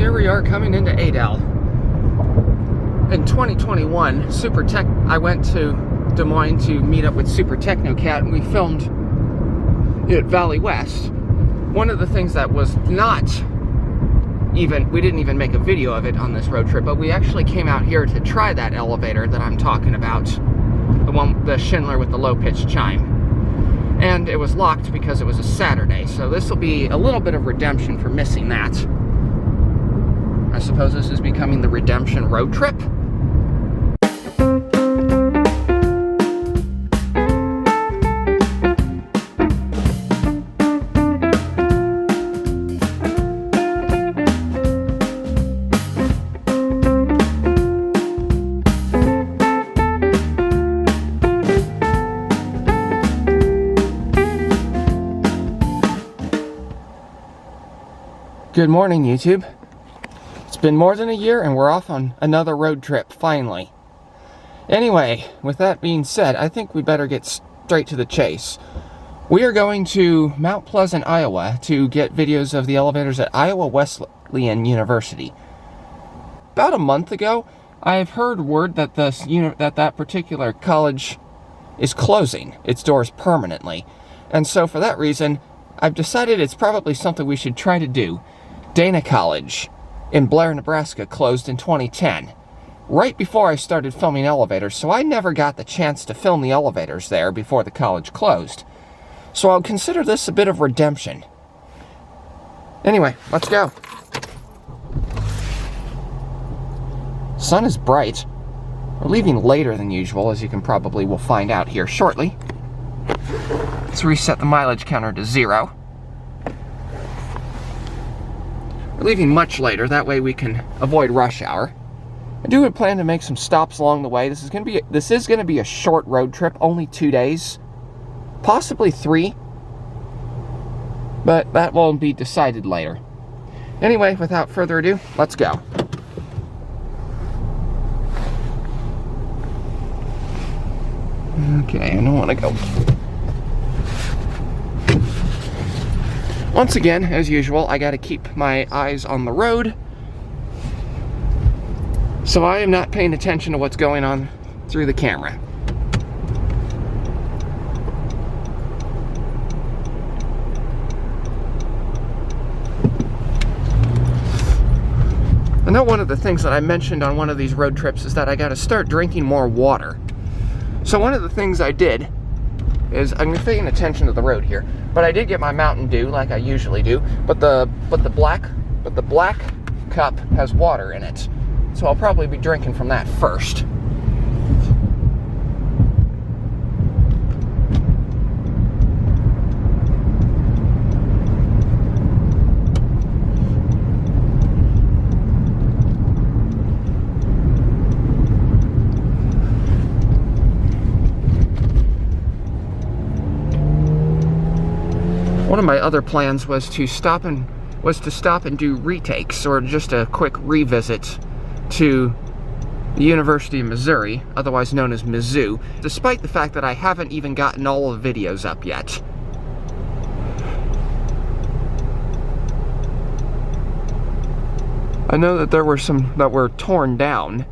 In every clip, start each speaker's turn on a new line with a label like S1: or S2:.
S1: here we are coming into Adel. In 2021, I went to Des Moines to meet up with Super Techno Cat, and we filmed at Valley West. One of the things that was not even, we didn't even make a video of it on this road trip, but we actually came out here to try that elevator that I'm talking about. The Schindler with the low-pitched chime. And it was locked because it was a Saturday, so this will be a little bit of redemption for missing that. I suppose this is becoming the redemption road trip. Good morning, YouTube. It's been more than a year and we're off on another road trip, finally. Anyway, with that being said, I think we better get straight to the chase. We are going to Mount Pleasant, Iowa to get videos of the elevators at Iowa Wesleyan University. About a month ago, I've heard word that that particular college is closing its doors permanently. And so for that reason, I've decided it's probably something we should try to do. Dana College in Blair, Nebraska closed in 2010, right before I started filming elevators, so I never got the chance to film the elevators there before the college closed. So I'll consider this a bit of redemption. Anyway, let's go. Sun is bright. We're leaving later than usual, as you will find out here shortly. Let's reset the mileage counter to 0. We're leaving much later, that way we can avoid rush hour. I do plan to make some stops along the way. This is going to be a short road trip, only 2 days, possibly 3, but that will be decided later. Anyway, without further ado, let's go. Okay, I don't want to go. Once again, as usual, I gotta keep my eyes on the road, so I am not paying attention to what's going on through the camera. I know one of the things that I mentioned on one of these road trips is that I gotta start drinking more water. So one of the things I did is, I'm paying attention to the road here, but I did get my Mountain Dew like I usually do, but the black cup has water in it, so I'll probably be drinking from that first. One of my other plans was to stop and do retakes, or just a quick revisit to the University of Missouri, otherwise known as Mizzou, despite the fact that I haven't even gotten all of the videos up yet. I know that there were some that were torn down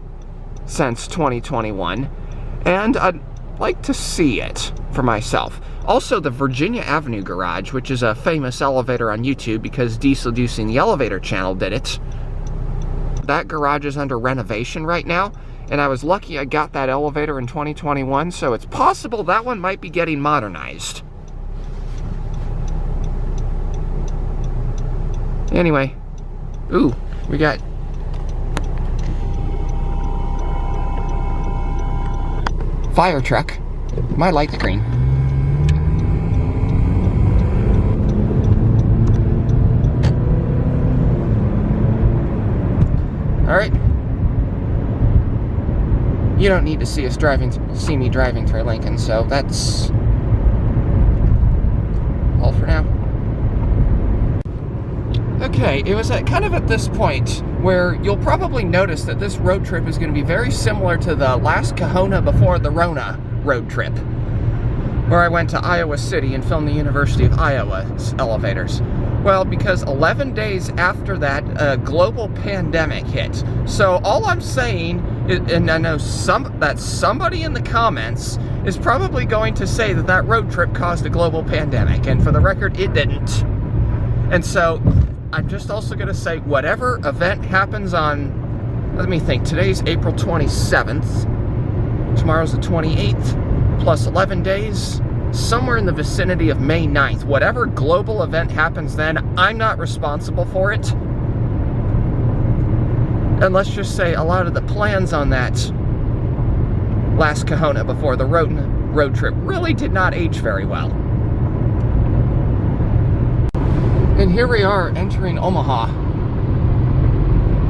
S1: since 2021, and I'd like to see it for myself. Also, the Virginia Avenue Garage, which is a famous elevator on YouTube because Seducing the Elevator channel did it. That garage is under renovation right now, and I was lucky I got that elevator in 2021, so it's possible that one might be getting modernized. Anyway, ooh, we got fire truck. Might like the green. Alright. You don't need to see me driving through Lincoln, so that's all for now. Okay, it was kind of at this point where you'll probably notice that this road trip is going to be very similar to the last Kahuna before the Rona road trip. Or I went to Iowa City and filmed the University of Iowa's elevators. Well, because 11 days after that, a global pandemic hit. So all I'm saying, and I know that somebody in the comments is probably going to say that that road trip caused a global pandemic. And for the record, it didn't. And so I'm just also going to say whatever event happens on, let me think, today's April 27th, tomorrow's the 28th, plus 11 days, somewhere in the vicinity of May 9th. Whatever global event happens then, I'm not responsible for it. And let's just say a lot of the plans on that last Kahuna before the road trip really did not age very well. And here we are entering Omaha.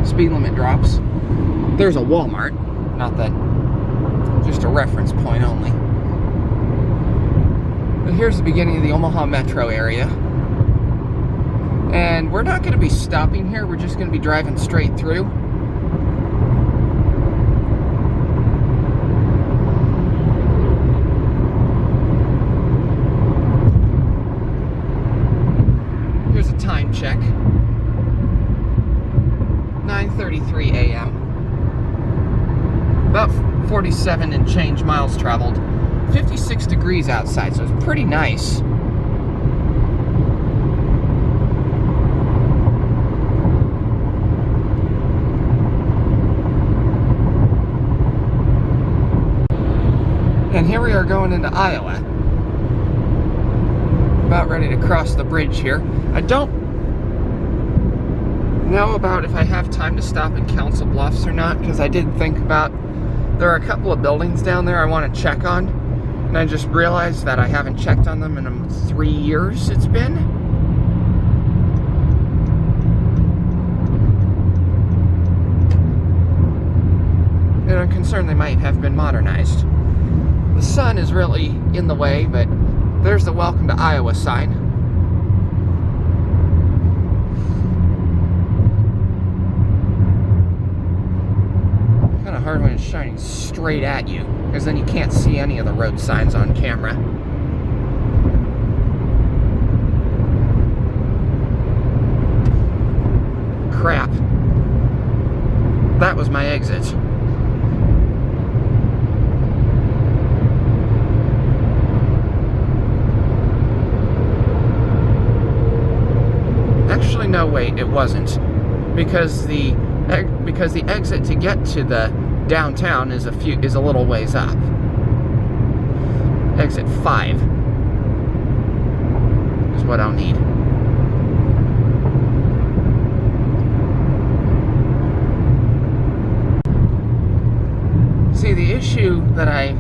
S1: Speed limit drops. There's a Walmart, not that, just a reference point only. But here's the beginning of the Omaha metro area. And we're not going to be stopping here, we're just going to be driving straight through. Here's a time check. 9:33 a.m. About 47 and change miles traveled. 56 degrees outside, so it's pretty nice. And here we are going into Iowa. About ready to cross the bridge here. I don't know about if I have time to stop in Council Bluffs or not, because I did think about, there are a couple of buildings down there I want to check on. And I just realized that I haven't checked on them in 3 years it's been. And I'm concerned they might have been modernized. The sun is really in the way, but there's the Welcome to Iowa sign. Kind of hard when it's shining straight at you, because then you can't see any of the road signs on camera. Crap. That was my exit. Actually, no, wait, it wasn't. Because the exit to get to the downtown is a little ways up. Exit 5 is what I'll need. See, the issue that I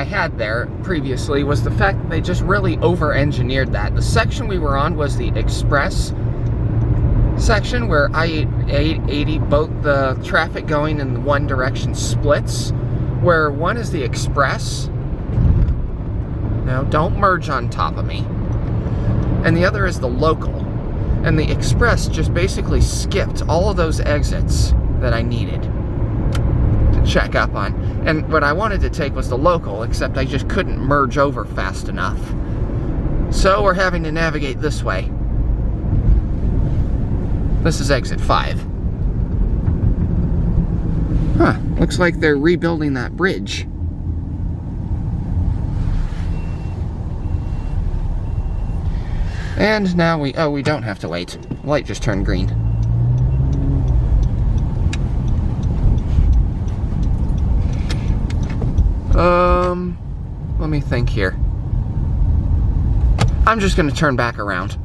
S1: had there previously was the fact that they just really over-engineered that. The section we were on was the express section where I-80, both the traffic going in one direction splits, where one is the express. Now, don't merge on top of me. And the other is the local. And the express just basically skipped all of those exits that I needed to check up on. And what I wanted to take was the local, except I just couldn't merge over fast enough. So we're having to navigate this way. This is exit 5. Huh, looks like they're rebuilding that bridge. And now we don't have to wait. The light just turned green. Let me think here. I'm just gonna turn back around.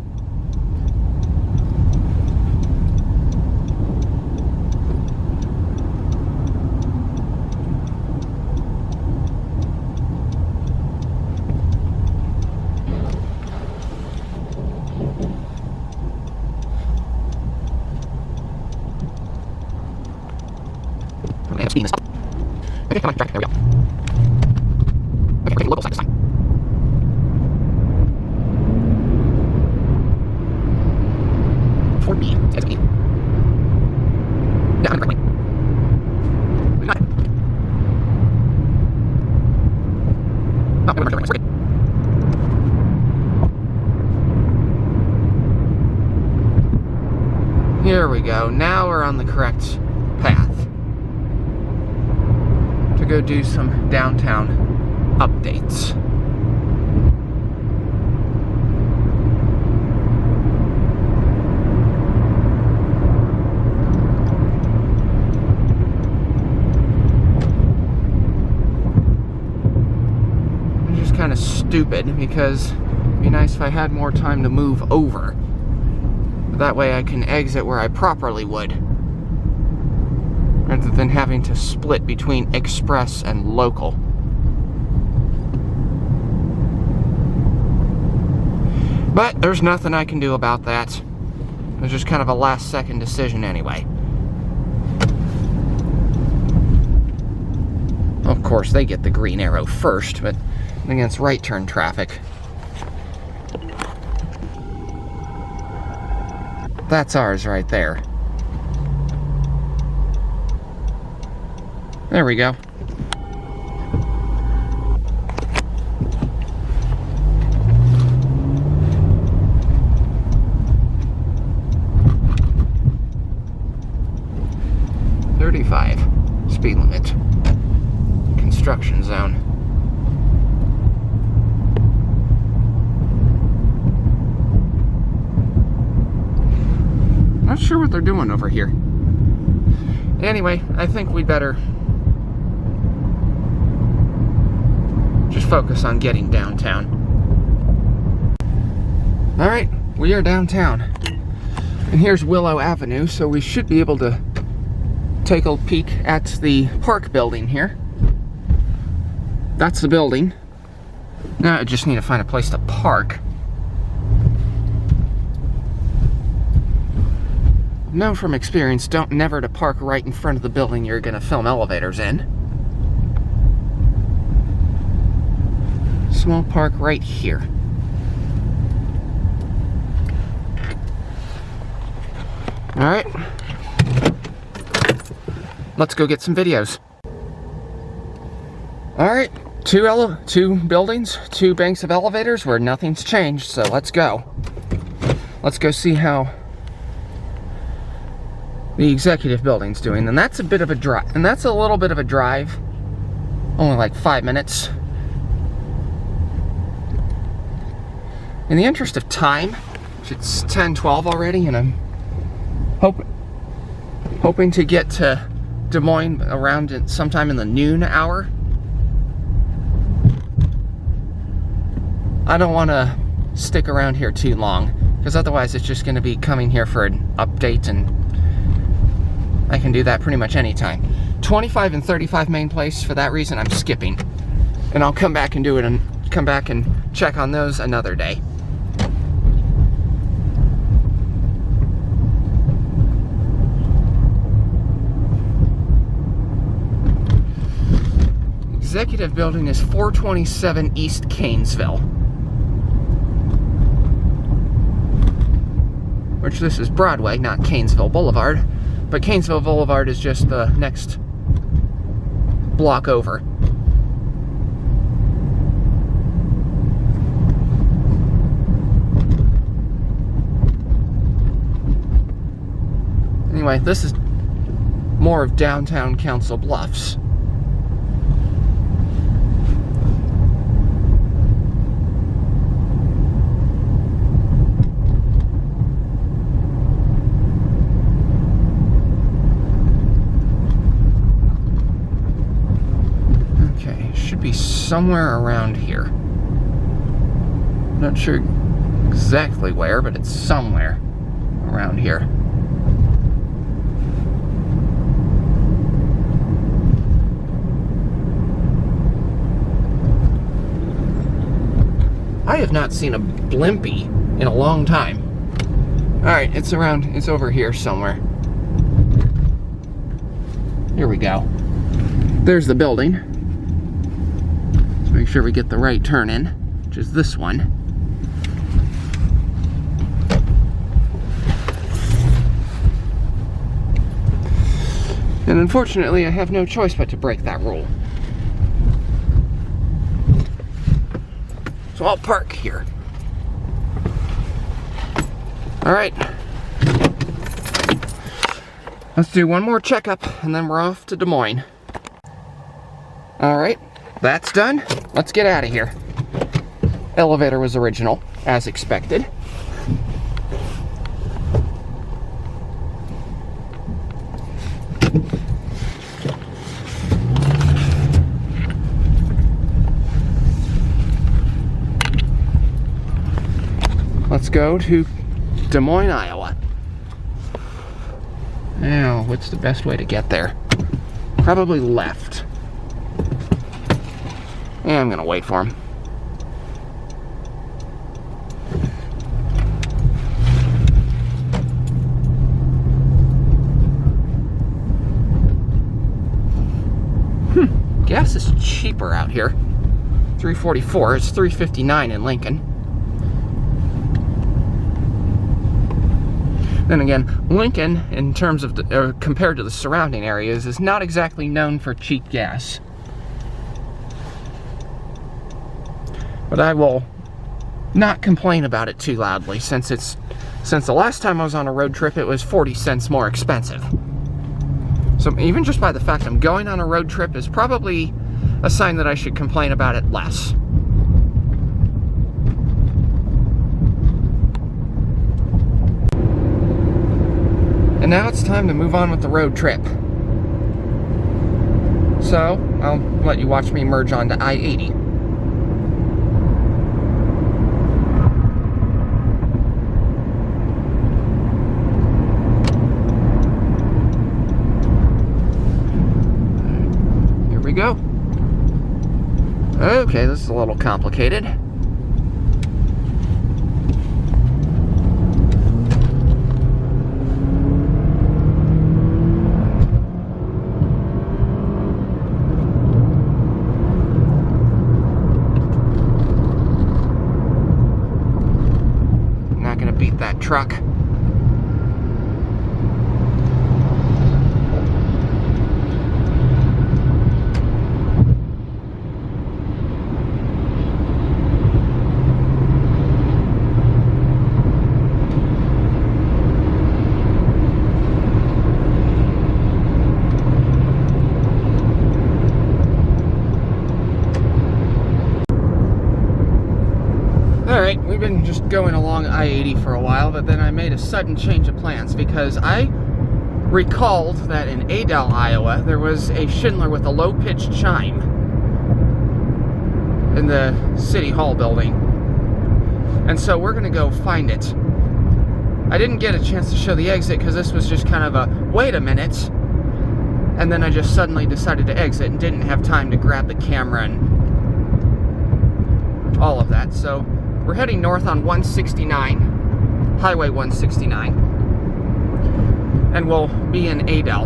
S1: I'm speeding this up. Okay, come on, track. There we go. Okay, we're getting local side this time. Ford B. It's B. Yeah, I'm in the right lane. We got it. Oh, I'm going to Here we go. Now we're on the correct path to go do some downtown updates. It's just kind of stupid because it'd be nice if I had more time to move over. That way I can exit where I properly would, rather than having to split between express and local. But there's nothing I can do about that. It was just kind of a last-second decision anyway. Of course, they get the green arrow first, but against right turn traffic, that's ours right there. There we go. .35 speed limit. Construction zone. Not sure what they're doing over here. Anyway, I think we'd better just focus on getting downtown. Alright, we are downtown. And here's Willow Avenue, so we should be able to take a peek at the park building here. That's the building. Now I just need to find a place to park. Know from experience, never to park right in front of the building you're gonna film elevators in. Small park right here. Alright. Let's go get some videos. Alright, two buildings, 2 banks of elevators where nothing's changed, so let's go. Let's go see how the executive building's doing. And that's a bit of a drive, and that's a little bit of a drive, only like 5 minutes. In the interest of time, it's 10:12 already, and I'm hoping to get to Des Moines around sometime in the noon hour. I don't want to stick around here too long, because otherwise it's just going to be coming here for an update, and I can do that pretty much anytime. 25 and 35 Main Place, for that reason I'm skipping. And I'll come back and do it, and come back and check on those another day. Executive building is 427 East Canesville. Which, this is Broadway, not Canesville Boulevard. But Canesville Boulevard is just the next block over. Anyway, this is more of downtown Council Bluffs. Should be somewhere around here. Not sure exactly where, but it's somewhere around here. I have not seen a Blimpie in a long time. Alright, it's over here somewhere. Here we go. There's the building. Make sure we get the right turn in, which is this one. And unfortunately, I have no choice but to break that rule. So I'll park here. All right. Let's do one more checkup and then we're off to Des Moines. Alright, that's done. Let's get out of here. Elevator was original, as expected. Let's go to Des Moines, Iowa. Now, what's the best way to get there? Probably left. Yeah, I'm gonna wait for him. Gas is cheaper out here. $3.44. It's $3.59 in Lincoln. Then again, Lincoln, in terms of compared to the surrounding areas, is not exactly known for cheap gas. But I will not complain about it too loudly, since the last time I was on a road trip, it was 40 cents more expensive. So even just by the fact I'm going on a road trip is probably a sign that I should complain about it less. And now it's time to move on with the road trip. So, I'll let you watch me merge onto I-80. Here we go. Okay, this is a little complicated. That truck. Alright, we've been just going along I-80 for a while, but then I made a sudden change of plans because I recalled that in Adel, Iowa, there was a Schindler with a low-pitched chime in the City Hall building. And so we're going to go find it. I didn't get a chance to show the exit because this was just kind of a, wait a minute, and then I just suddenly decided to exit and didn't have time to grab the camera and all of that. So we're heading north on 169, Highway 169, and we'll be in Adel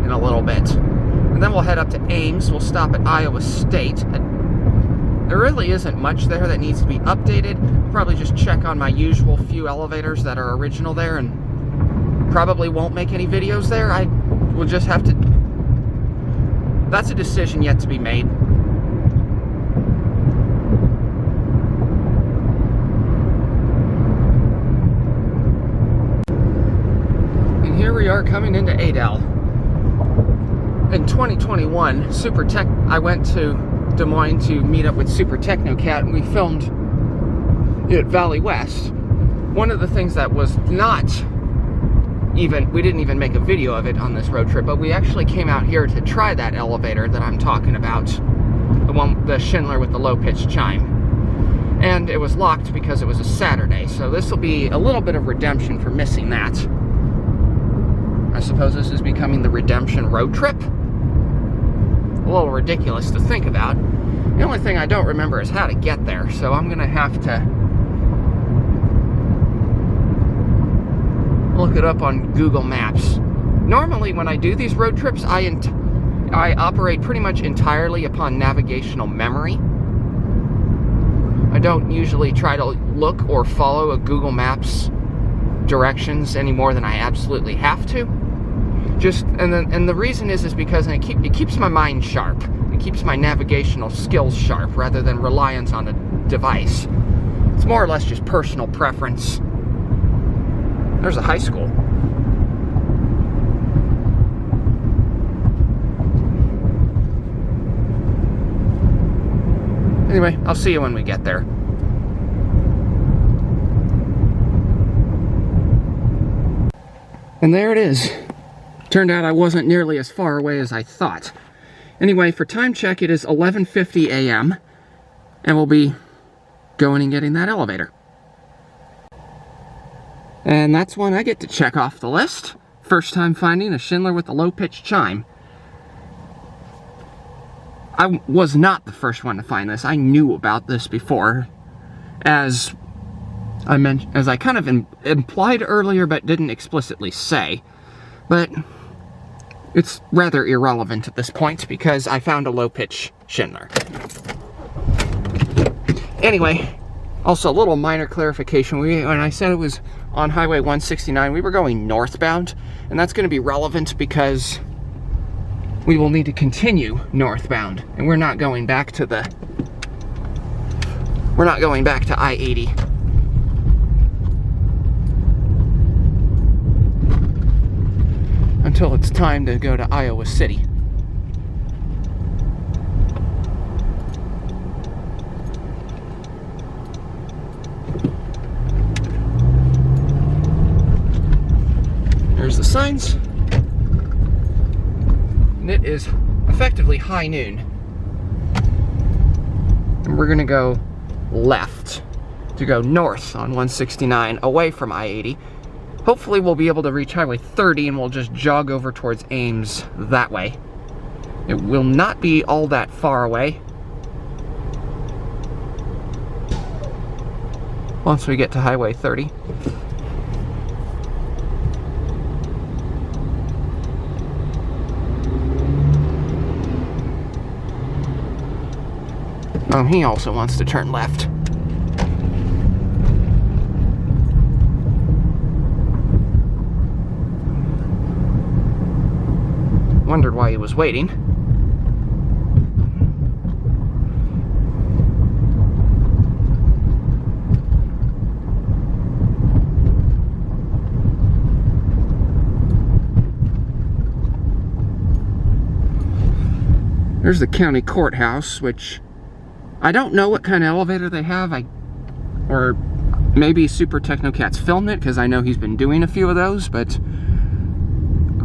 S1: in a little bit. And then we'll head up to Ames. We'll stop at Iowa State. There really isn't much there that needs to be updated. Probably just check on my usual few elevators that are original there, and probably won't make any videos there. I will just have to... That's a decision yet to be made. Here we are coming into Adel. In 2021, I went to Des Moines to meet up with Super Techno Cat, and we filmed at Valley West. One of the things that was not even, we didn't even make a video of it on this road trip, but we actually came out here to try that elevator that I'm talking about, the Schindler with the low-pitched chime. And it was locked because it was a Saturday, so this will be a little bit of redemption for missing that. I suppose this is becoming the redemption road trip. A little ridiculous to think about. The only thing I don't remember is how to get there, so I'm gonna have to look it up on Google Maps. Normally when I do these road trips, I operate pretty much entirely upon navigational memory. I don't usually try to look or follow a Google Maps directions any more than I absolutely have to. And the reason is because it keeps my mind sharp. It keeps my navigational skills sharp rather than reliance on a device. It's more or less just personal preference. There's a high school. Anyway, I'll see you when we get there. And there it is. Turned out I wasn't nearly as far away as I thought. Anyway, for time check, it is 11:50 a.m. and we'll be going and getting that elevator. And that's one I get to check off the list. First time finding a Schindler with a low-pitch chime. I was not the first one to find this. I knew about this before, as I kind of implied earlier but didn't explicitly say. But it's rather irrelevant at this point because I found a low-pitch Schindler. Anyway, also a little minor clarification. When I said it was on Highway 169, we were going northbound, and that's going to be relevant because we will need to continue northbound, and we're not going back to I-80. Until it's time to go to Iowa City. There's the signs. And it is effectively high noon. And we're gonna go left to go north on 169 away from I-80. Hopefully we'll be able to reach Highway 30 and we'll just jog over towards Ames that way. It will not be all that far away once we get to Highway 30. Oh, he also wants to turn left. Wondered why he was waiting. There's the county courthouse, which I don't know what kind of elevator they have. Or maybe Super Technocat's filmed it, because I know he's been doing a few of those, but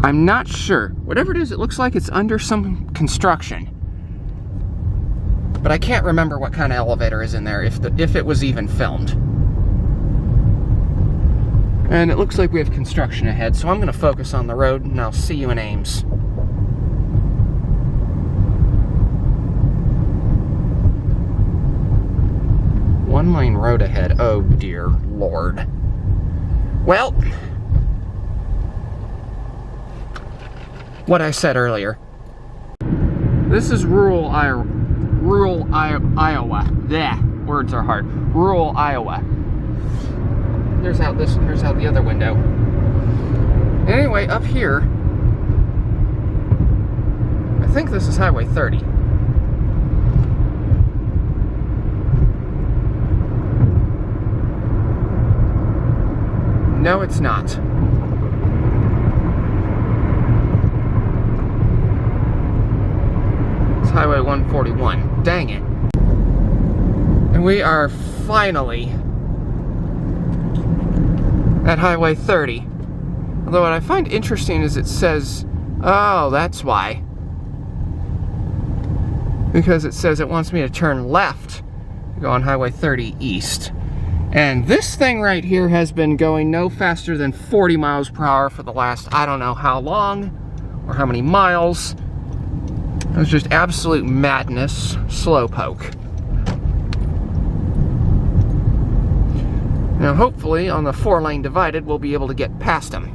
S1: I'm not sure. Whatever it is, it looks like it's under some construction. But I can't remember what kind of elevator is in there, if it was even filmed. And it looks like we have construction ahead, so I'm going to focus on the road, and I'll see you in Ames. One-lane road ahead. Oh, dear Lord. Well, what I said earlier. This is rural Iowa. Bleh, words are hard. Rural Iowa. Here's out the other window. Anyway, up here, I think this is Highway 30. No, it's not. Highway 141. Dang it. And we are finally at Highway 30. Although what I find interesting is it says, oh, that's why. Because it says it wants me to turn left to go on Highway 30 east. And this thing right here has been going no faster than 40 miles per hour for the last, I don't know how long or how many miles. It was just absolute madness, slowpoke. Now hopefully on the 4-lane divided we'll be able to get past him.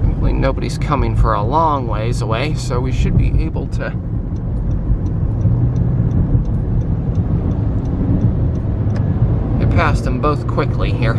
S1: Hopefully nobody's coming for a long ways away, so we should be able to past them both quickly here.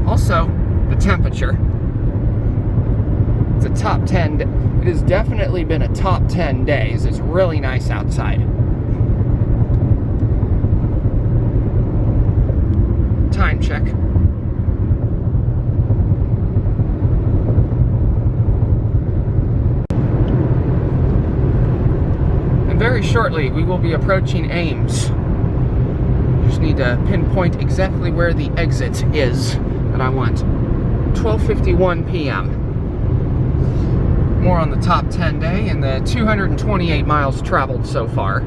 S1: Also, the temperature. It's a top 10. It has definitely been a top 10 days. It's really nice outside. Time check. And very shortly, we will be approaching Ames. Just need to pinpoint exactly where the exit is that I want. 12:51 p.m. More on the top 10 day and the 228 miles traveled so far.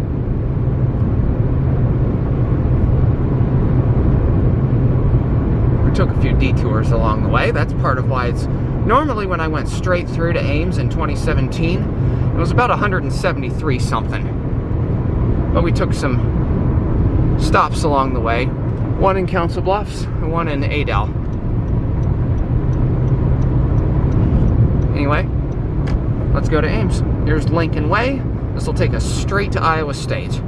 S1: We took a few detours along the way. That's part of why it's... Normally when I went straight through to Ames in 2017, it was about 173 something. But we took some stops along the way. One in Council Bluffs and one in Adel. Anyway, let's go to Ames. Here's Lincoln Way. This will take us straight to Iowa State.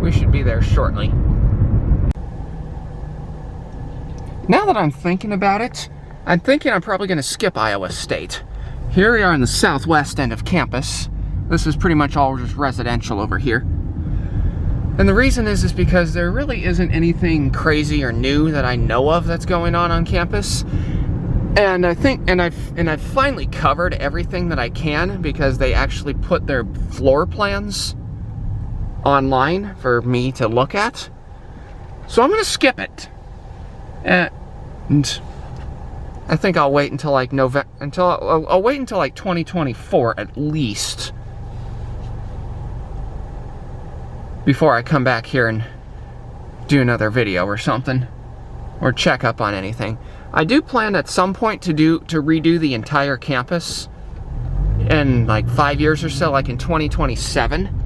S1: We should be there shortly. Now that I'm thinking about it, I'm thinking I'm probably going to skip Iowa State. Here we are in the southwest end of campus. This is pretty much all just residential over here. And the reason is because there really isn't anything crazy or new that I know of that's going on campus. And I think, and I've finally covered everything that I can because they actually put their floor plans online for me to look at. So I'm gonna skip it. And I think I'll wait until like November, I'll wait until like 2024 at least before I come back here and do another video or something, or check up on anything. I do plan at some point to redo the entire campus in like 5 years or so, like in 2027.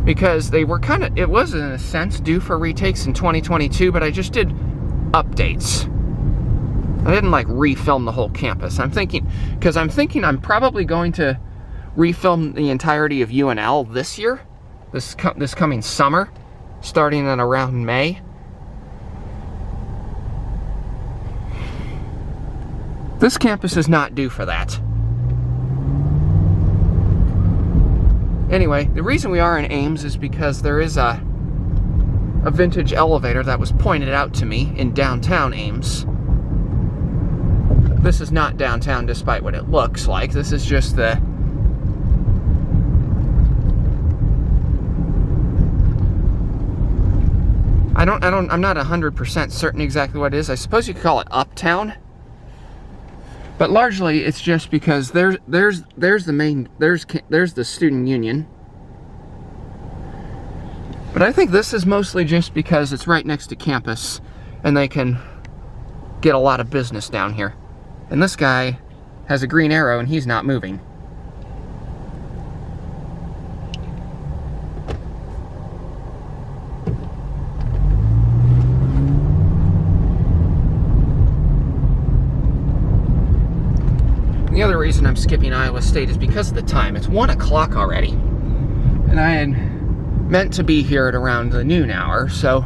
S1: Because they were kind of, it was in a sense due for retakes in 2022, but I just did updates. I didn't like refilm the whole campus. I'm thinking I'm probably going to refilm the entirety of UNL this year, this coming summer, starting in around May. This campus is not due for that. Anyway, the reason we are in Ames is because there is a vintage elevator that was pointed out to me in downtown Ames. This is not downtown despite what it looks like. This is just the... I'm not 100% certain exactly what it is. I suppose you could call it uptown. But largely, it's just because there's the student union. But I think this is mostly just because it's right next to campus, and they can get a lot of business down here. And this guy has a green arrow, and he's not moving. The other reason I'm skipping Iowa State is because of the time. It's 1 o'clock already. And I had meant to be here at around the noon hour, so...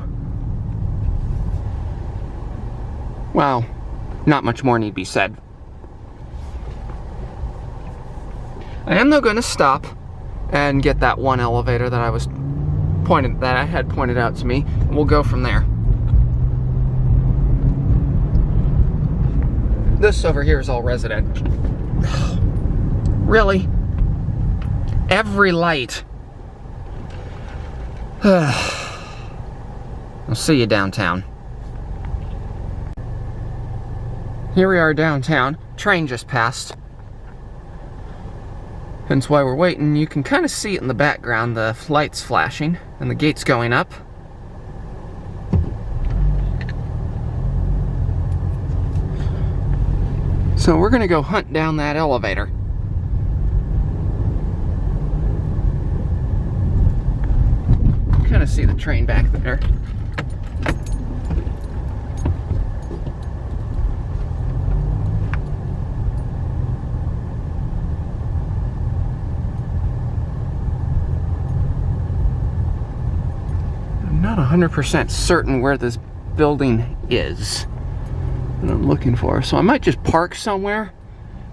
S1: Well, not much more need be said. I am though going to stop and get that one elevator that I was had pointed out to me, and we'll go from there. This over here is all residential. Really? Every light. I'll see you downtown. Here we are downtown. Train just passed. Hence why we're waiting. You can kind of see it in the background, the lights flashing and the gates going up. So we're gonna go hunt down that elevator. Kind of see the train back there. I'm not 100% certain where this building is that I'm looking for, so I might just park somewhere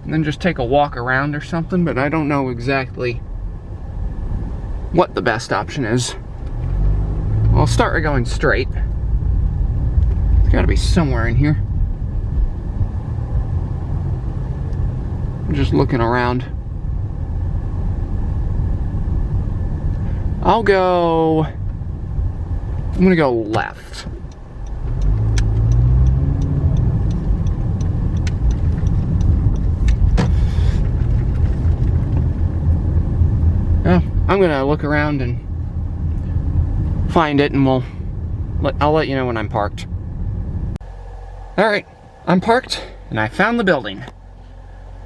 S1: and then just take a walk around or something, but I don't know exactly what the best option is. I'll start by going straight. It's gotta be somewhere in here. I'm just looking around. I'm gonna go left. Well, I'm gonna look around and find it, and I'll let you know when I'm parked. Alright, I'm parked, and I found the building.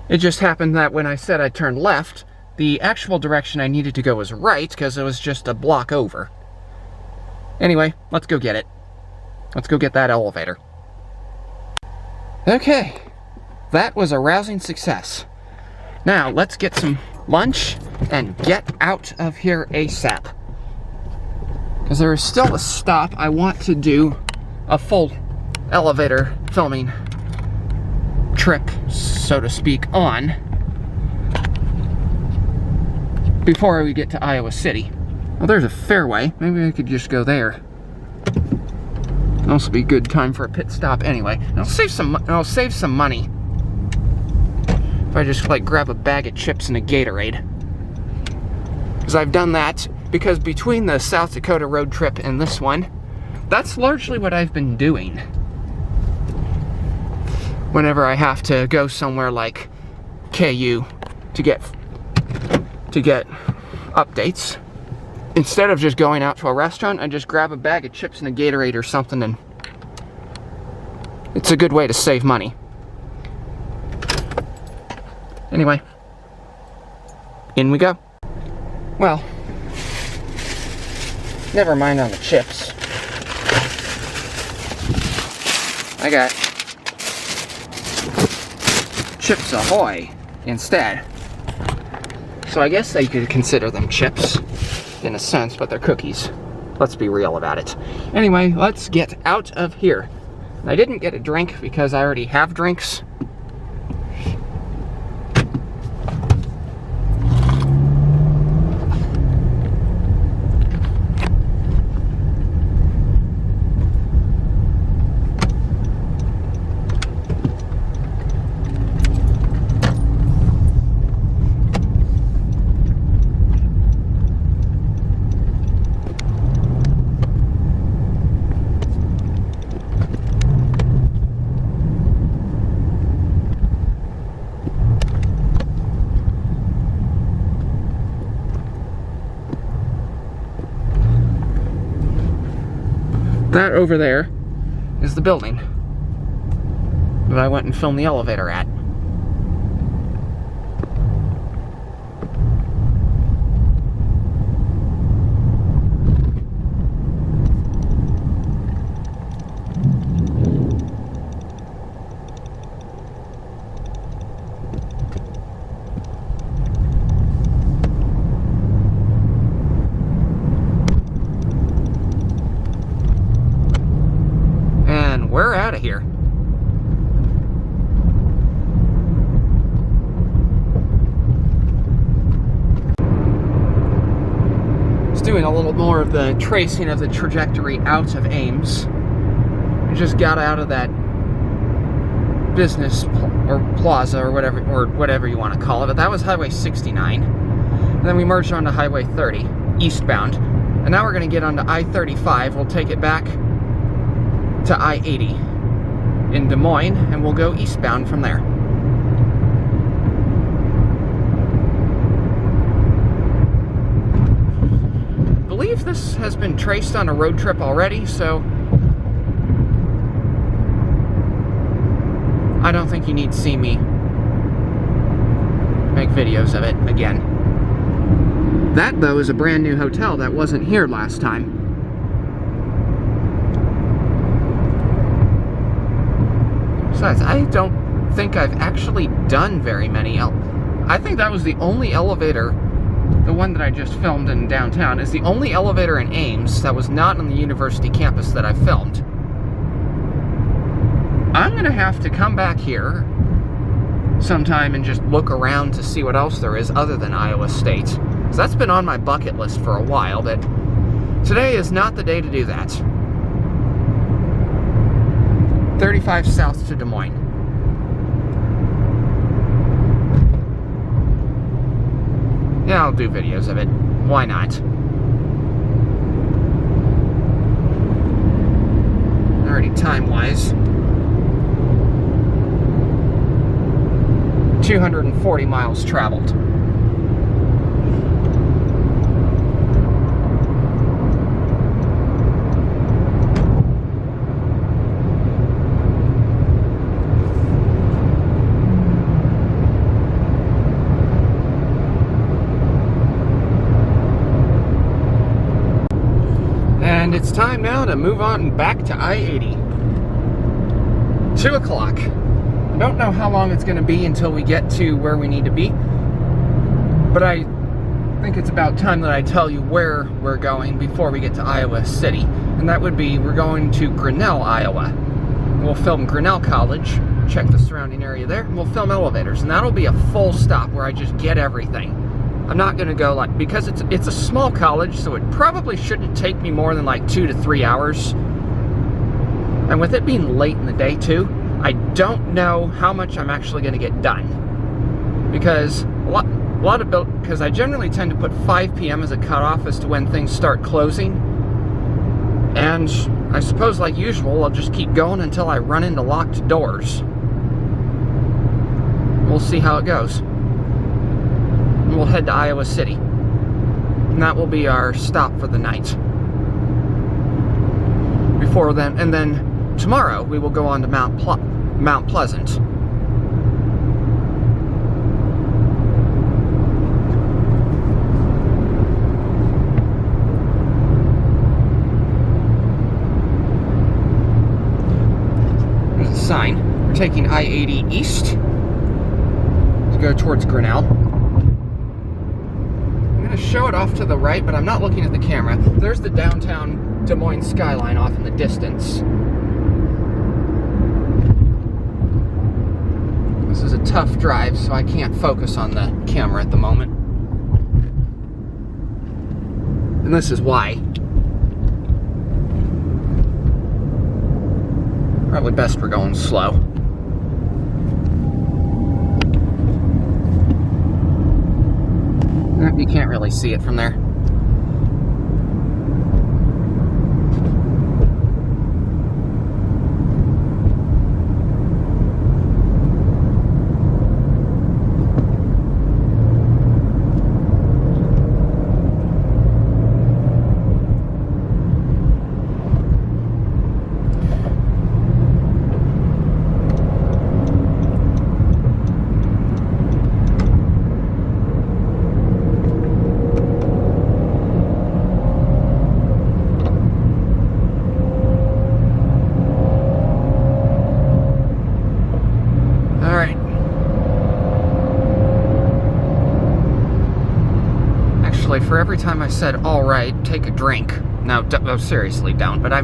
S1: It just happened that when I said I turned left, the actual direction I needed to go was right, because it was just a block over. Anyway, let's go get it. Let's go get that elevator. Okay, that was a rousing success. Now, let's get some lunch and get out of here ASAP. Because there is still a stop I want to do a full elevator filming trip, so to speak, on before we get to Iowa City. Well, there's a fairway. Maybe I could just go there. It'll also be a good time for a pit stop anyway. And I'll save some money if I just like grab a bag of chips and a Gatorade. Because I've done that. Because between the South Dakota road trip and this one, that's largely what I've been doing. Whenever I have to go somewhere like KU to get updates, instead of just going out to a restaurant, I just grab a bag of chips and a Gatorade or something, and it's a good way to save money. Anyway, in we go. Well, never mind on the chips. I got Chips Ahoy instead. So I guess you could consider them chips in a sense, but they're cookies. Let's be real about it. Anyway, let's get out of here. I didn't get a drink because I already have drinks. That over there is the building that I went and filmed the elevator at. We're out of here. was doing a little more of the tracing of the trajectory out of Ames. We just got out of that business or plaza or whatever you want to call it, but that was Highway 69. And then we merged onto Highway 30, eastbound. And now we're going to get onto I-35. We'll take it back to I-80 in Des Moines, and we'll go eastbound from there. I believe this has been traced on a road trip already, so I don't think you need to see me make videos of it again. That, though, is a brand new hotel that wasn't here last time. Besides, I don't think I've actually done very many. I think that was the only elevator, the one that I just filmed in downtown, is the only elevator in Ames that was not on the university campus that I filmed. I'm going to have to come back here sometime and just look around to see what else there is other than Iowa State. So that's been on my bucket list for a while, but today is not the day to do that. 35 south to Des Moines. Yeah, I'll do videos of it. Why not? Alrighty, time-wise. 240 miles traveled. And it's time now to move on back to I-80. 2 o'clock. I don't know how long it's going to be until we get to where we need to be, but I think it's about time that I tell you where we're going before we get to Iowa City. And that would be, we're going to Grinnell, Iowa. We'll film Grinnell College, check the surrounding area there, and we'll film elevators. And that'll be a full stop where I just get everything. I'm not going to go because it's a small college, so it probably shouldn't take me more than 2 to 3 hours. And with it being late in the day too, I don't know how much I'm actually going to get done. Because because I generally tend to put 5 p.m. as a cutoff as to when things start closing. And I suppose, like usual, I'll just keep going until I run into locked doors. We'll see how it goes. And we'll head to Iowa City. And that will be our stop for the night. Before then, and then tomorrow we will go on to Mount Pleasant. There's a sign. We're taking I-80 east to go towards Grinnell. I'm going to show it off to the right, but I'm not looking at the camera. There's the downtown Des Moines skyline off in the distance. This is a tough drive, so I can't focus on the camera at the moment. And this is why. Probably best we're going slow. You can't really see it from there. For every time I said, all right, take a drink. No, seriously, don't. But I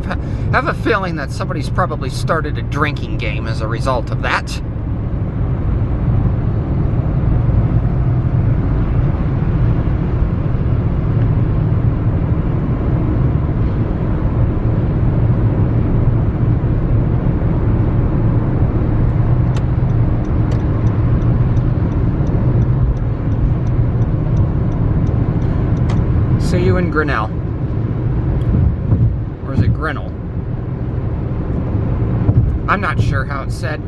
S1: have a feeling that somebody's probably started a drinking game as a result of that. Grinnell. Or is it Grinnell? I'm not sure how it's said.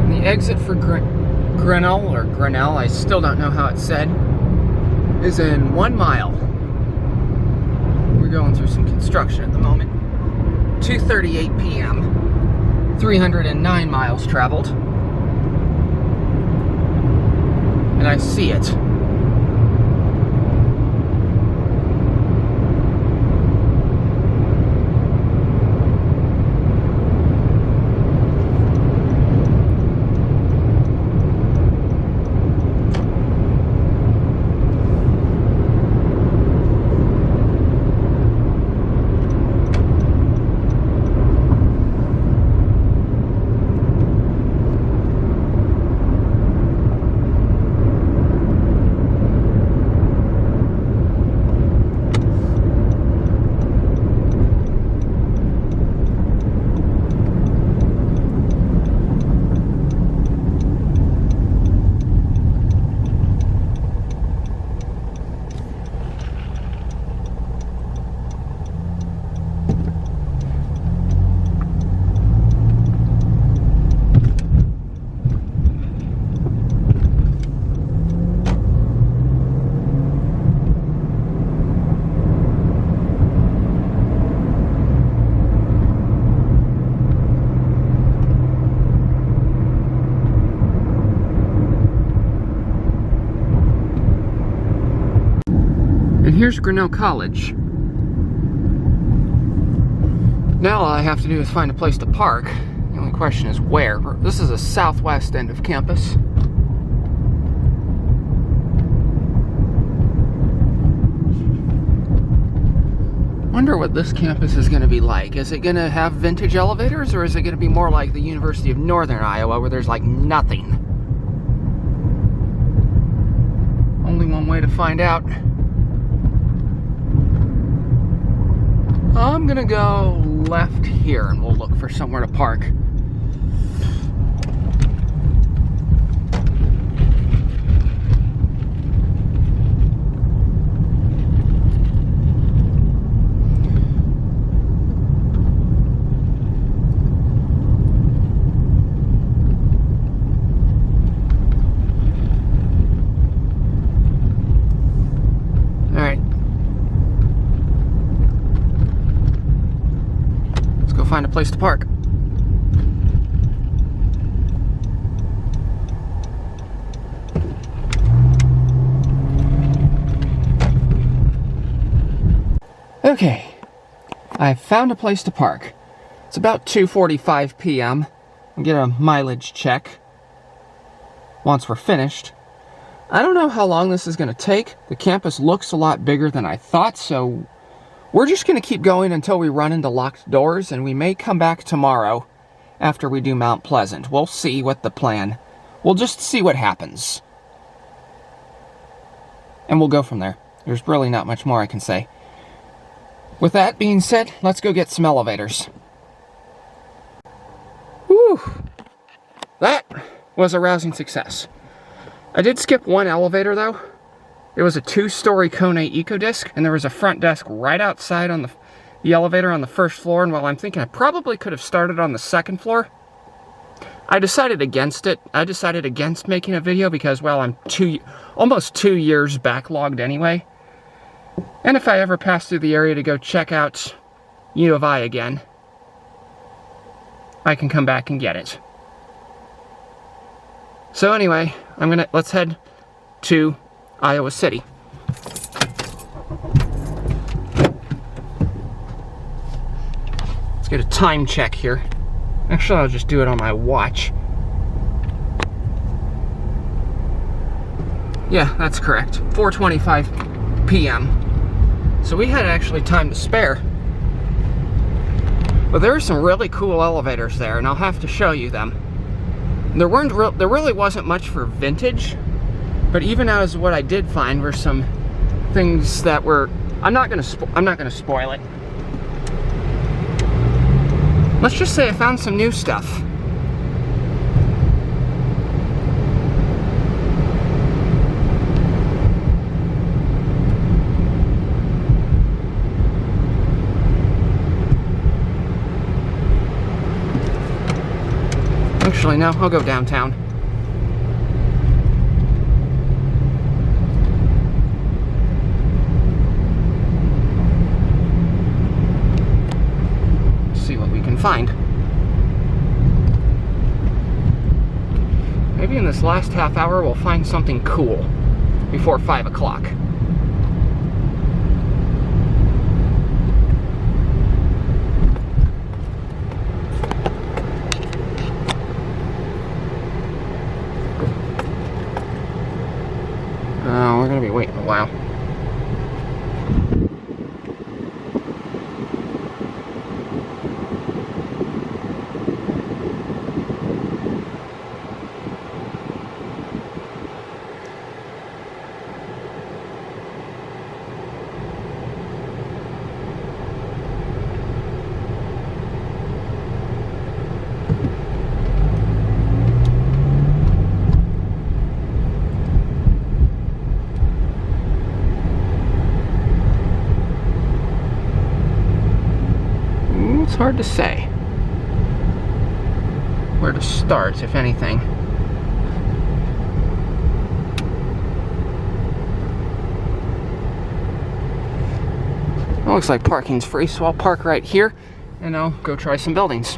S1: The exit for Grinnell, or Grinnell, I still don't know how it's said, is in 1 mile. We're going through some construction at the moment. 2:38 p.m. 309 miles traveled. And I see it. And here's Grinnell College. Now all I have to do is find a place to park. The only question is where. This is the southwest end of campus. Wonder what this campus is going to be like. Is it going to have vintage elevators, or is it going to be more like the University of Northern Iowa, where there's like nothing? Only one way to find out. I'm gonna go left here and we'll look for somewhere to park. Find a place to park. Okay, I found a place to park. It's about 2:45 p.m. I'll get a mileage check once we're finished. I don't know how long this is going to take. The campus looks a lot bigger than I thought, so we're just going to keep going until we run into locked doors, and we may come back tomorrow after we do Mount Pleasant. We'll see what the plan. We'll just see what happens. And we'll go from there. There's really not much more I can say. With that being said, let's go get some elevators. Whew. That was a rousing success. I did skip one elevator, though. It was a 2-story Kone EcoDisc, and there was a front desk right outside on the elevator on the first floor, and while I'm thinking I probably could have started on the second floor, I decided against it. I decided against making a video because, well, I'm almost 2 years backlogged anyway. And if I ever pass through the area to go check out U of I again, I can come back and get it. So anyway, let's head to Iowa City. Let's get a time check here. Actually, I'll just do it on my watch. Yeah, that's correct. 4:25 p.m. So we had actually time to spare. But there are some really cool elevators there, and I'll have to show you them. There really wasn't much for vintage. But even as what I did find were some things that were, I'm not gonna spoil it. Let's just say I found some new stuff. Actually, no, I'll go downtown. See what we can find. Maybe in this last half hour we'll find something cool before 5 o'clock. We're going to be waiting a while. It's hard to say where to start, if anything. It looks like parking's free, so I'll park right here and I'll go try some buildings.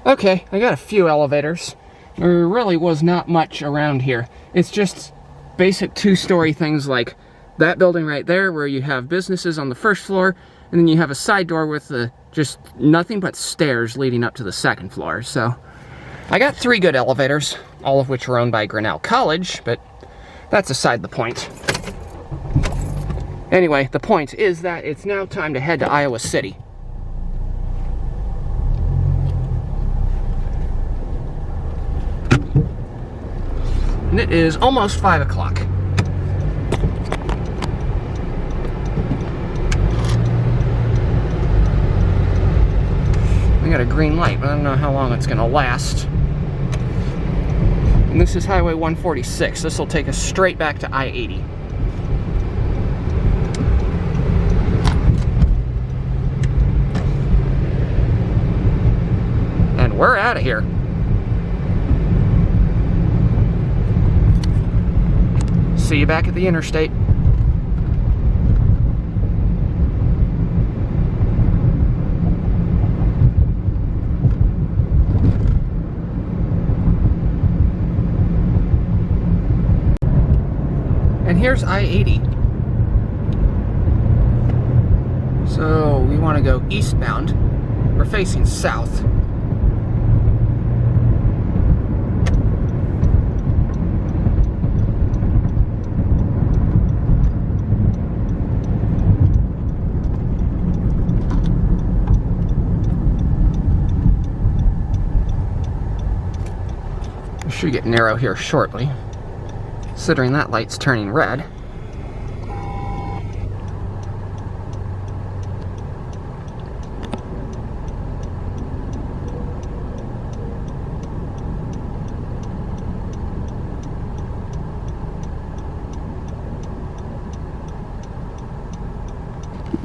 S1: Okay, I got a few elevators. There really was not much around here. It's just basic two-story things like that building right there where you have businesses on the first floor, and then you have a side door with just nothing but stairs leading up to the second floor. So I got 3 good elevators, all of which are owned by Grinnell College, but that's aside the point. Anyway, the point is that it's now time to head to Iowa City. And it is almost 5 o'clock. We got a green light, but I don't know how long it's going to last. And this is Highway 146. This will take us straight back to I-80. And we're out of here. See you back at the interstate. And here's I-80. So we want to go eastbound. We're facing south. We should get narrow here shortly, considering that light's turning red.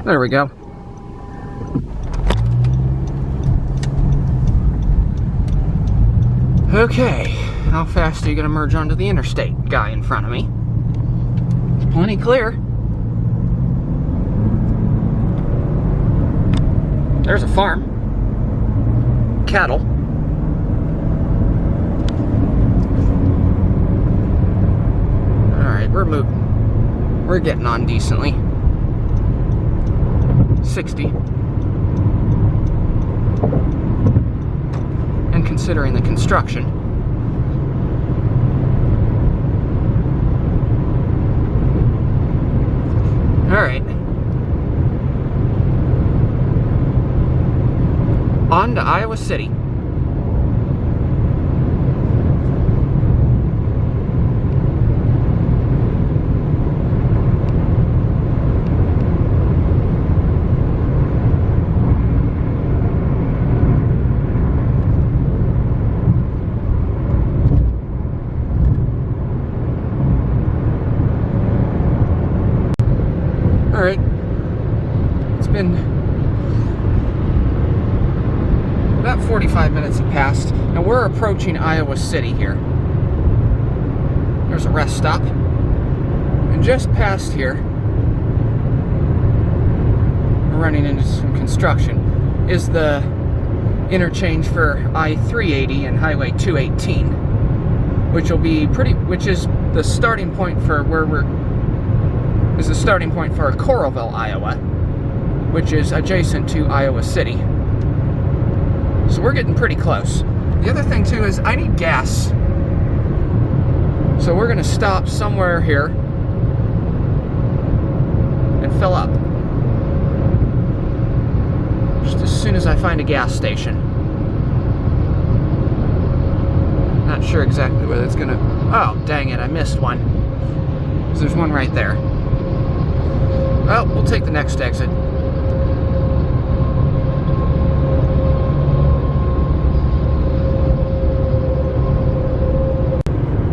S1: There we go. Okay, how fast are you going to merge onto the interstate? Guy in front of me. Plenty clear. There's a farm. Cattle. Alright, we're moving. We're getting on decently. 60. And considering the construction. Alright. On to Iowa City. Alright, it's been 5 minutes have passed, and we're approaching Iowa City here. There's a rest stop. And just past here, we're running into some construction, is the interchange for I-380 and Highway 218, which is the starting point for Coralville, Iowa, which is adjacent to Iowa City. So we're getting pretty close. The other thing too is I need gas. So we're gonna stop somewhere here and fill up. Just as soon as I find a gas station. Not sure exactly whether it's gonna... Oh, dang it, I missed one. So there's one right there. Well, we'll take the next exit.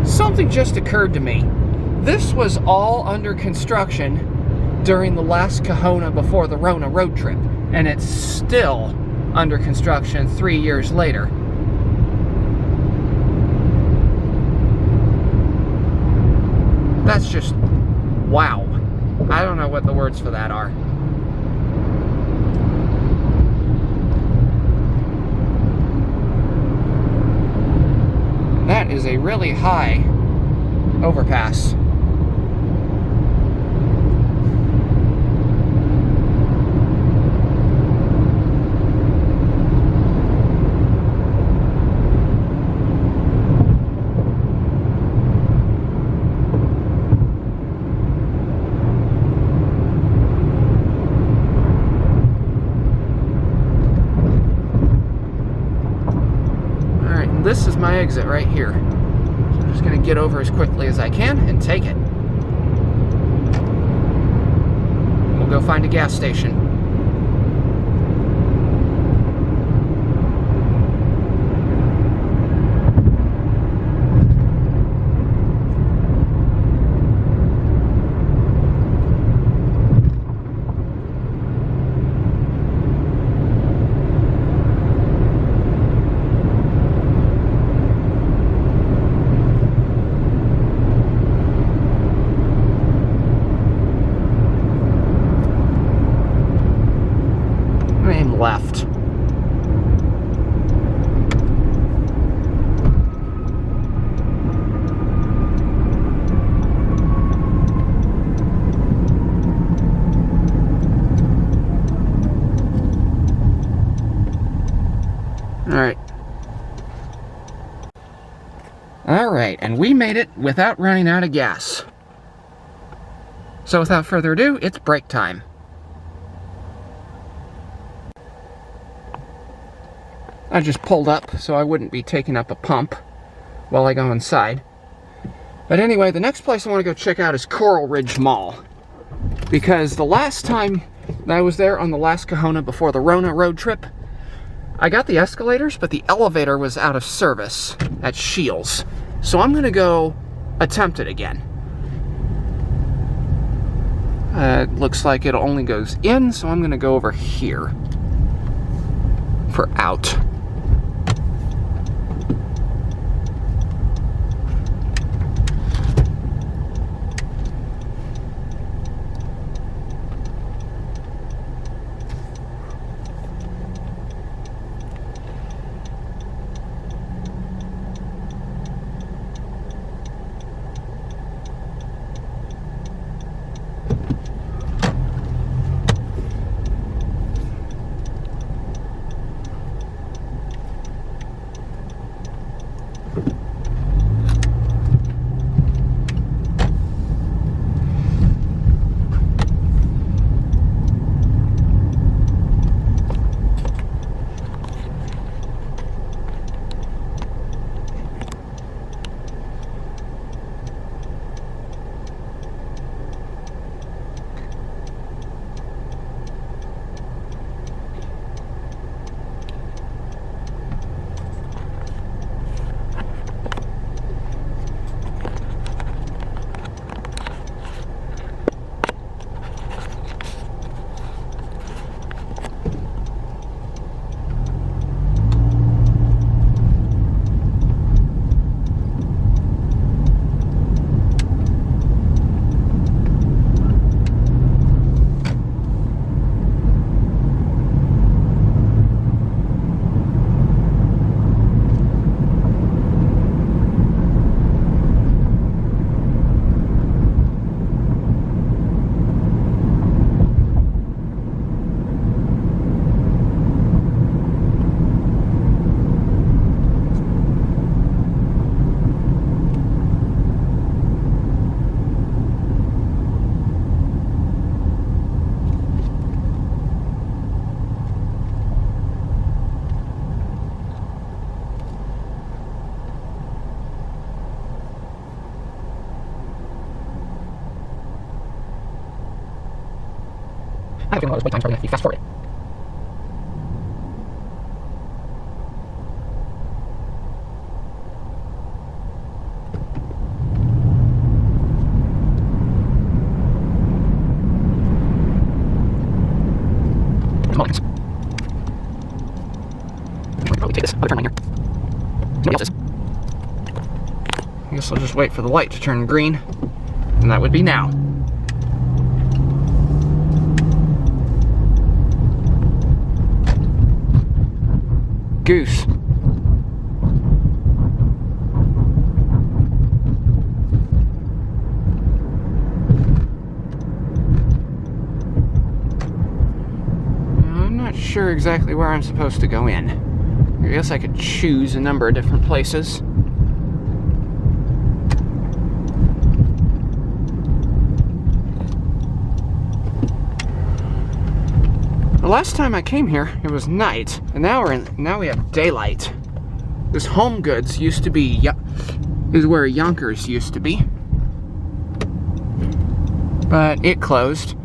S1: Something just occurred to me. This was all under construction during the last Kahuna before the Rona road trip, and it's still under construction 3 years later. That's just wow. I don't know what the words for that are. That is a really high overpass. This is my exit right here. So I'm just going to get over as quickly as I can and take it. We'll go find a gas station. Left. All right, and we made it without running out of gas. So without further ado, it's break time. I just pulled up so I wouldn't be taking up a pump while I go inside. But anyway, the next place I want to go check out is Coral Ridge Mall. Because the last time that I was there on the last Kahuna before the Rona road trip, I got the escalators, but the elevator was out of service at Shields. So I'm going to go attempt it again. It looks like it only goes in, so I'm going to go over here for out. I have a feeling all those wait times are going to have to be fast forwarded. Take this other turn lane here. Nobody else is. I guess I'll just wait for the light to turn green, and that would be now. Goose. I'm not sure exactly where I'm supposed to go in. I guess I could choose a number of different places. The last time I came here, it was night, and now we have daylight. This Home Goods used to be is where Younkers used to be, but it closed.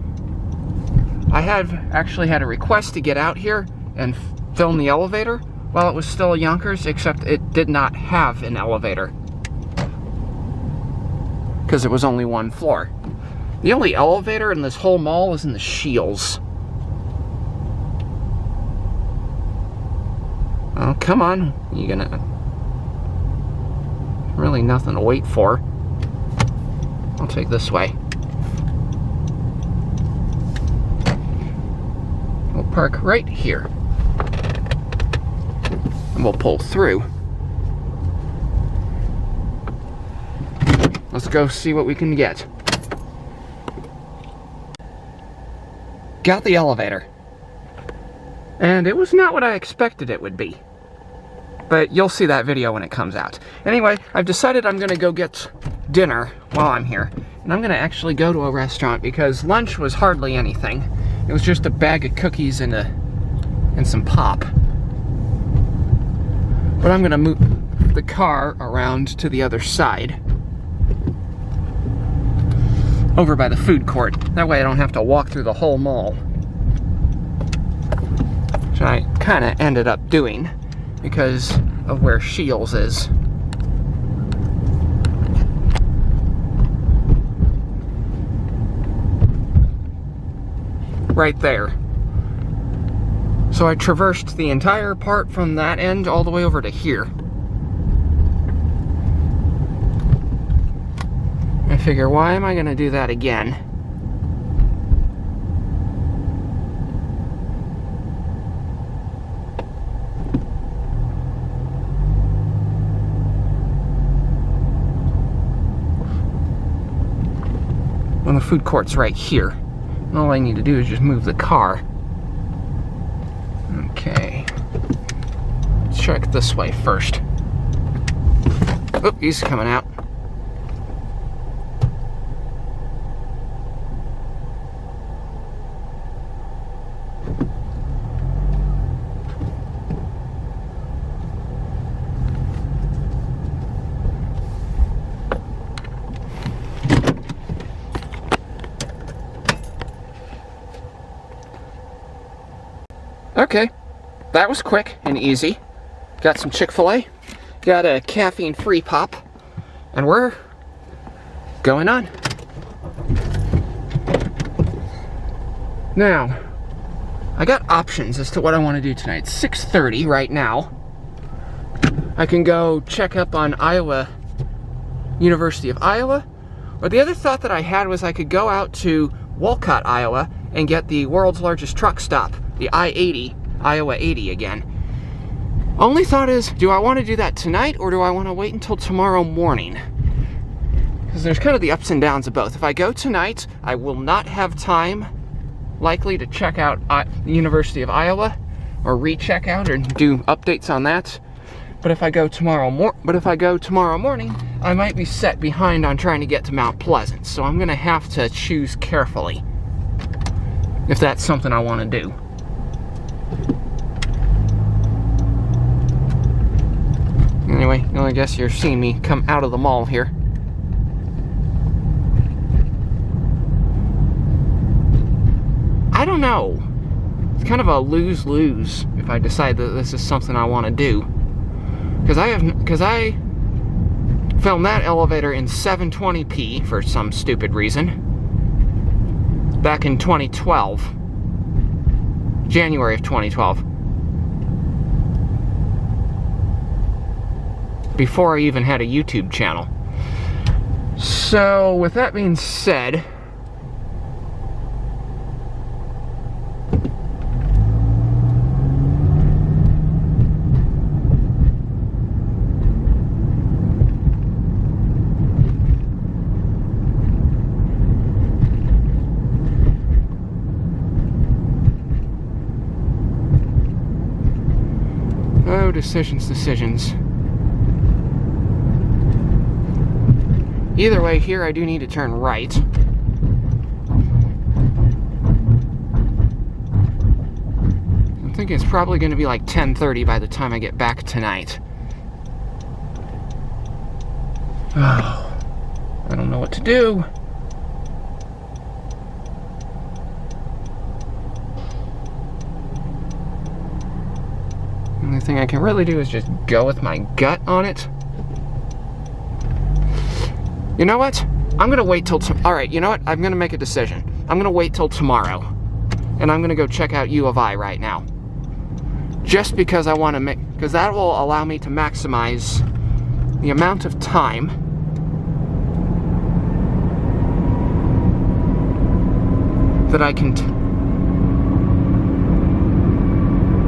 S1: I have actually had a request to get out here and film the elevator while it was still a Younkers, except it did not have an elevator because it was only one floor. The only elevator in this whole mall is in the Shields. Oh, come on. You gonna... Really nothing to wait for. I'll take this way. We'll park right here. And we'll pull through. Let's go see what we can get. Got the elevator. And it was not what I expected it would be. But you'll see that video when it comes out. Anyway, I've decided I'm gonna go get dinner while I'm here. And I'm gonna actually go to a restaurant because lunch was hardly anything. It was just a bag of cookies and some pop. But I'm gonna move the car around to the other side. Over by the food court. That way I don't have to walk through the whole mall. Which I kind of ended up doing because of where Shields is. Right there. So I traversed the entire part from that end all the way over to here. I figure, why am I going to do that again? When the food court's right here. And all I need to do is just move the car. Okay. Let's check this way first. Oh, he's coming out. Okay, that was quick and easy. Got some Chick-fil-A, got a caffeine-free pop, and we're going on. Now, I got options as to what I want to do tonight. It's 6:30 right now. I can go check up on University of Iowa, or the other thought that I had was I could go out to Walcott, Iowa, and get the world's largest truck stop, the I-80, Iowa 80 again. Only thought is, do I want to do that tonight, or do I want to wait until tomorrow morning? Because there's kind of the ups and downs of both. If I go tonight, I will not have time, likely, to check out the University of Iowa, or recheck out, or do updates on that. But if I go tomorrow morning, I might be set behind on trying to get to Mount Pleasant. So I'm going to have to choose carefully if that's something I want to do. Anyway, I guess you're seeing me come out of the mall here. I I don't know. It's kind of a lose-lose if I decide that this is something I want to do. Because I filmed that elevator in 720p for some stupid reason. Back in 2012. January of 2012. Before I even had a YouTube channel. So, with that being said, oh, decisions. Either way, here I do need to turn right. I'm thinking it's probably going to be like 10:30 by the time I get back tonight. Oh, I don't know what to do. The only thing I can really do is just go with my gut on it. You know what? I'm going to wait till... Alright, you know what? I'm going to make a decision. I'm going to wait till tomorrow. And I'm going to go check out U of I right now. Just because I want to make... Because that will allow me to maximize the amount of time that I can...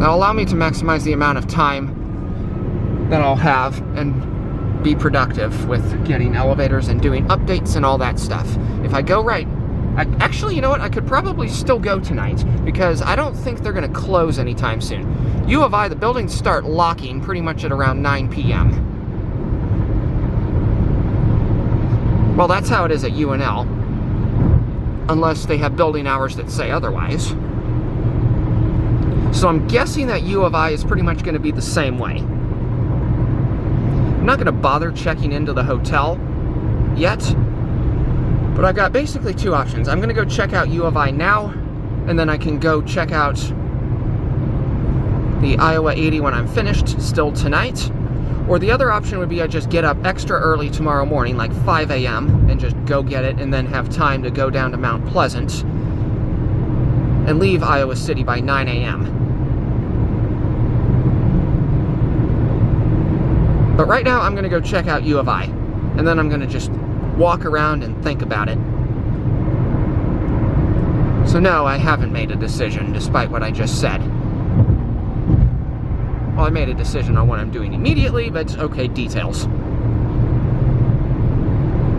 S1: That'll allow me to maximize the amount of time that I'll have and be productive with getting elevators and doing updates and all that stuff. If I go right, actually, you know what? I could probably still go tonight because I don't think they're going to close anytime soon. U of I, the buildings start locking pretty much at around 9 p.m. Well, that's how it is at UNL, unless they have building hours that say otherwise. So I'm guessing that U of I is pretty much going to be the same way. I'm not going to bother checking into the hotel yet, but I've got basically two options. I'm going to go check out U of I now, and then I can go check out the Iowa 80 when I'm finished, still tonight. Or the other option would be I just get up extra early tomorrow morning, like 5 a.m., and just go get it, and then have time to go down to Mount Pleasant and leave Iowa City by 9 a.m. But right now, I'm going to go check out U of I, and then I'm going to just walk around and think about it. So no, I haven't made a decision, despite what I just said. Well, I made a decision on what I'm doing immediately, but okay, details.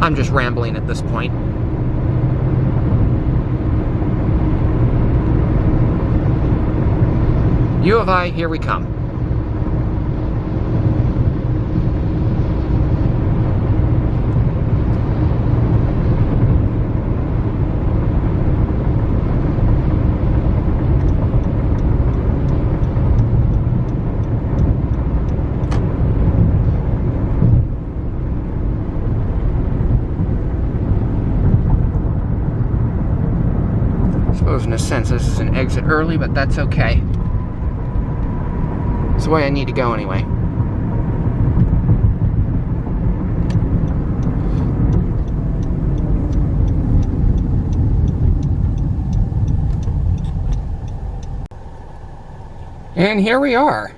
S1: I'm just rambling at this point. U of I, here we come. In a sense, this is an exit early, but that's okay. It's the way I need to go anyway. And here we are.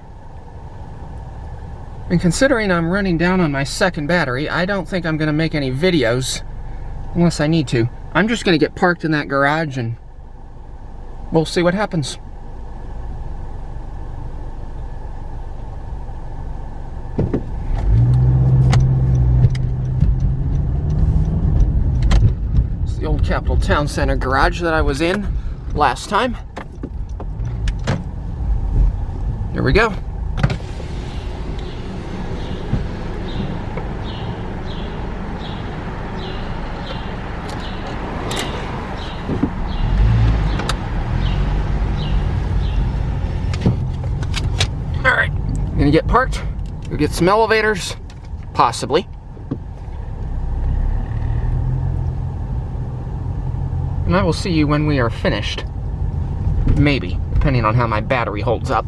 S1: And considering I'm running down on my second battery, I don't think I'm going to make any videos unless I need to. I'm just going to get parked in that garage and we'll see what happens. It's the old Capital Town Center garage that I was in last time. Here we go. Gonna get parked, go get some elevators, possibly. And I will see you when we are finished. Maybe, depending on how my battery holds up.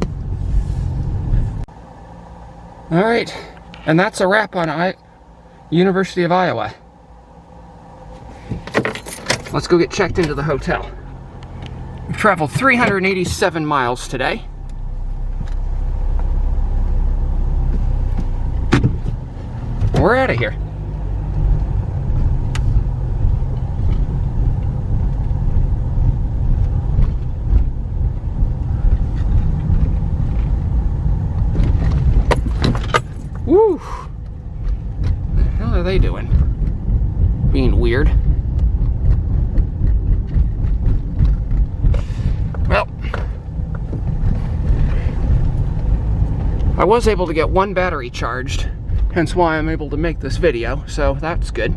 S1: Alright, and that's a wrap on University of Iowa. Let's go get checked into the hotel. We've traveled 387 miles today. We're out of here. Woo! What the hell are they doing? Being weird. Well, I was able to get one battery charged, hence why I'm able to make this video, so that's good.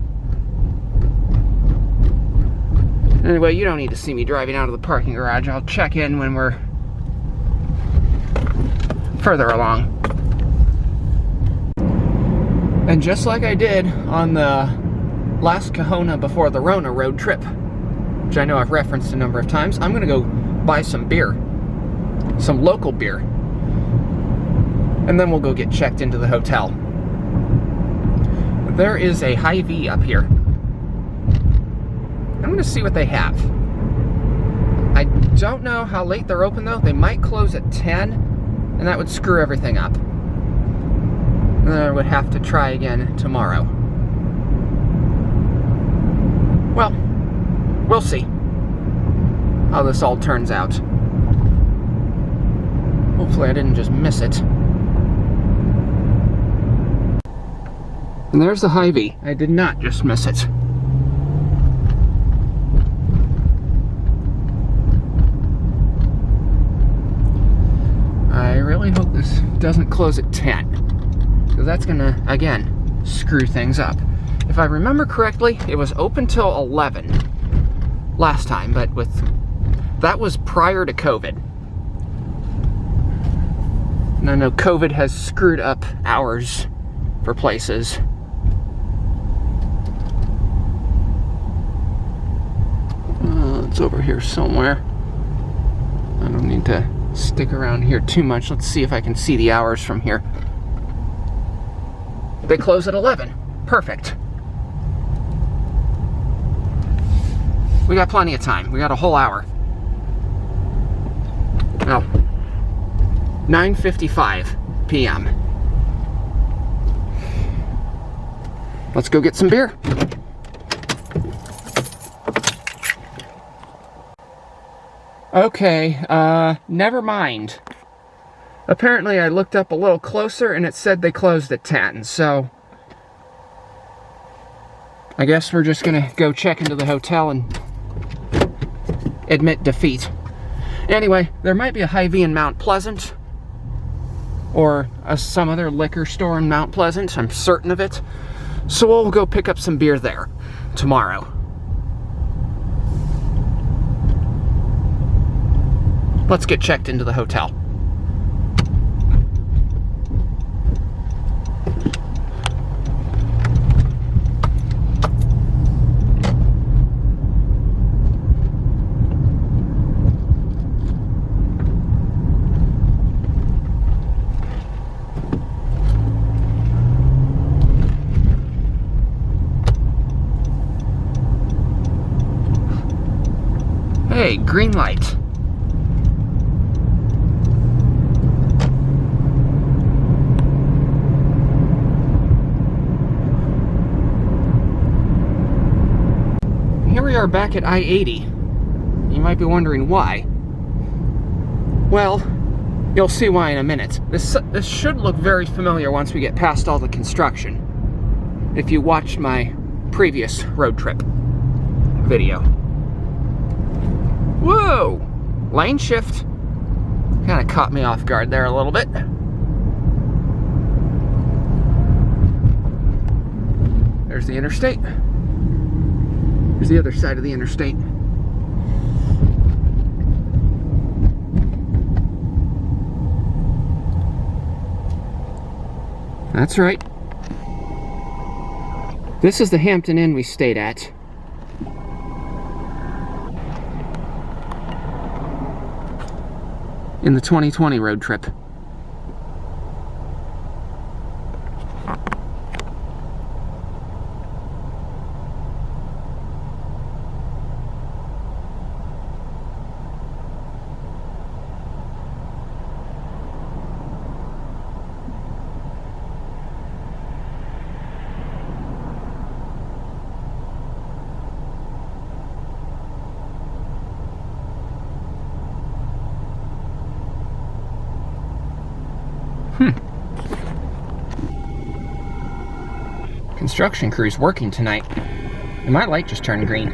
S1: Anyway, you don't need to see me driving out of the parking garage. I'll check in when we're further along. And just like I did on the last Kahuna before the Rona road trip, which I know I've referenced a number of times, I'm gonna go buy some beer, some local beer, and then we'll go get checked into the hotel. There is a Hy-Vee up here. I'm gonna see what they have. I don't know how late they're open though. They might close at 10, and that would screw everything up. And then I would have to try again tomorrow. Well, we'll see how this all turns out. Hopefully I didn't just miss it. And there's the Hy-Vee. I did not just miss it. I really hope this doesn't close at 10. Because that's gonna, again, screw things up. If I remember correctly, it was open till 11 last time, but that was prior to COVID. And I know COVID has screwed up hours for places. It's over here somewhere. I don't need to stick around here too much. Let's see if I can see the hours from here. They close at 11. Perfect. We got plenty of time. We got a whole hour. Oh. 9:55 p.m. Let's go get some beer. Okay, never mind. Apparently I looked up a little closer and it said they closed at 10, so I guess we're just gonna go check into the hotel and admit defeat. Anyway, there might be a Hy-Vee in Mount Pleasant, or some other liquor store in Mount Pleasant, I'm certain of it. So we'll go pick up some beer there tomorrow. Let's get checked into the hotel. Hey, green light. Here we are back at I-80. You might be wondering why. Well, you'll see why in a minute. This should look very familiar once we get past all the construction, if you watched my previous road trip video. Whoa! Lane shift. Kind of caught me off guard there a little bit. There's the interstate. Here's the other side of the interstate. That's right. This is the Hampton Inn we stayed at. in the 2020 road trip. Construction crew's working tonight, and my light just turned green.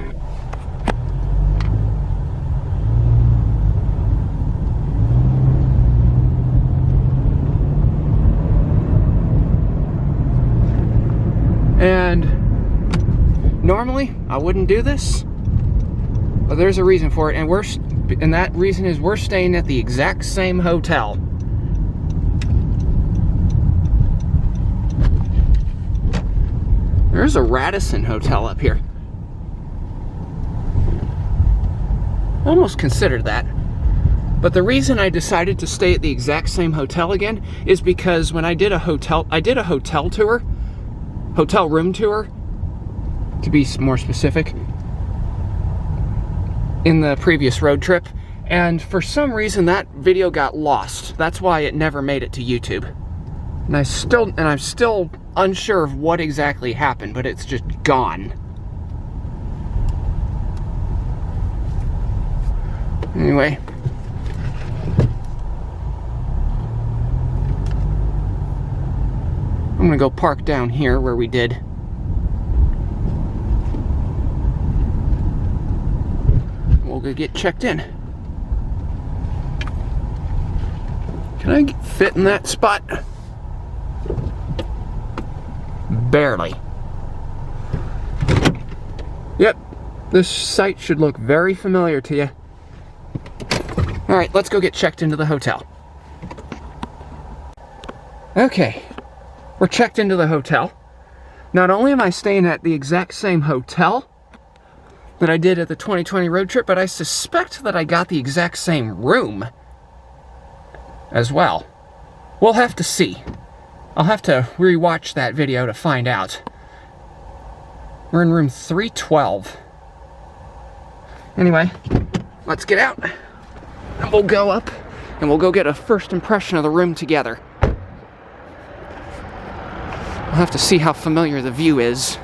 S1: And normally I wouldn't do this, but there's a reason for it, and that reason is we're staying at the exact same hotel. There's a Radisson hotel up here. Almost considered that. But the reason I decided to stay at the exact same hotel again is because when I did a hotel room tour, to be more specific, in the previous road trip, and for some reason that video got lost. That's why it never made it to YouTube. And I'm still unsure of what exactly happened, but it's just gone. Anyway. I'm gonna go park down here where we did. We'll go get checked in. Can I fit in that spot? Barely. Yep, this site should look very familiar to you. Alright, let's go get checked into the hotel. Okay, we're checked into the hotel. Not only am I staying at the exact same hotel that I did at the 2020 road trip, but I suspect that I got the exact same room as well. We'll have to see. I'll have to rewatch that video to find out. We're in room 312. Anyway, let's get out. And we'll go up and we'll go get a first impression of the room together. We'll have to see how familiar the view is.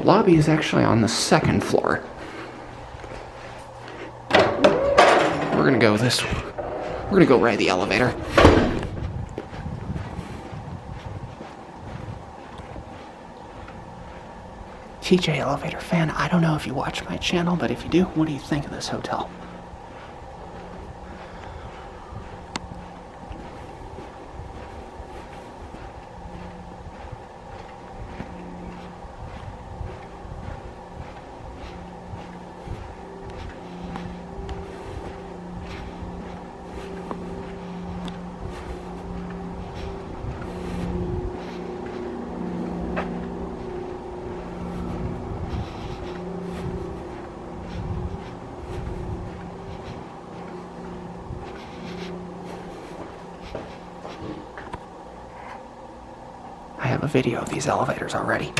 S1: Lobby is actually on the second floor. We're gonna go this way. We're gonna go ride the elevator. TJ Elevator fan, I don't know if you watch my channel, but if you do, what do you think of this hotel? I have a video of these elevators already.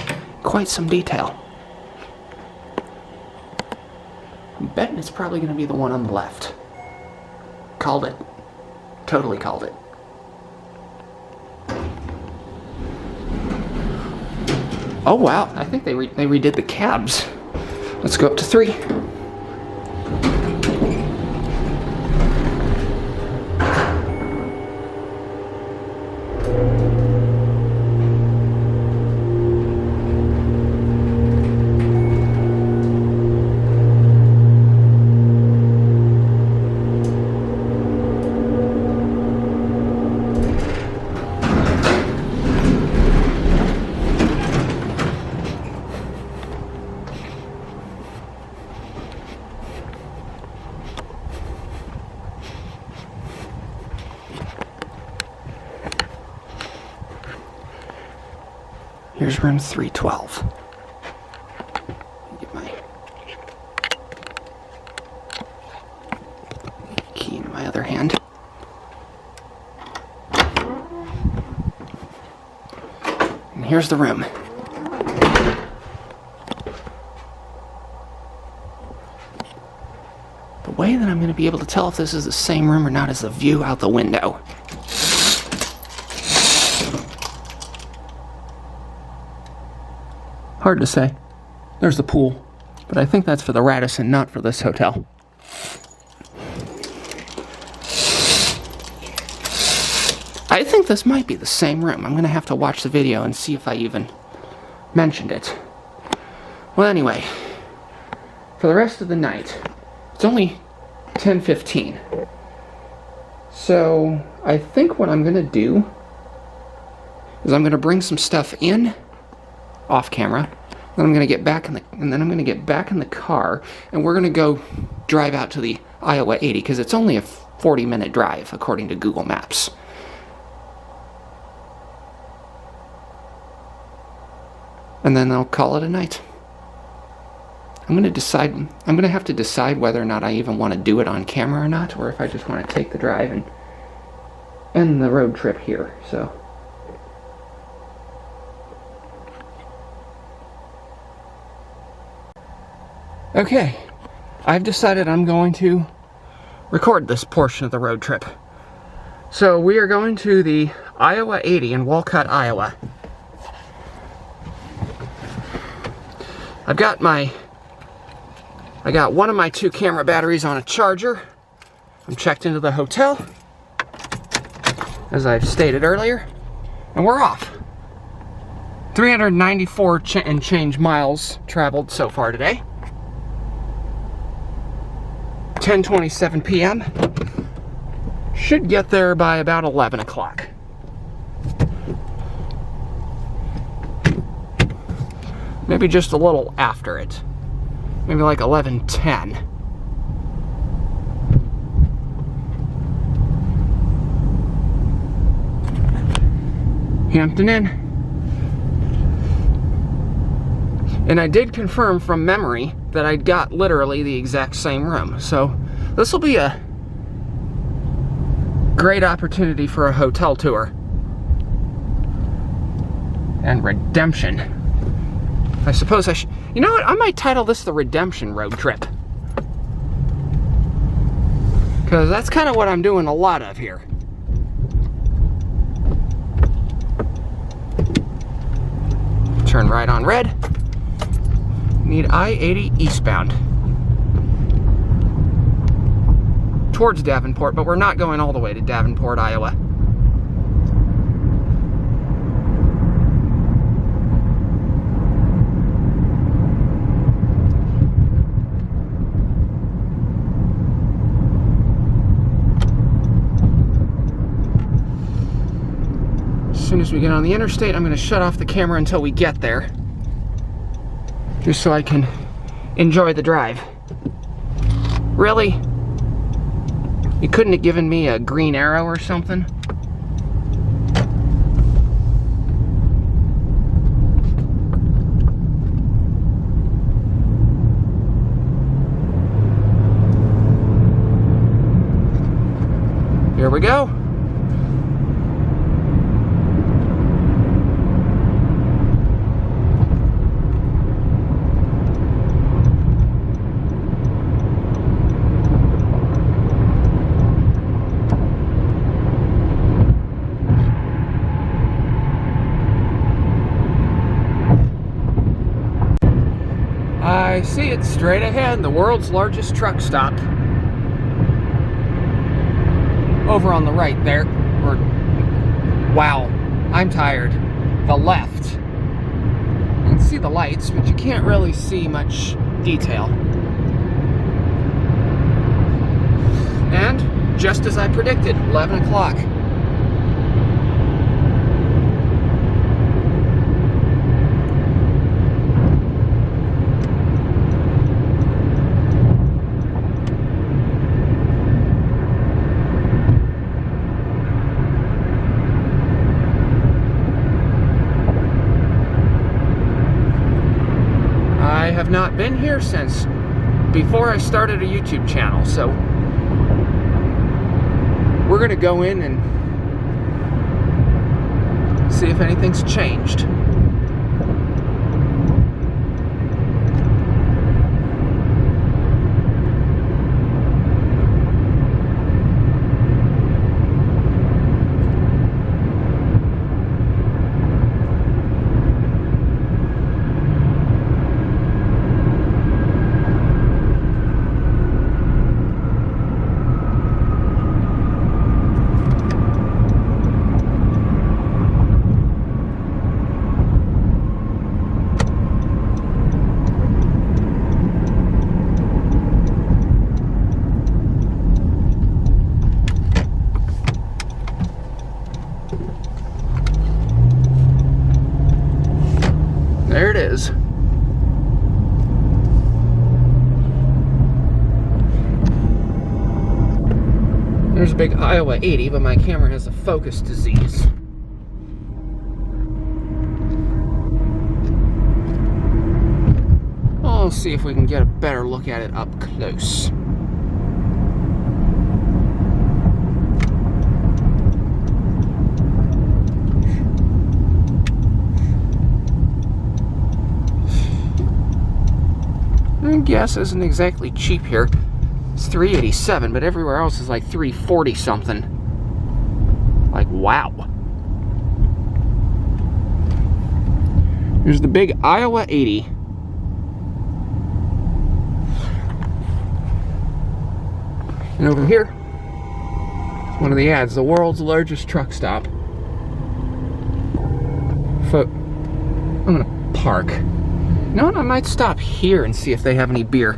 S1: Quite some detail. I'm betting it's probably going to be the one on the left. Called it. Totally called it. Oh wow, I think they redid the cabs. Let's go up to 3. Here's room 312. Get my key in my other hand. And here's the room. The way that I'm going to be able to tell if this is the same room or not is the view out the window. Hard to say. There's the pool, but I think that's for the Radisson, not for this hotel. I think this might be the same room. I'm going to have to watch the video and see if I even mentioned it. Well, anyway, for the rest of the night, it's only 10:15. So I think what I'm going to do is I'm going to bring some stuff in off camera. Then I'm going to get back in the car, and we're going to go drive out to the Iowa 80 because it's only a 40-minute drive according to Google Maps. And then I'll call it a night. I'm going to have to decide whether or not I even want to do it on camera or not, or if I just want to take the drive and end the road trip here. So okay, I've decided I'm going to record this portion of the road trip. So we are going to the Iowa 80 in Walcott, Iowa. I got one of my 2 camera batteries on a charger. I'm checked into the hotel, as I've stated earlier, and we're off. 394 and change miles traveled so far today. 10:27 p.m. Should get there by about 11 o'clock. Maybe just a little after it. Maybe like 11:10. Hampton Inn. And I did confirm from memory that I got literally the exact same room. So this will be a great opportunity for a hotel tour. And redemption. I suppose I should... You know what? I might title this the Redemption Road Trip. Because that's kind of what I'm doing a lot of here. Turn right on red. Need I-80 eastbound. Towards Davenport, but we're not going all the way to Davenport, Iowa. As soon as we get on the interstate, I'm going to shut off the camera until we get there. Just so I can enjoy the drive. Really? You couldn't have given me a green arrow or something? Here we go. I see it straight ahead, the world's largest truck stop. Over on the right there, or, wow, I'm tired. The left. You can see the lights, but you can't really see much detail. And, just as I predicted, 11 o'clock. have not been here since before I started a YouTube channel, so we're gonna go in and see if anything's changed. There it is. There's a big Iowa 80, but my camera has a focus disease. I'll see if we can get a better look at it up close. Gas isn't exactly cheap here. It's $3.87, but everywhere else is like $3.40 something. Like, wow. Here's the big Iowa 80. And over here, one of the ads, the world's largest truck stop. I'm gonna park. You know what, I might stop here and see if they have any beer.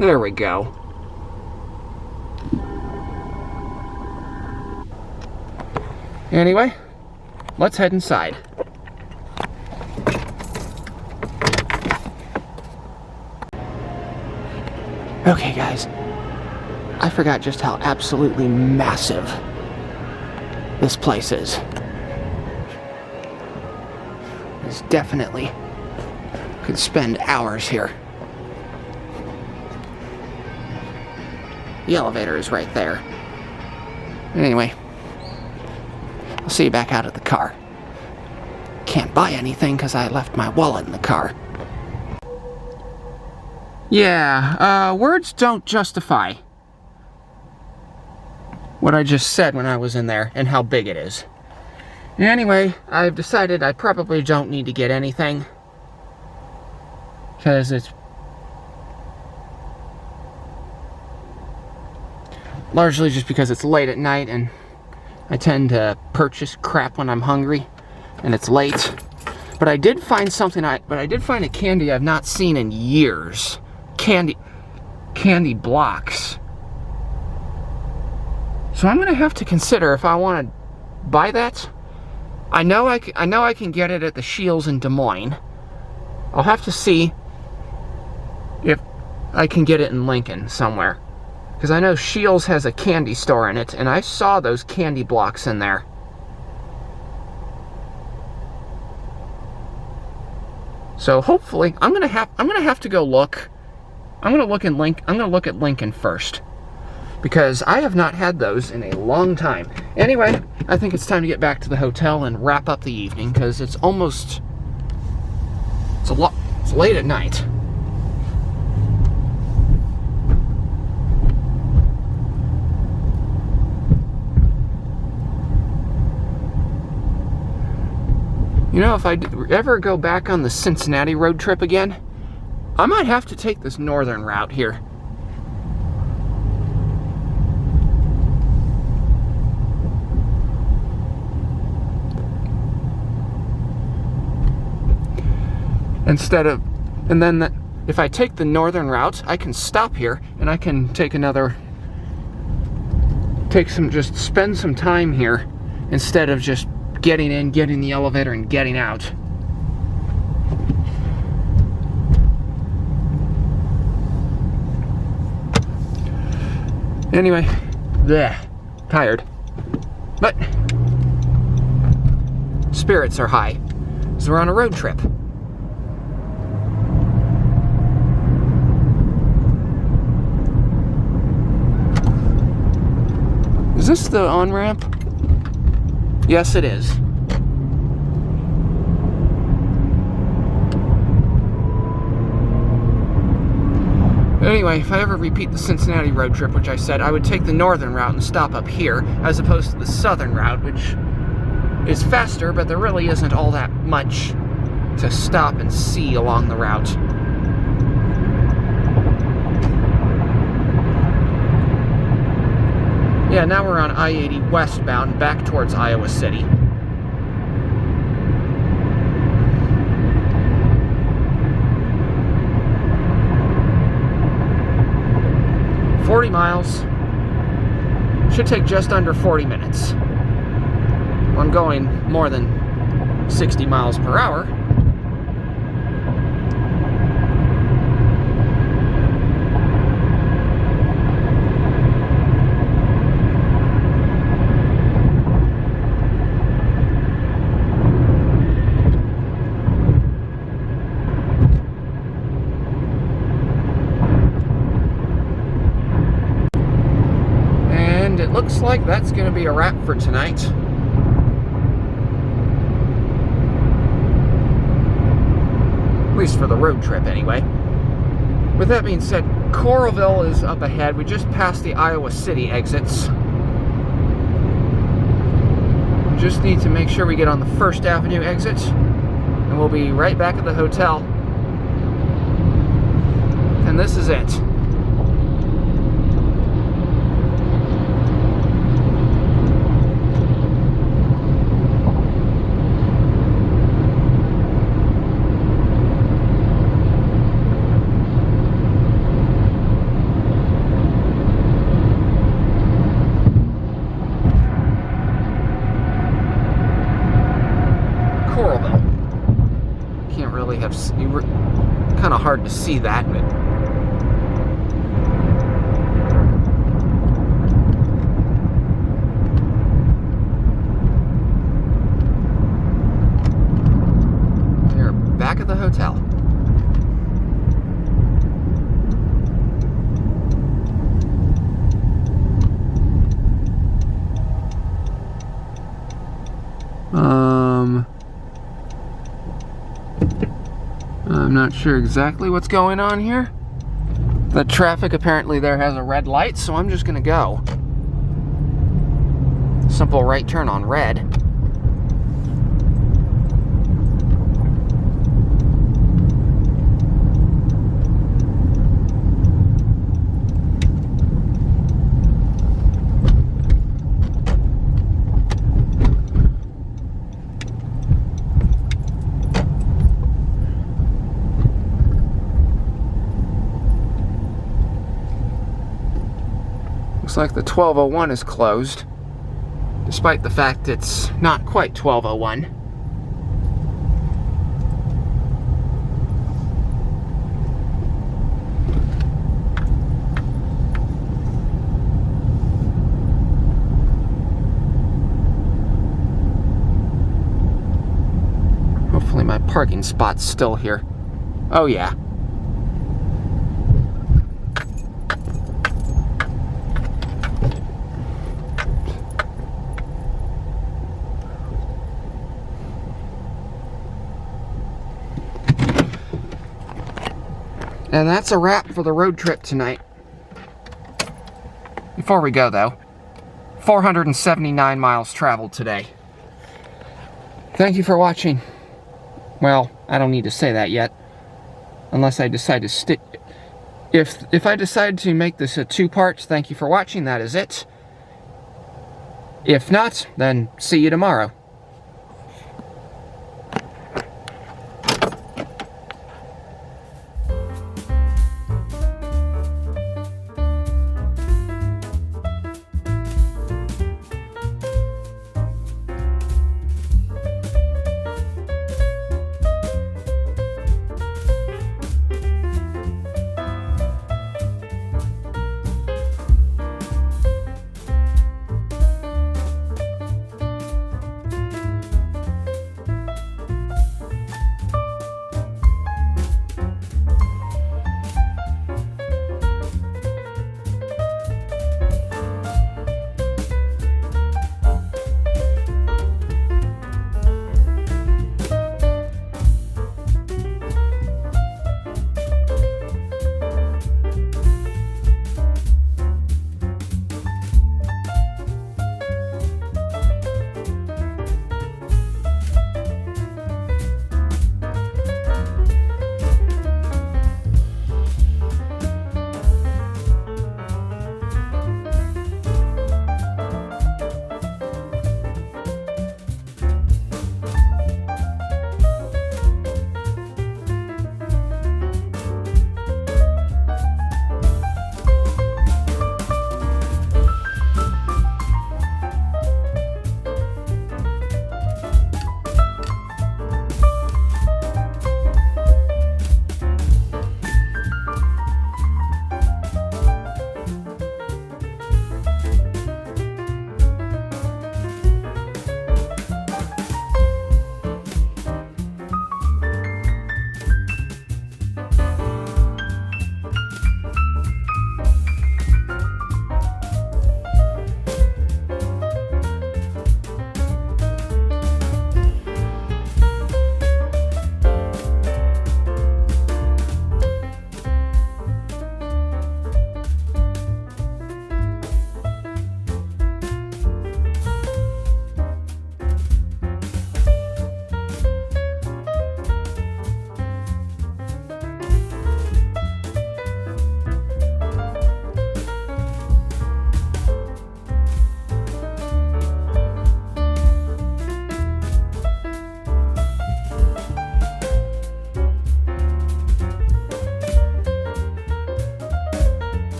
S1: There we go. Anyway, let's head inside. Okay, guys. I forgot just how absolutely massive this place is. It's definitely could spend hours here. The elevator is right there. Anyway, I'll see you back out at the car. Can't buy anything because I left my wallet in the car. Yeah, words don't justify what I just said when I was in there and how big it is. Anyway, I've decided I probably don't need to get anything because it's largely just because it's late at night and I tend to purchase crap when I'm hungry and it's late. But I did find I did find a candy I've not seen in years. Candy blocks. So I'm gonna have to consider if I want to buy that. I know I can get it at the Shields in Des Moines. I'll have to see if I can get it in Lincoln somewhere, because I know Shields has a candy store in it, and I saw those candy blocks in there. So hopefully, I'm gonna have to go look. I'm gonna look at Lincoln first, because I have not had those in a long time. Anyway, I think it's time to get back to the hotel and wrap up the evening, because it's late at night. You know, if I ever go back on the Cincinnati road trip again, I might have to take this northern route here. If I take the northern route, I can stop here and I can just spend some time here instead of just getting in, getting the elevator, and getting out. Anyway, tired. But spirits are high, so we're on a road trip. Is this the on-ramp? Yes, it is. Anyway, if I ever repeat the Cincinnati road trip, which I said, I would take the northern route and stop up here, as opposed to the southern route, which is faster, but there really isn't all that much to stop and see along the route. Yeah, now we're on I-80 westbound, back towards Iowa City. $40 miles. Should take just under 40 minutes. I'm going more than 60 miles per hour. And it looks like that's going to be a wrap for tonight. At least for the road trip, anyway. With that being said, Coralville is up ahead. We just passed the Iowa City exits. We just need to make sure we get on the First Avenue exit, and we'll be right back at the hotel. And this is it. Kind of hard to see that, but we're back at the hotel. I'm not sure exactly what's going on here. The traffic apparently there has a red light, so I'm just gonna go. Simple right turn on red. Looks like the 1201 is closed, despite the fact it's not quite 1201. Hopefully my parking spot's still here. Oh yeah. And that's a wrap for the road trip tonight. Before we go, though, 479 miles traveled today. Thank you for watching. Well, I don't need to say that yet, unless I decide to stick. If I decide to make this a two-part, thank you for watching. That is it. If not, then see you tomorrow.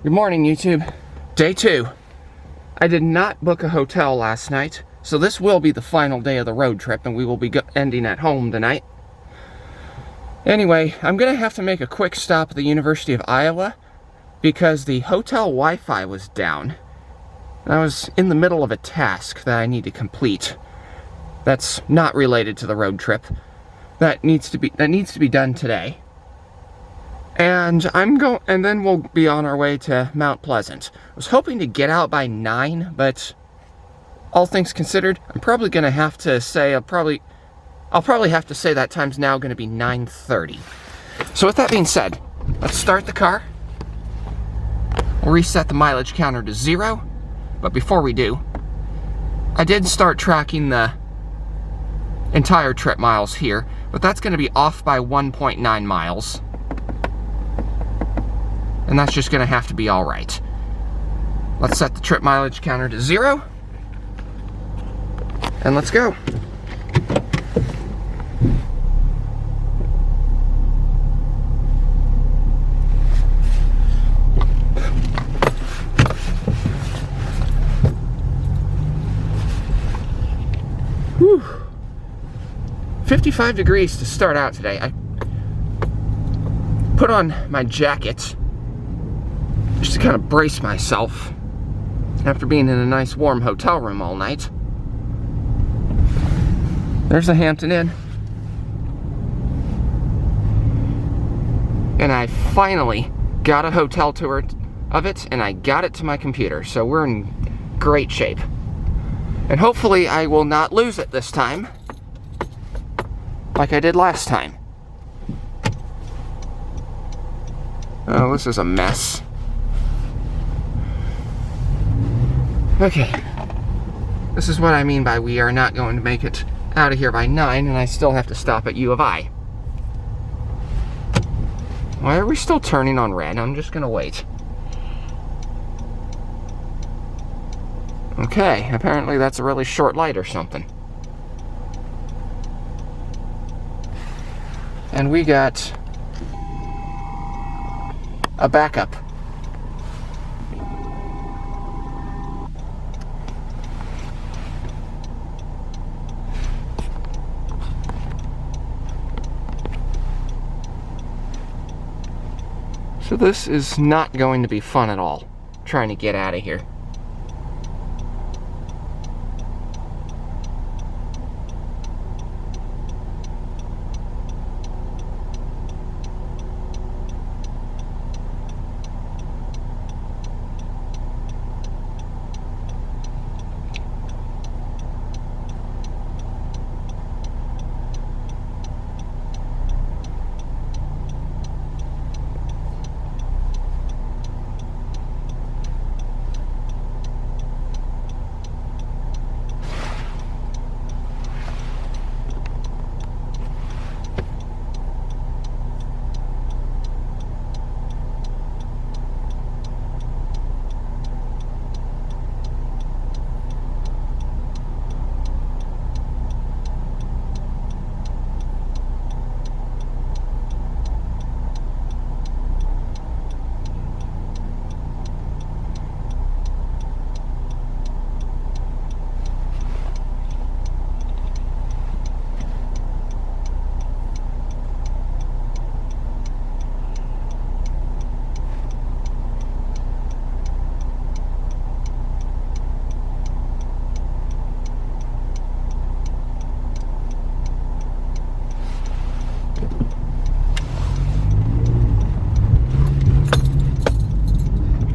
S1: Good morning, YouTube. Day 2. I did not book a hotel last night, so this will be the final day of the road trip, and we will be ending at home tonight. Anyway, I'm going to have to make a quick stop at the University of Iowa because the hotel Wi-Fi was down. I was in the middle of a task that I need to complete. That's not related to the road trip. That needs to be done today. And then we'll be on our way to Mount Pleasant. I was hoping to get out by 9, but all things considered, I'm probably going to have to say I'll probably have to say that time's now going to be 9:30. So with that being said, let's start the car. We'll reset the mileage counter to 0. But before we do, I did start tracking the entire trip miles here, but that's going to be off by 1.9 miles. And that's just going to have to be all right. Let's set the trip mileage counter to 0. And let's go. Whew. 55 degrees to start out today. I put on my jacket just to kind of brace myself after being in a nice warm hotel room all night. There's the Hampton Inn. And I finally got a hotel tour of it, and I got it to my computer, so we're in great shape. And hopefully I will not lose it this time, like I did last time. Oh, this is a mess. Okay, this is what I mean by we are not going to make it out of here by 9, and I still have to stop at U of I. Why are we still turning on red? I'm just gonna wait. Okay, apparently that's a really short light or something. And we got a backup. So this is not going to be fun at all, trying to get out of here.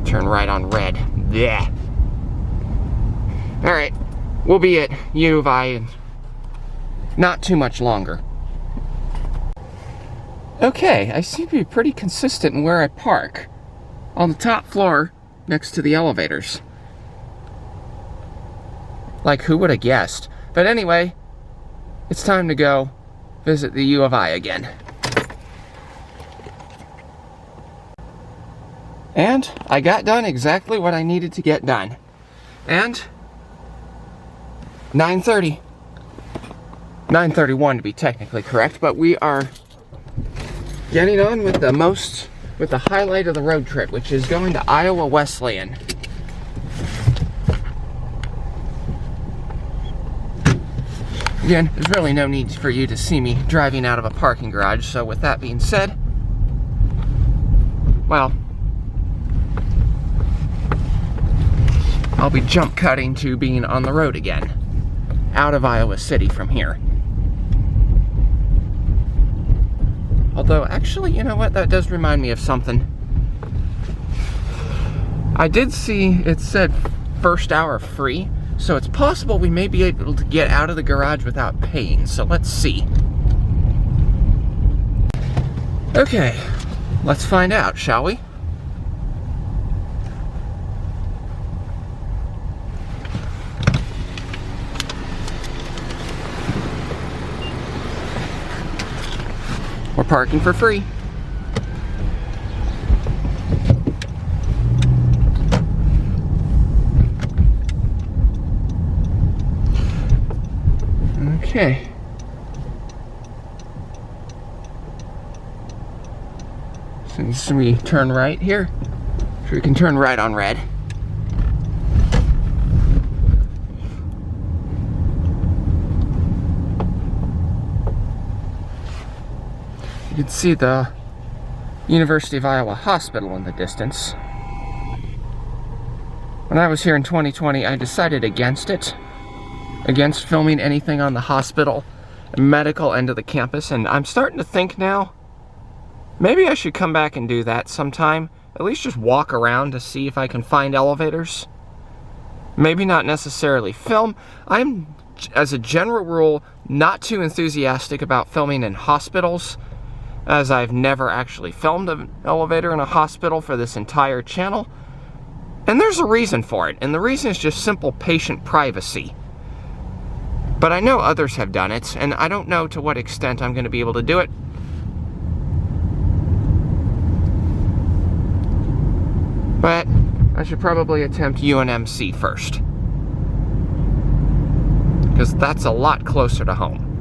S1: Turn right on red. Yeah. Alright, we'll be at U of I in not too much longer. Okay, I seem to be pretty consistent in where I park. On the top floor, next to the elevators. Like, who would have guessed? But anyway, it's time to go visit the U of I again. And I got done exactly what I needed to get done. And 9:30. 9:31 to be technically correct, but we are getting on with the most with the highlight of the road trip, which is going to Iowa Wesleyan. Again, there's really no need for you to see me driving out of a parking garage, so with that being said, well, I'll be jump cutting to being on the road again, out of Iowa City from here. Although, actually, you know what, that does remind me of something. I did see it said first hour free, so it's possible we may be able to get out of the garage without paying, so let's see. Okay, let's find out, shall we? We're parking for free. Okay. So we turn right here. So we can turn right on red. You can see the University of Iowa Hospital in the distance. When I was here in 2020, I decided against it. Against filming anything on the hospital and medical end of the campus, and I'm starting to think now, maybe I should come back and do that sometime. At least just walk around to see if I can find elevators. Maybe not necessarily film. I'm, as a general rule, not too enthusiastic about filming in hospitals, as I've never actually filmed an elevator in a hospital for this entire channel. And there's a reason for it, and the reason is just simple patient privacy. But I know others have done it, and I don't know to what extent I'm going to be able to do it. But I should probably attempt UNMC first, because that's a lot closer to home.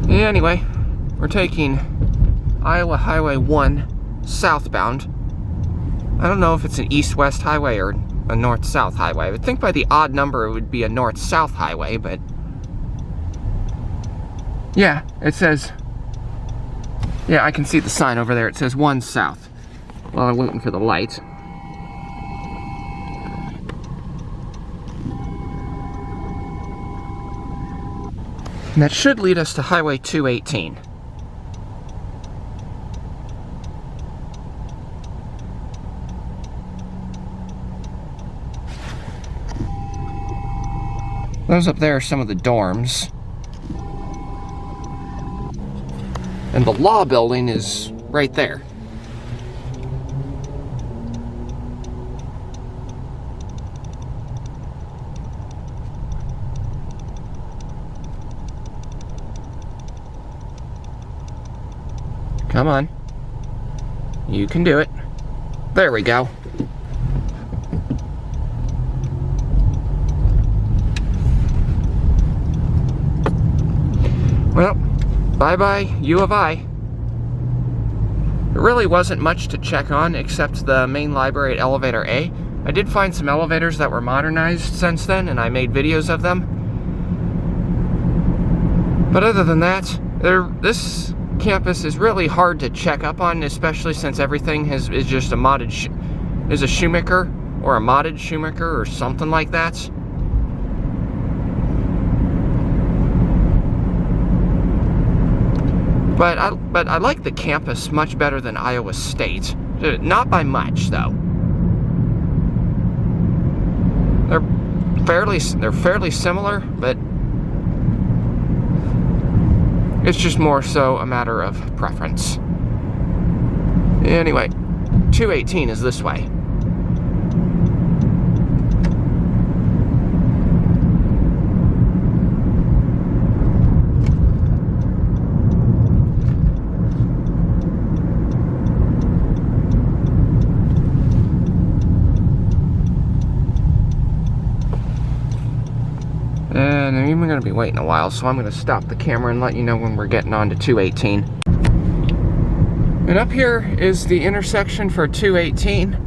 S1: Anyway, we're taking Iowa Highway 1 southbound. I don't know if it's an east-west highway or a north-south highway. I would think by the odd number it would be a north-south highway, but yeah, it says, yeah, I can see the sign over there. It says 1 south. While I'm waiting for the light. And that should lead us to Highway 218. Those up there are some of the dorms. And the law building is right there. Come on. You can do it. There we go. Well, bye-bye, U of I. There really wasn't much to check on except the main library at Elevator A. I did find some elevators that were modernized since then, and I made videos of them. But other than that, this campus is really hard to check up on, especially since everything is just a modded is a shoemaker or a modded shoemaker or something like that. But I like the campus much better than Iowa State. Not by much, though. They're fairly similar, but it's just more so a matter of preference. Anyway, 218 is this way. And we and we're going to be waiting a while, so I'm going to stop the camera and let you know when we're getting on to 218. And up here is the intersection for 218.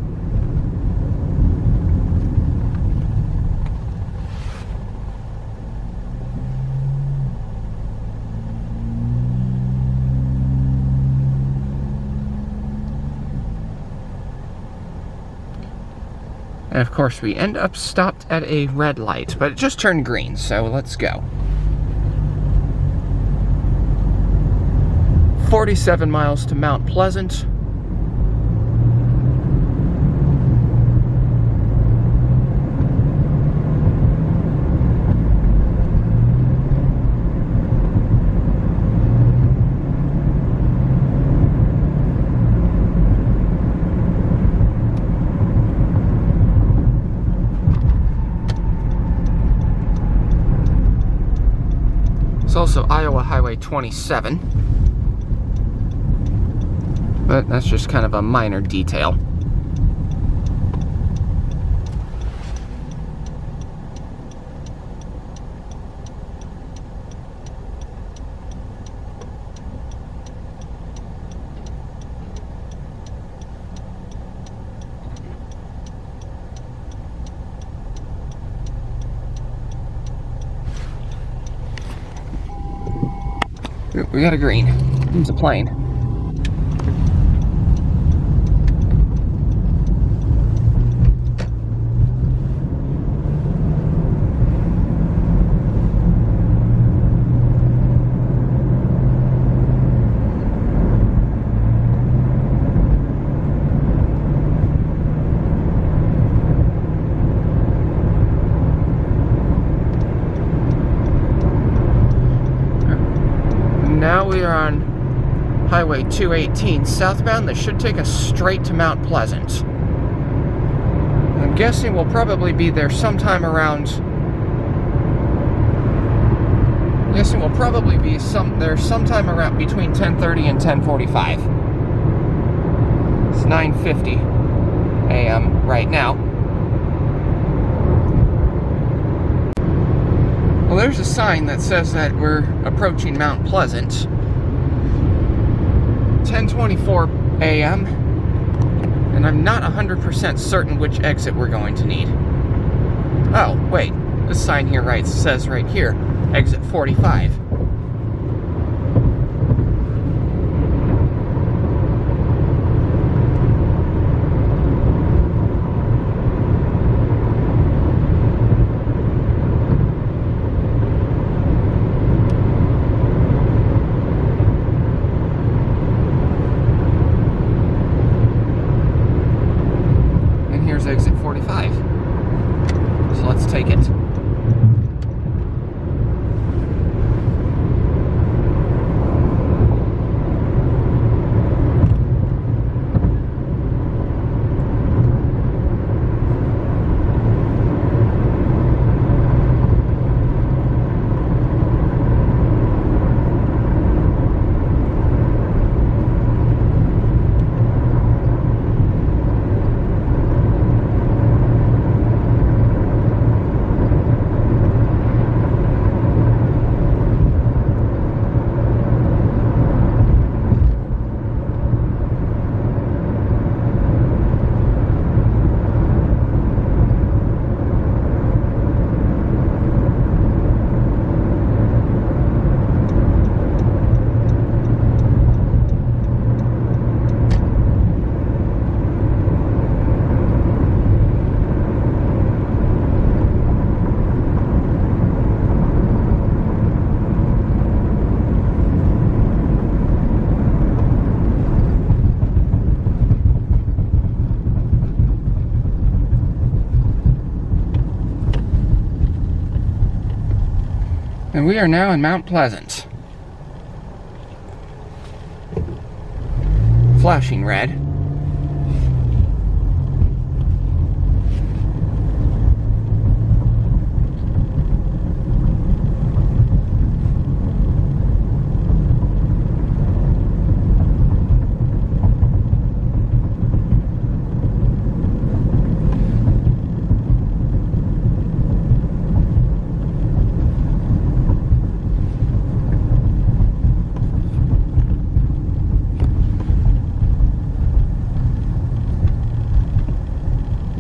S1: And of course, we end up stopped at a red light, but it just turned green, so let's go. 47 miles to Mount Pleasant. It's also Iowa Highway 27, but that's just kind of a minor detail. We got a green. It's a plane. Now we are on Highway 218 southbound. That should take us straight to Mount Pleasant. I'm guessing we'll probably be there sometime around. There sometime around between 10:30 and 10:45. It's 9:50 a.m. right now. Well, there's a sign that says that we're approaching Mount Pleasant. 10:24 a.m. And I'm not 100% certain which exit we're going to need. Oh, wait. This sign here says right here, exit 45. Exit 45. So let's take it. And we are now in Mount Pleasant. Flashing red.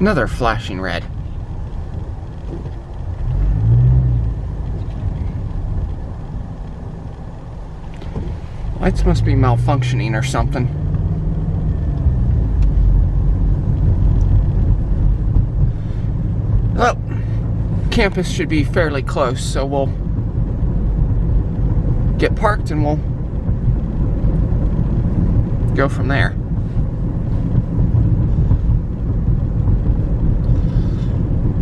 S1: Another flashing red. Lights must be malfunctioning or something. Well, campus should be fairly close, so we'll get parked and we'll go from there.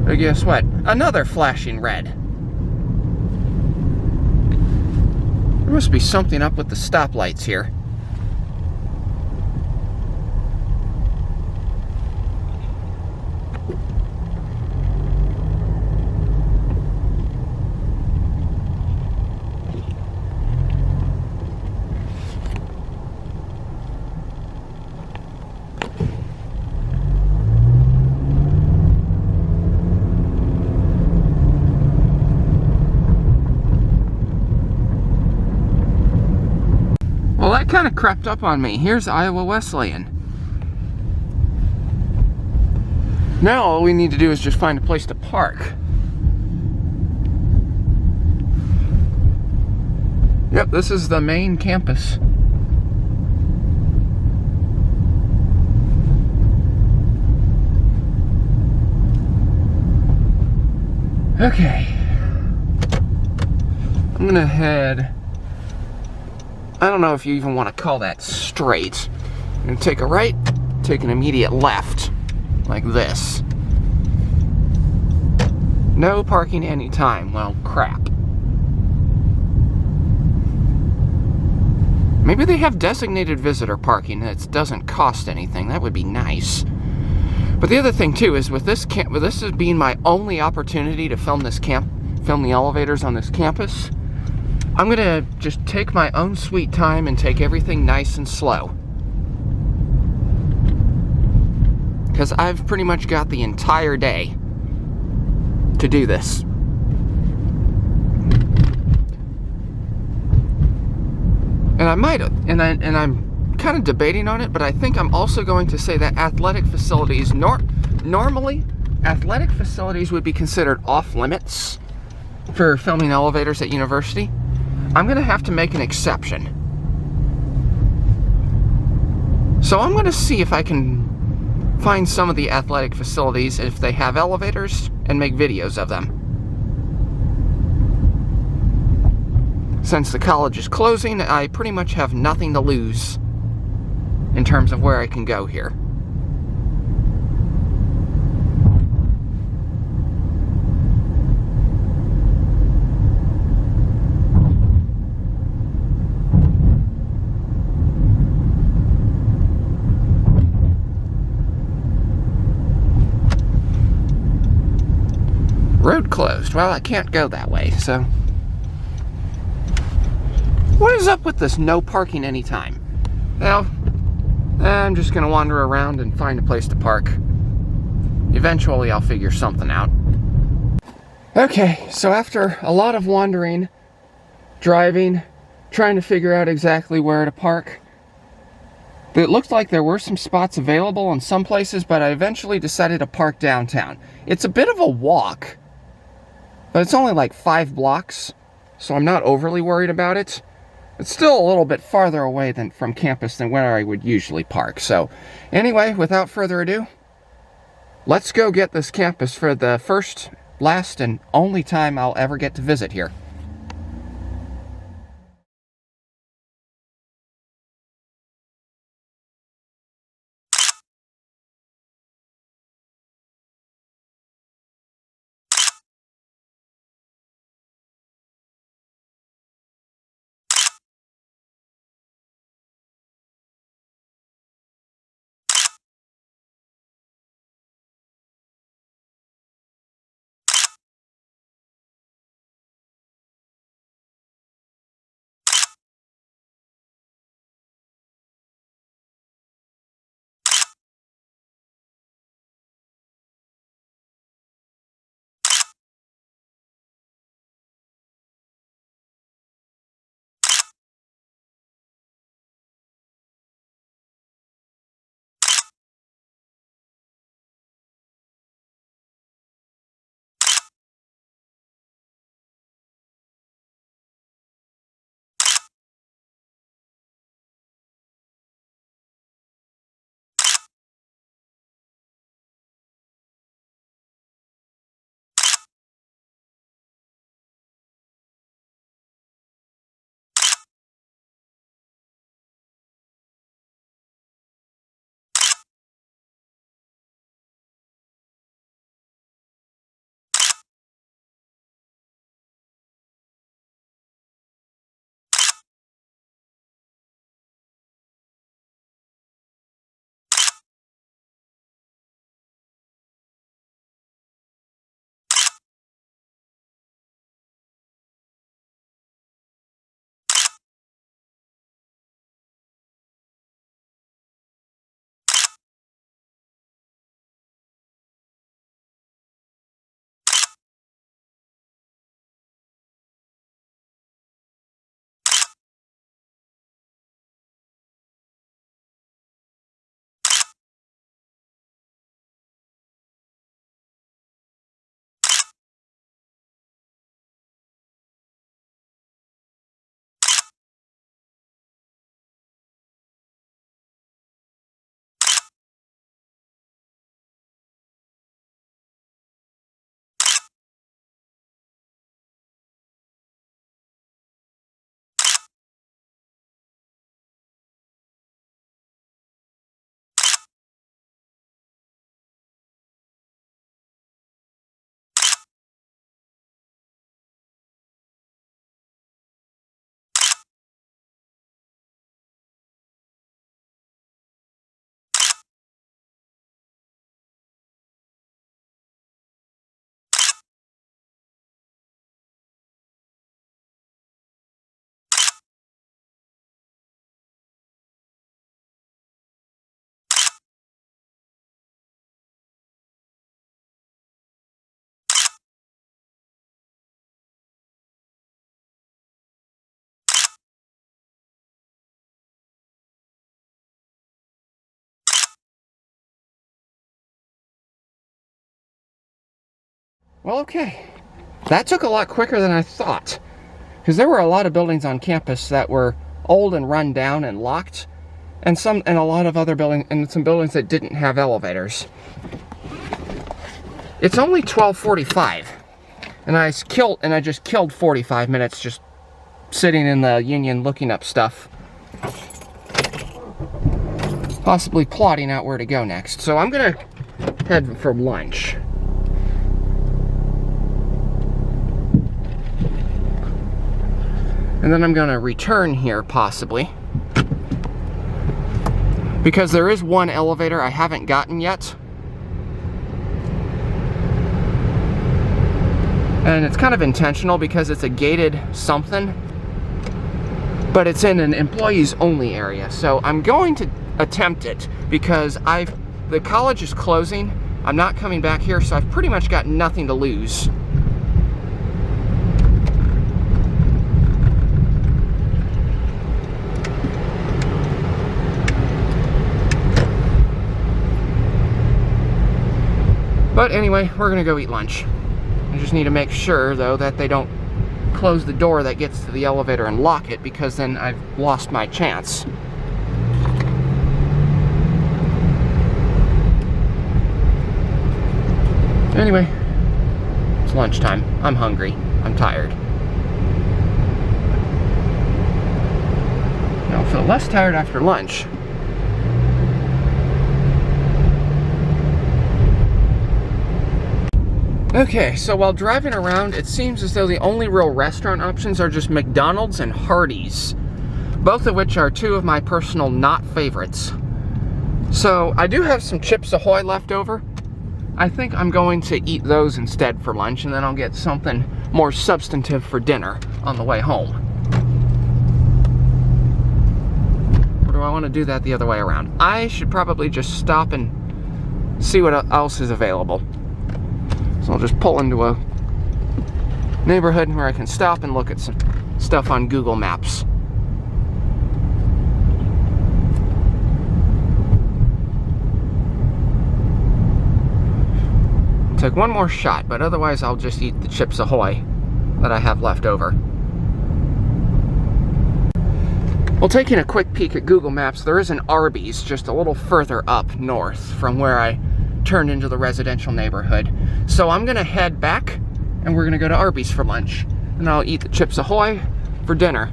S1: But guess what? Another flashing red. There must be something up with the stoplights here. Well, that kind of crept up on me. Here's Iowa Wesleyan. Now all we need to do is just find a place to park. Yep, this is the main campus. Okay. I'm gonna head... I don't know if you even want to call that straight. I'm going to take a right, take an immediate left, like this. No parking anytime. Well, crap. Maybe they have designated visitor parking that doesn't cost anything. That would be nice. But the other thing too is with this as being my only opportunity to film film the elevators on this campus, I'm gonna just take my own sweet time and take everything nice and slow. Because I've pretty much got the entire day to do this. And I might have, and I'm kind of debating on it, but I think I'm also going to say that athletic facilities, normally athletic facilities would be considered off limits for filming elevators at university. I'm going to have to make an exception. So I'm going to see if I can find some of the athletic facilities, if they have elevators, and make videos of them. Since the college is closing, I pretty much have nothing to lose in terms of where I can go here. Road closed. Well, I can't go that way, so... What is up with this no parking anytime? Well, I'm just gonna wander around and find a place to park. Eventually, I'll figure something out. Okay, so after a lot of wandering, driving, trying to figure out exactly where to park, it looked like there were some spots available in some places, but I eventually decided to park downtown. It's a bit of a walk, but it's only like 5 blocks, so I'm not overly worried about it. It's still a little bit farther away from campus than where I would usually park. So anyway, without further ado, let's go get this campus for the first, last, and only time I'll ever get to visit here. Well, okay. That took a lot quicker than I thought. Because there were a lot of buildings on campus that were old and run down and locked. And a lot of other buildings, and some buildings that didn't have elevators. It's only 12:45. And I just killed 45 minutes just sitting in the Union looking up stuff. Possibly plotting out where to go next. So I'm gonna head for lunch. And then I'm gonna return here, possibly. Because there is one elevator I haven't gotten yet. And it's kind of intentional because it's a gated something. But it's in an employees only area. So I'm going to attempt it because the college is closing. I'm not coming back here, so I've pretty much got nothing to lose. But anyway, we're gonna go eat lunch. I just need to make sure, though, that they don't close the door that gets to the elevator and lock it, because then I've lost my chance. Anyway, it's lunchtime. I'm hungry. I'm tired. I'll feel less tired after lunch. Okay, so while driving around, it seems as though the only real restaurant options are just McDonald's and Hardee's, both of which are two of my personal not favorites. So I do have some Chips Ahoy left over. I think I'm going to eat those instead for lunch, and then I'll get something more substantive for dinner on the way home. Or do I want to do that the other way around? I should probably just stop and see what else is available. So I'll just pull into a neighborhood where I can stop and look at some stuff on Google Maps. Take one more shot, but otherwise I'll just eat the Chips Ahoy that I have left over. Well, taking a quick peek at Google Maps, there is an Arby's just a little further up north from where I turned into the residential neighborhood. So I'm gonna head back and we're gonna go to Arby's for lunch. And I'll eat the Chips Ahoy for dinner.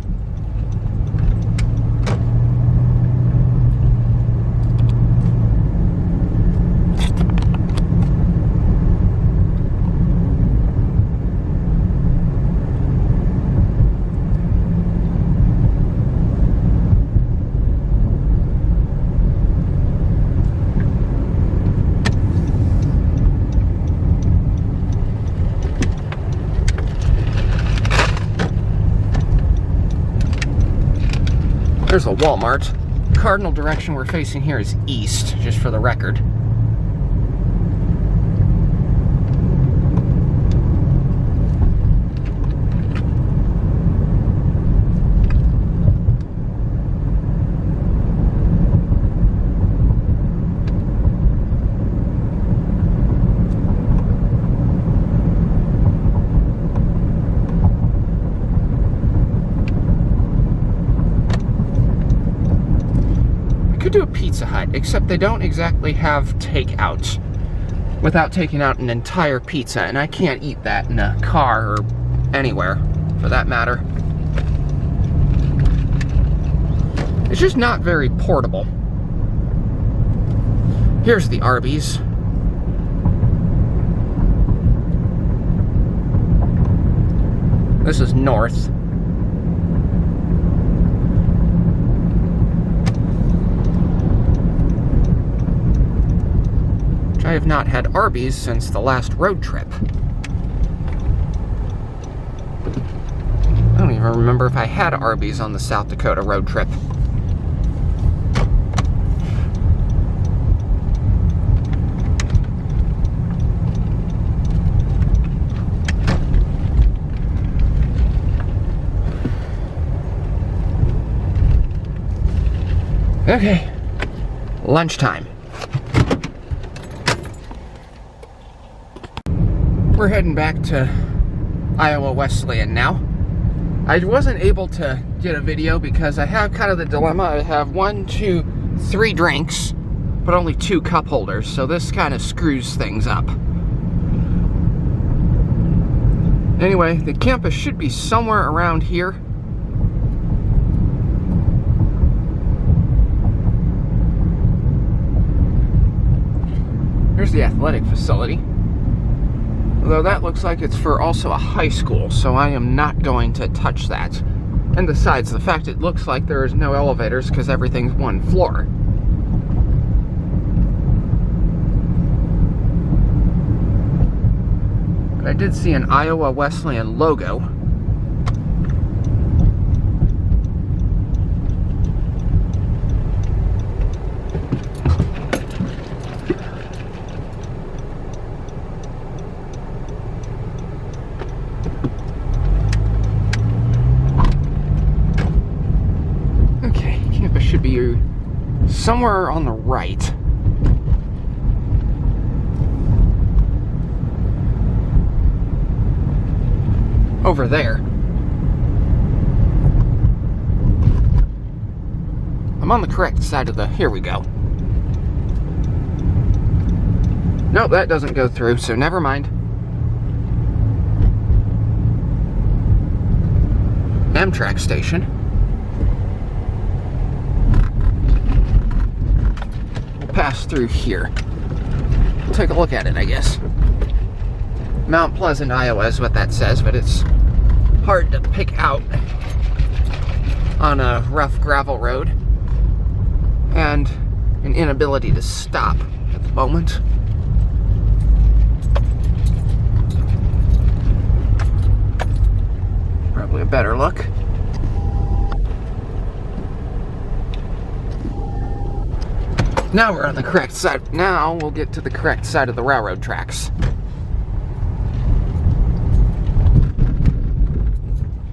S1: There's a Walmart. Cardinal direction we're facing here is east, just for the record. Do a Pizza Hut, except they don't exactly have takeout without taking out an entire pizza, and I can't eat that in a car or anywhere for that matter. It's just not very portable. Here's the Arby's. This is north. I have not had Arby's since the last road trip. I don't even remember if I had Arby's on the South Dakota road trip. Okay, lunchtime. We're heading back to Iowa Wesleyan now. I wasn't able to get a video because I have kind of the dilemma. I have 1, 2, 3 drinks, but only 2 cup holders, so this kind of screws things up. Anyway, the campus should be somewhere around here. Here's the athletic facility. Although that looks like it's for also a high school, so I am not going to touch that. And besides, the fact it looks like there is no elevators because everything's one floor. But I did see an Iowa Wesleyan logo. Should be somewhere on the right. Over there. I'm on the correct side of the... Here we go. Nope, that doesn't go through, so never mind. Amtrak station. Pass through here. Take a look at it, I guess. Mount Pleasant, Iowa is what that says, but it's hard to pick out on a rough gravel road and an inability to stop at the moment. Probably a better look. Now we're on the correct side. Now we'll get to the correct side of the railroad tracks.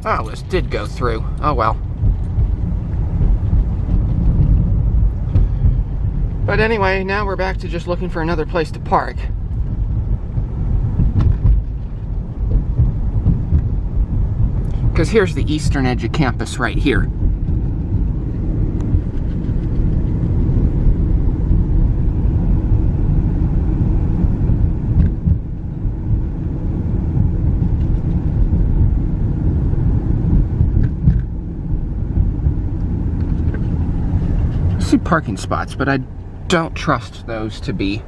S1: Oh, this did go through. Oh well. But anyway, now we're back to just looking for another place to park. Because here's the eastern edge of campus right here. Parking spots, but I don't trust those to be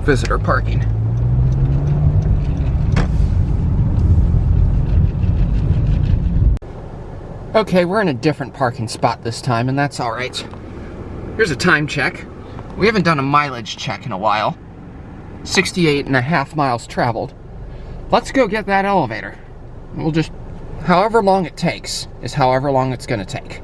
S1: visitor parking. Okay, we're in a different parking spot this time, and that's alright. Here's a time check. We haven't done a mileage check in a while. 68.5 miles traveled. Let's go get that elevator. We'll just, however long it takes, is however long it's gonna take.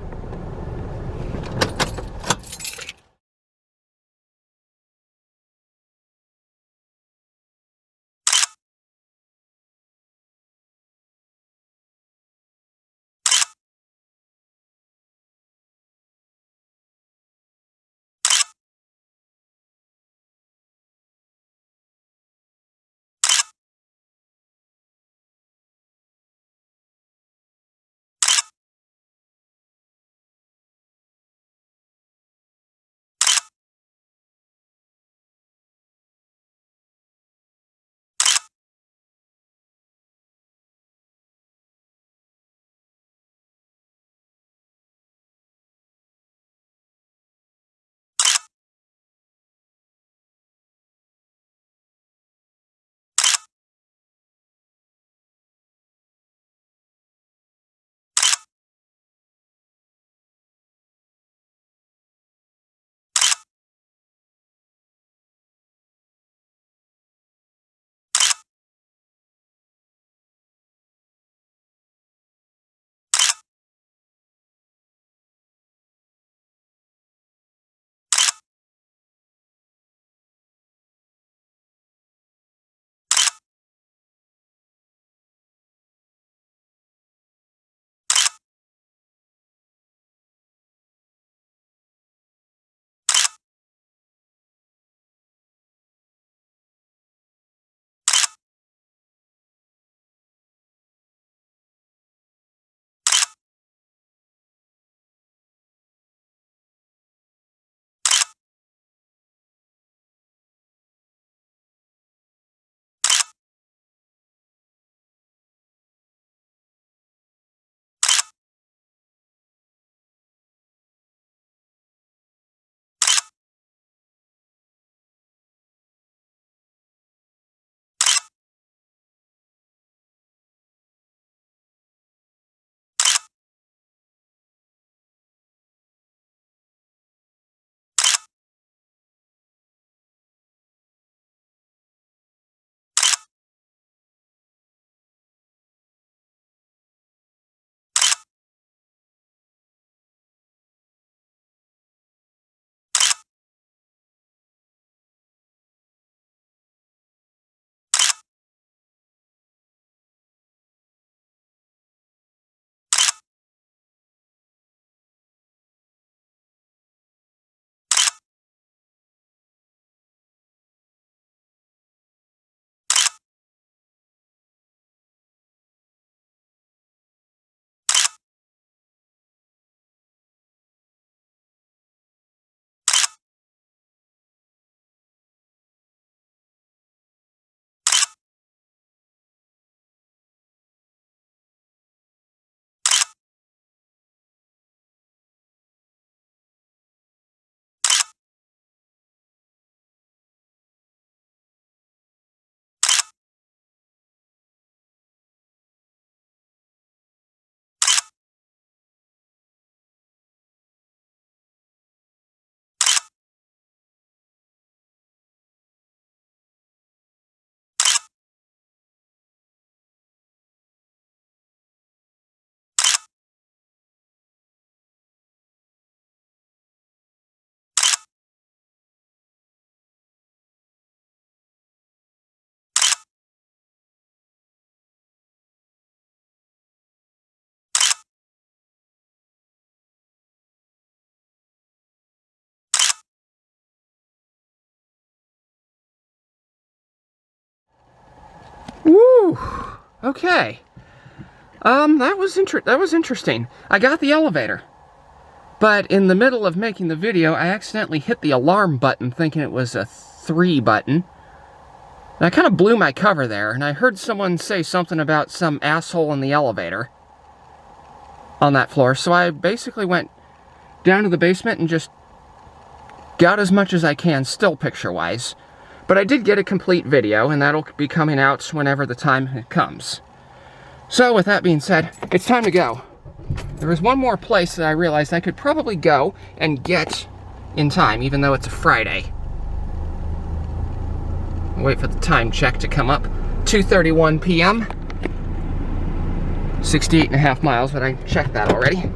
S1: Whew. Okay. That was interesting. I got the elevator. But in the middle of making the video, I accidentally hit the alarm button thinking it was a 3 button. And I kind of blew my cover there, and I heard someone say something about some asshole in the elevator on that floor. So I basically went down to the basement and just got as much as I can, still picture-wise. But I did get a complete video, and that'll be coming out whenever the time comes. So with that being said, it's time to go. There was one more place that I realized I could probably go and get in time, even though it's a Friday. I'll wait for the time check to come up. 2:31 p.m. 68.5 miles, but I checked that already.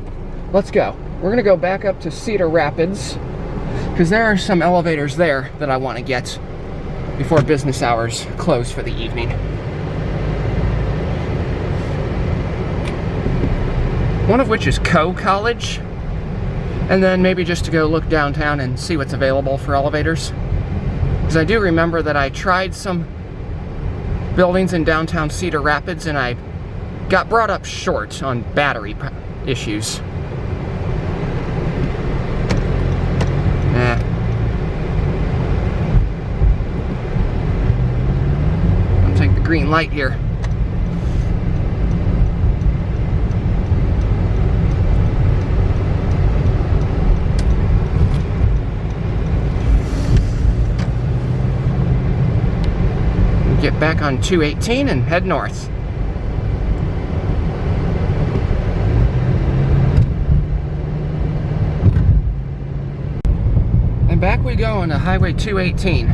S1: Let's go. We're gonna go back up to Cedar Rapids, because there are some elevators there that I want to get before business hours close for the evening. One of which is College, and then maybe just to go look downtown and see what's available for elevators. Because I do remember that I tried some buildings in downtown Cedar Rapids and I got brought up short on battery issues. I'll take the green light here. Get back on 218 and head north. And back we go on to Highway 218.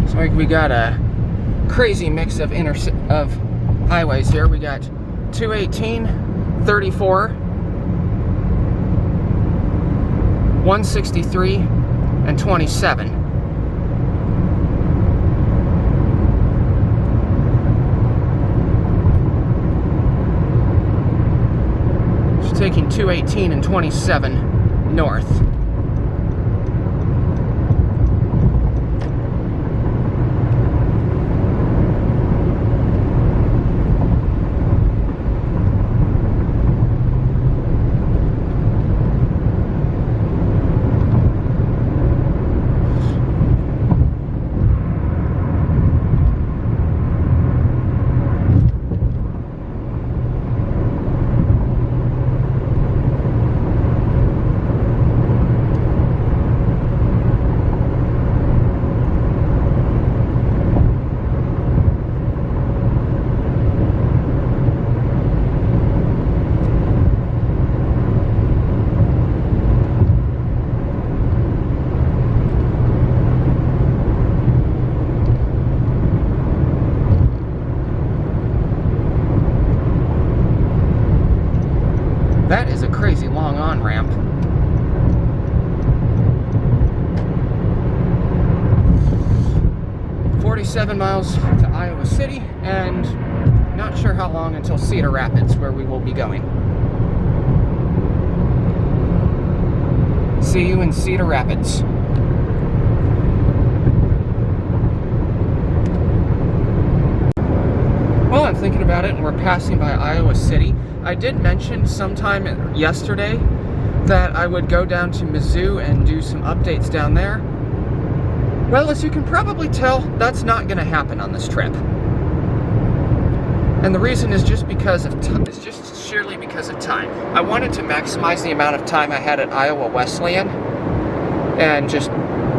S1: So we got a crazy mix of highways here. We got 218, 34, 163, and 27. So taking 218 and 27 north. That is a crazy long on-ramp. "47 miles to Iowa City, and not sure how long until Cedar Rapids, where we will be going. See you in Cedar Rapids. Well, I'm thinking about it, and we're passing by Iowa City. I did mention sometime yesterday that I would go down to Mizzou and do some updates down there. Well, as you can probably tell, that's not going to happen on this trip. And the reason is just because of it's just sheerly because of time. I wanted to maximize the amount of time I had at Iowa Wesleyan and just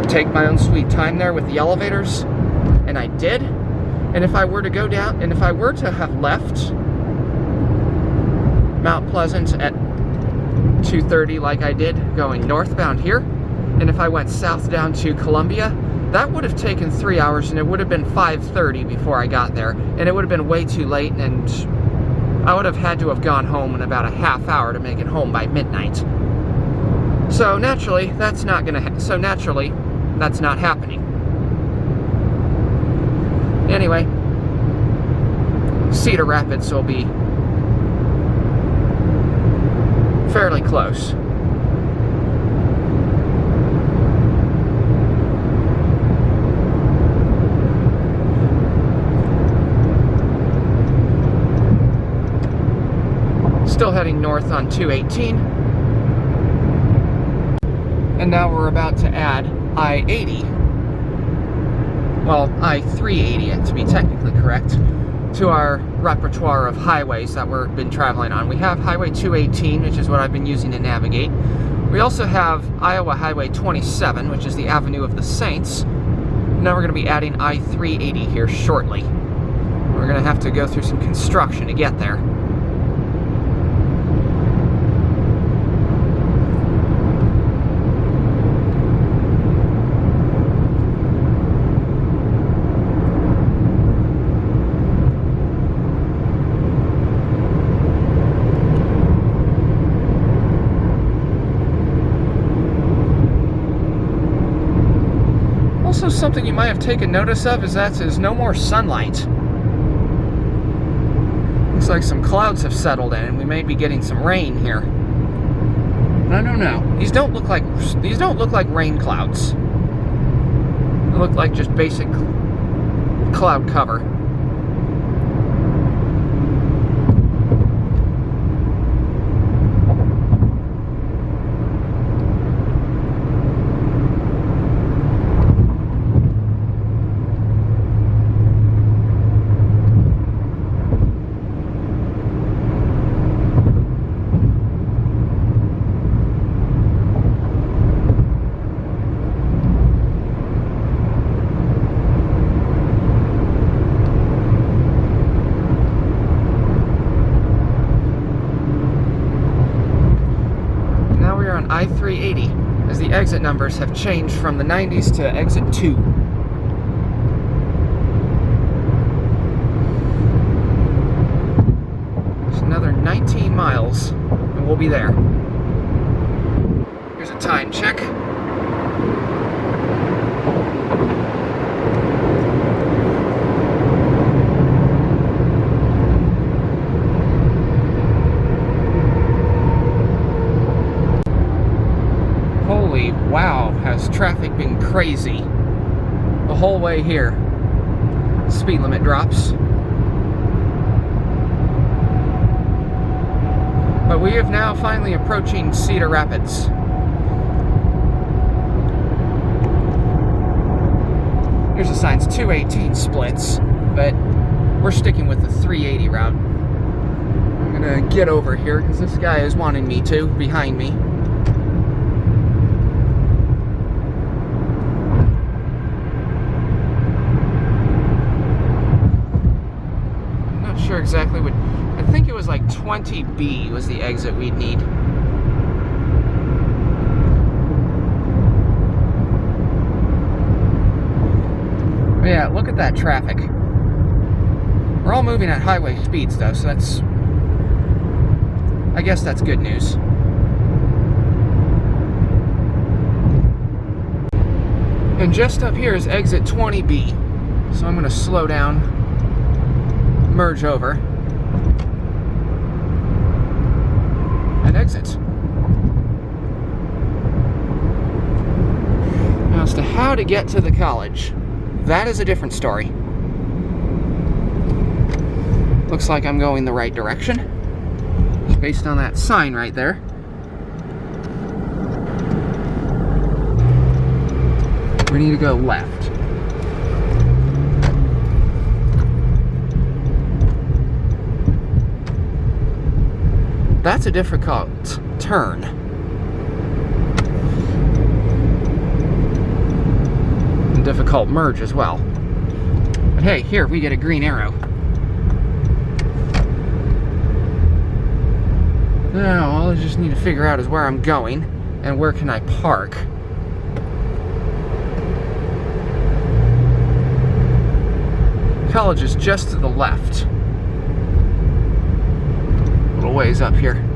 S1: take my own sweet time there with the elevators, and I did. And if I were to go down, and if I were to have left Mount Pleasant at 2:30 like I did going northbound here, and if I went south down to Columbia, that would have taken 3 hours, and it would have been 5:30 before I got there, and it would have been way too late, and I would have had to have gone home in about a half hour to make it home by midnight. So naturally, that's not happening. Anyway, Cedar Rapids will be fairly close. Still heading north on 218. And now we're about to add I-80. Well, I-380 to be technically correct, to our repertoire of highways that we've been traveling on. We have Highway 218, which is what I've been using to navigate. We also have Iowa Highway 27, which is the Avenue of the Saints. Now we're going to be adding I-380 here shortly. We're going to have to go through some construction to get there. Also, something you might have taken notice of is that there's no more sunlight. Looks like some clouds have settled in and we may be getting some rain here. I don't know. These don't look like rain clouds. They look like just basic cloud cover. I-380, as the exit numbers have changed from the 90s to exit 2. Just another 19 miles and we'll be there. Here's a time check. Wow, has traffic been crazy the whole way here. Speed limit drops. But we are now finally approaching Cedar Rapids. Here's the signs, 218 splits, but we're sticking with the 380 route. I'm gonna get over here because this guy is wanting me to, behind me. Exactly what I think it was, like 20B was the exit we'd need. But yeah, look at that traffic. We're all moving at highway speeds though, so I guess that's good news. And just up here is exit 20B. So I'm going to slow down, merge over, and exit. Now, as to how to get to the college, that is a different story. Looks like I'm going the right direction, based on that sign right there. We need to go left. That's a difficult turn. And difficult merge as well. But hey, here we get a green arrow. Now, all I just need to figure out is where I'm going and where can I park. College is just to the left. A little ways up here.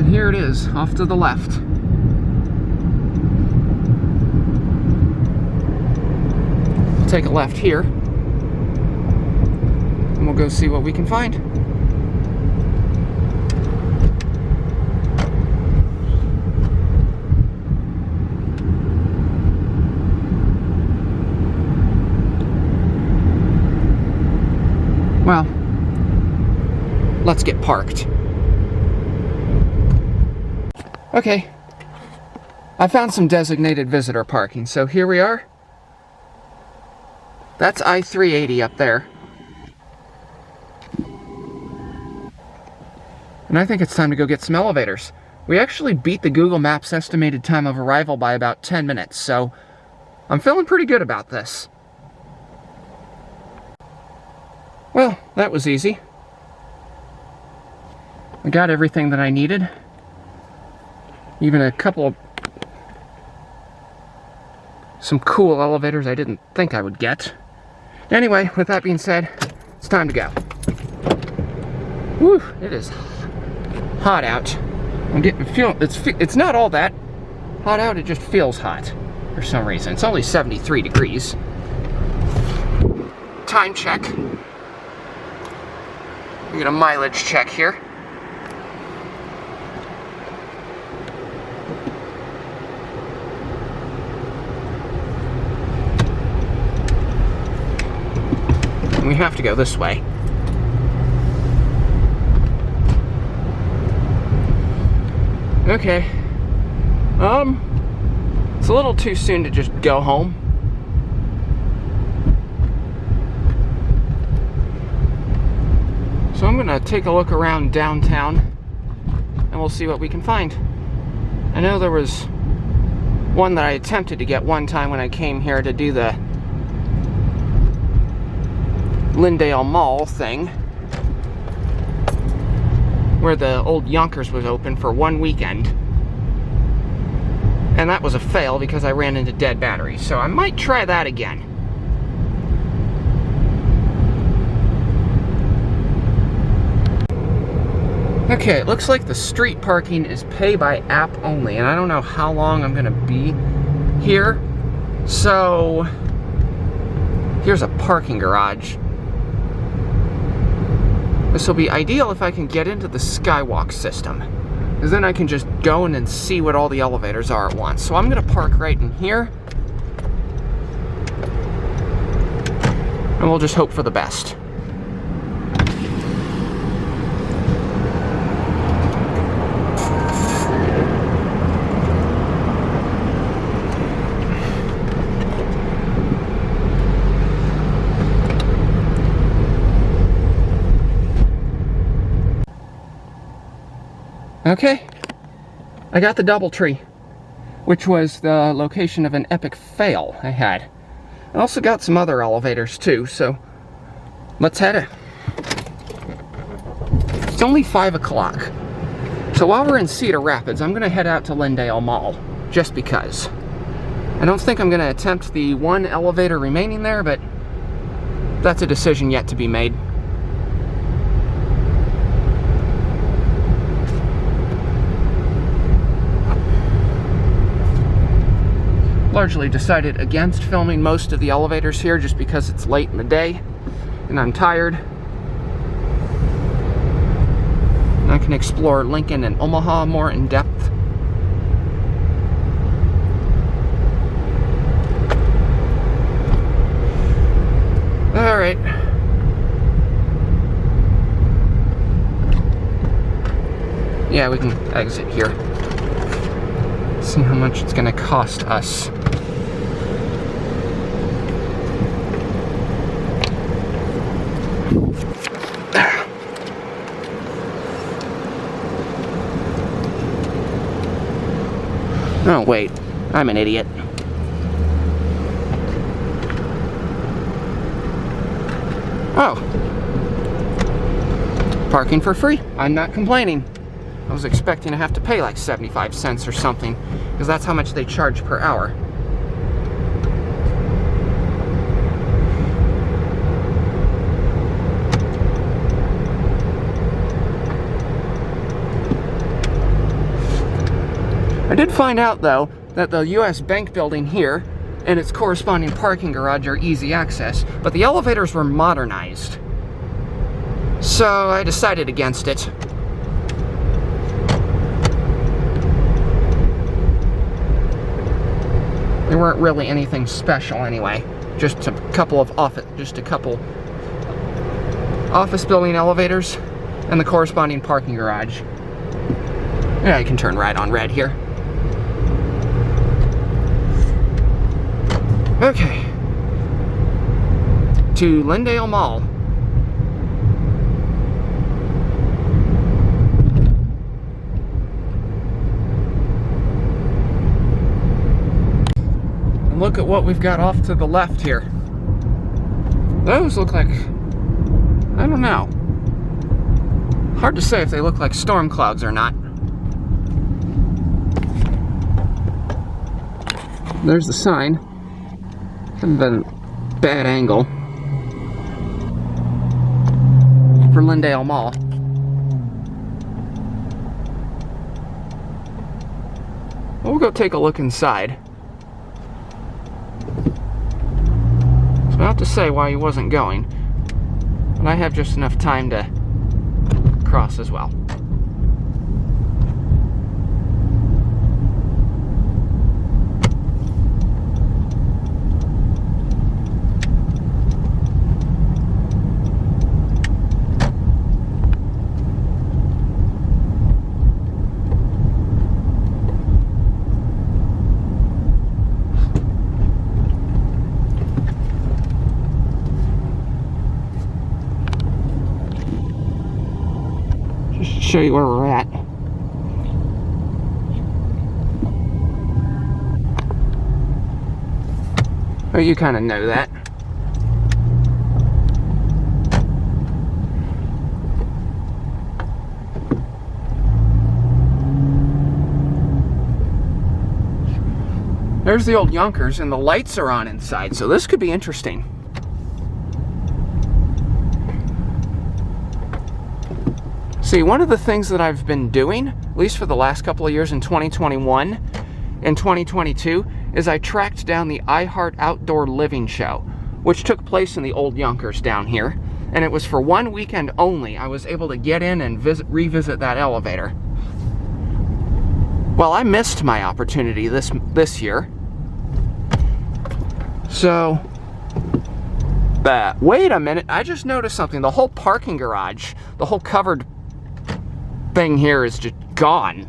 S1: Here it is, off to the left. take a left here, and we'll go see what we can find. Well, let's get parked. Okay, I found some designated visitor parking, so here we are. That's I-380 up there. And I think it's time to go get some elevators. We actually beat the Google Maps estimated time of arrival by about 10 minutes, so I'm feeling pretty good about this. Well, that was easy. I got everything that I needed. Even a couple of some cool elevators I didn't think I would get. Anyway, with that being said, it's time to go. Woo, it is hot out. I'm getting it's not all that hot out, it just feels hot for some reason. It's only 73 degrees. Time check. We get a mileage check here. We have to go this way. Okay. It's a little too soon to just go home. So I'm gonna take a look around downtown and we'll see what we can find. I know there was one that I attempted to get one time when I came here to do the Lindale Mall thing, where the old Younkers was open for one weekend, and that was a fail because I ran into dead batteries, so I might try that again. Okay, it looks like the street parking is pay by app only, and I don't know how long I'm gonna be here, so here's a parking garage. This will be ideal if I can get into the Skywalk system, because then I can just go in and see what all the elevators are at once. So I'm going to park right in here, and we'll just hope for the best. Okay, I got the DoubleTree, which was the location of an epic fail I had. I also got some other elevators too, so let's head in. It's only 5 o'clock. So while we're in Cedar Rapids, I'm gonna head out to Lindale Mall, just because. I don't think I'm gonna attempt the one elevator remaining there, but that's a decision yet to be made. Largely decided against filming most of the elevators here just because it's late in the day and I'm tired. And I can explore Lincoln and Omaha more in depth. Alright. Yeah, we can exit here. See how much it's gonna cost us. Oh wait, I'm an idiot. Oh. Parking for free. I'm not complaining. I was expecting to have to pay like 75 cents or something, because that's how much they charge per hour. I did find out though that the US Bank building here and its corresponding parking garage are easy access, but the elevators were modernized. So I decided against it. They weren't really anything special anyway. Just a couple office building elevators and the corresponding parking garage. Yeah, I can turn right on red here. Okay. To Lindale Mall. And look at what we've got off to the left here. Those look like, I don't know. Hard to say if they look like storm clouds or not. There's the sign. Kind of a bad angle for Lindale Mall. We'll go take a look inside. It's not to say why he wasn't going, but I have just enough time to cross as well. Show you where we're at. Oh, you kind of know that. There's the old Younkers, and the lights are on inside, so this could be interesting. See, one of the things that I've been doing, at least for the last couple of years in 2021 and 2022, is I tracked down the I Heart Outdoor Living show, which took place in the old Younkers down here, and it was for one weekend only. I was able to get in and revisit that elevator. Well, I missed my opportunity this year. So, wait a minute, I just noticed something. The whole parking garage, the whole covered thing here is just gone.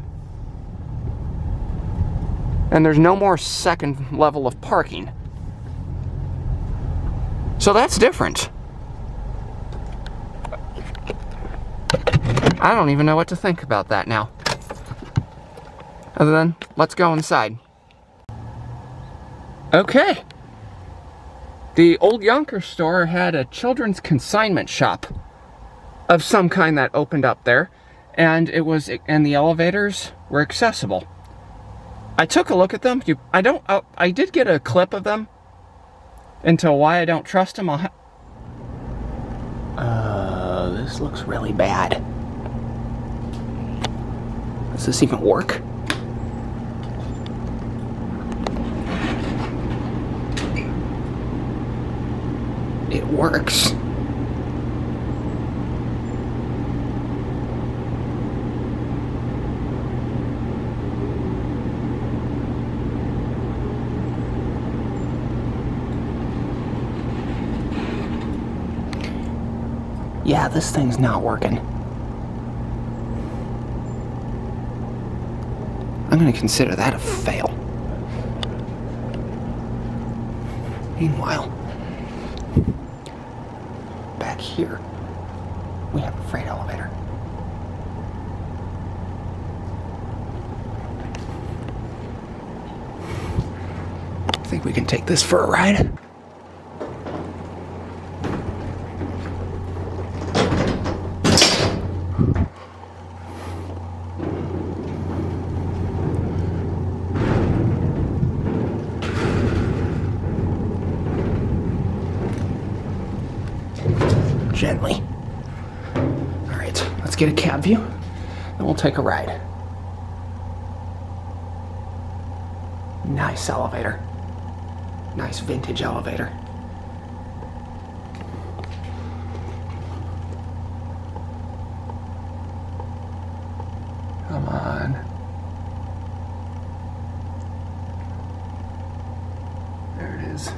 S1: And there's no more second level of parking. So that's different. I don't even know what to think about that now. Other than, let's go inside. Okay. The old Younkers store had a children's consignment shop of some kind that opened up there. And the elevators were accessible. I took a look at them. I did get a clip of them into why I don't trust them. This looks really bad. Does this even work? It works. Yeah, this thing's not working. I'm going to consider that a fail. Meanwhile, back here, we have a freight elevator. I think we can take this for a ride. Gently. Alright, let's get a cab view, and we'll take a ride. Nice elevator. Nice vintage elevator. Come on. There it is.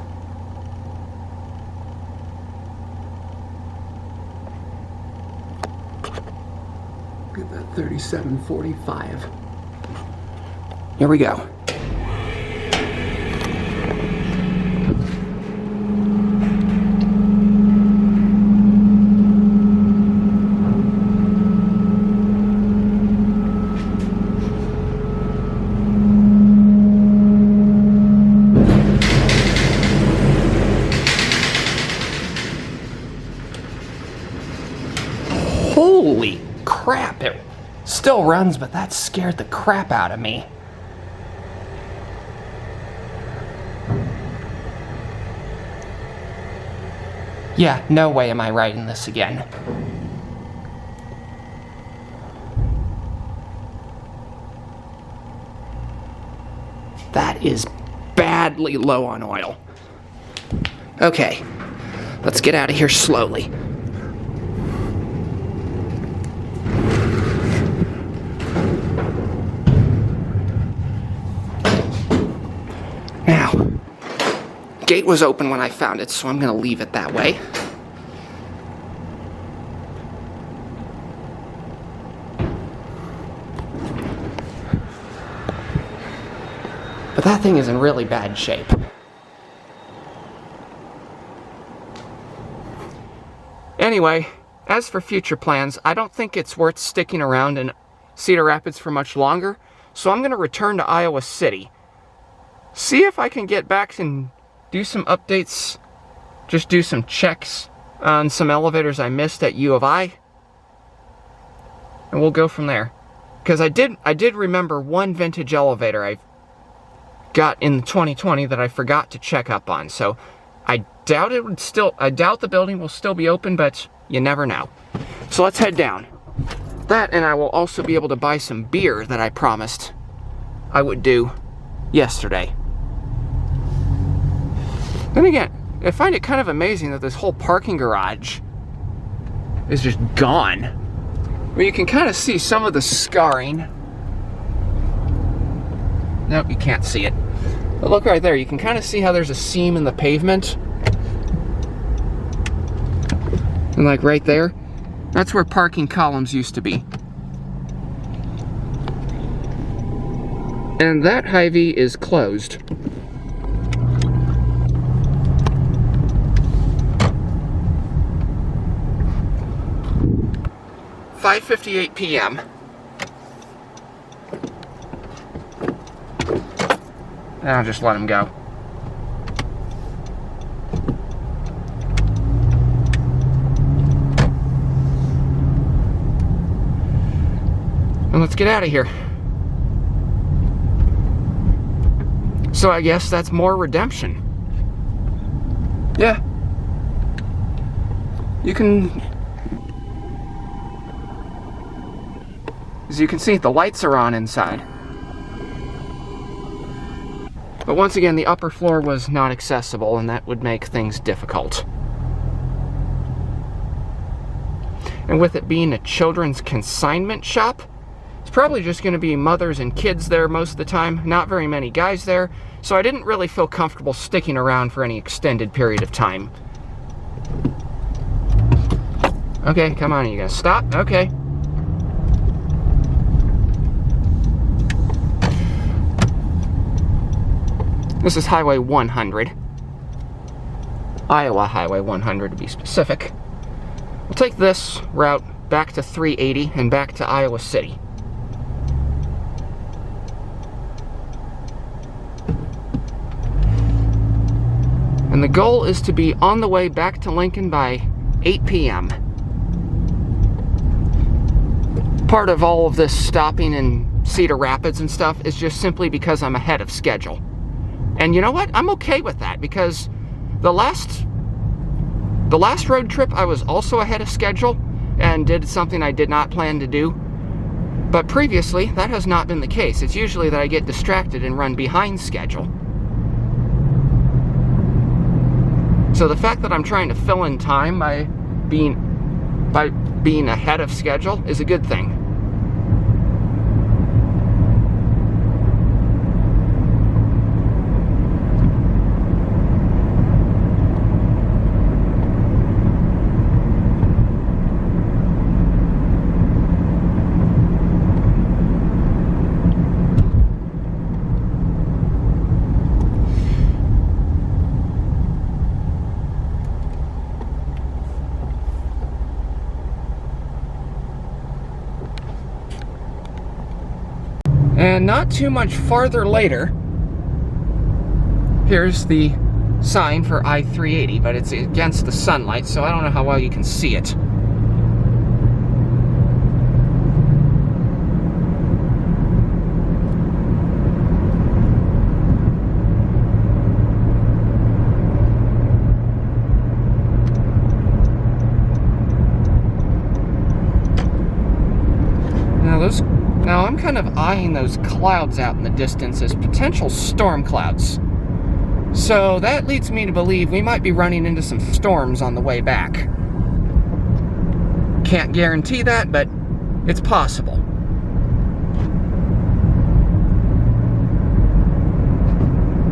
S1: Look at that 3745. Here we go. Holy crap, it still runs, but that scared the crap out of me. Yeah, no way am I riding this again. That is badly low on oil. Okay, let's get out of here slowly. Now, gate was open when I found it, so I'm going to leave it that way. But that thing is in really bad shape. Anyway, as for future plans, I don't think it's worth sticking around in Cedar Rapids for much longer, so I'm going to return to Iowa City. See if I can get back and do some updates, just do some checks on some elevators I missed at U of I, and we'll go from there. Because I did remember one vintage elevator I got in 2020 that I forgot to check up on, so I doubt the building will still be open, but you never know. So let's head down. That, and I will also be able to buy some beer that I promised I would do yesterday. Then again, I find it kind of amazing that this whole parking garage is just gone. Well, you can kind of see some of the scarring. Nope, you can't see it. But look right there, you can kind of see how there's a seam in the pavement. And like right there, that's where parking columns used to be. And that Hy-Vee is closed. $5:58 p.m. I'll just let him go. And let's get out of here. So I guess that's more redemption. Yeah. You can... As you can see, the lights are on inside. But once again, the upper floor was not accessible, and that would make things difficult. And with it being a children's consignment shop, it's probably just going to be mothers and kids there most of the time, not very many guys there, so I didn't really feel comfortable sticking around for any extended period of time. Okay, come on, are you gonna stop? Okay. This is Highway 100. Iowa Highway 100 to be specific. We'll take this route back to 380 and back to Iowa City. And the goal is to be on the way back to Lincoln by 8 p.m. Part of all of this stopping in Cedar Rapids and stuff is just simply because I'm ahead of schedule. And you know what? I'm okay with that, because the last road trip I was also ahead of schedule and did something I did not plan to do. But previously, that has not been the case. It's usually that I get distracted and run behind schedule. So the fact that I'm trying to fill in time by being ahead of schedule is a good thing. And not too much farther later, here's the sign for I-380, but it's against the sunlight, so I don't know how well you can see it. Now I'm kind of eyeing those clouds out in the distance as potential storm clouds. So that leads me to believe we might be running into some storms on the way back. Can't guarantee that, but it's possible.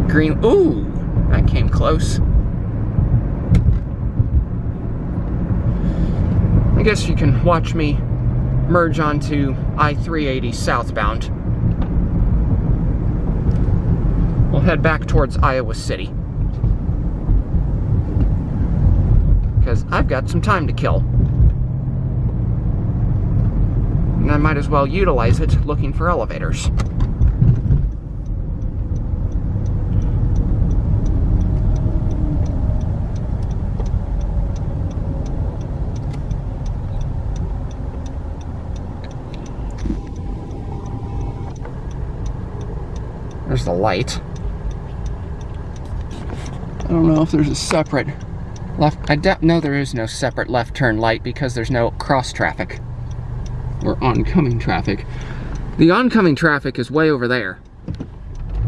S1: Green, ooh, that came close. I guess you can watch me merge onto I-380 southbound. We'll head back towards Iowa City, because I've got some time to kill. And I might as well utilize it looking for elevators. There's the light. I don't know if there's a separate left. No, there is no separate left turn light because there's no cross traffic or oncoming traffic. The oncoming traffic is way over there.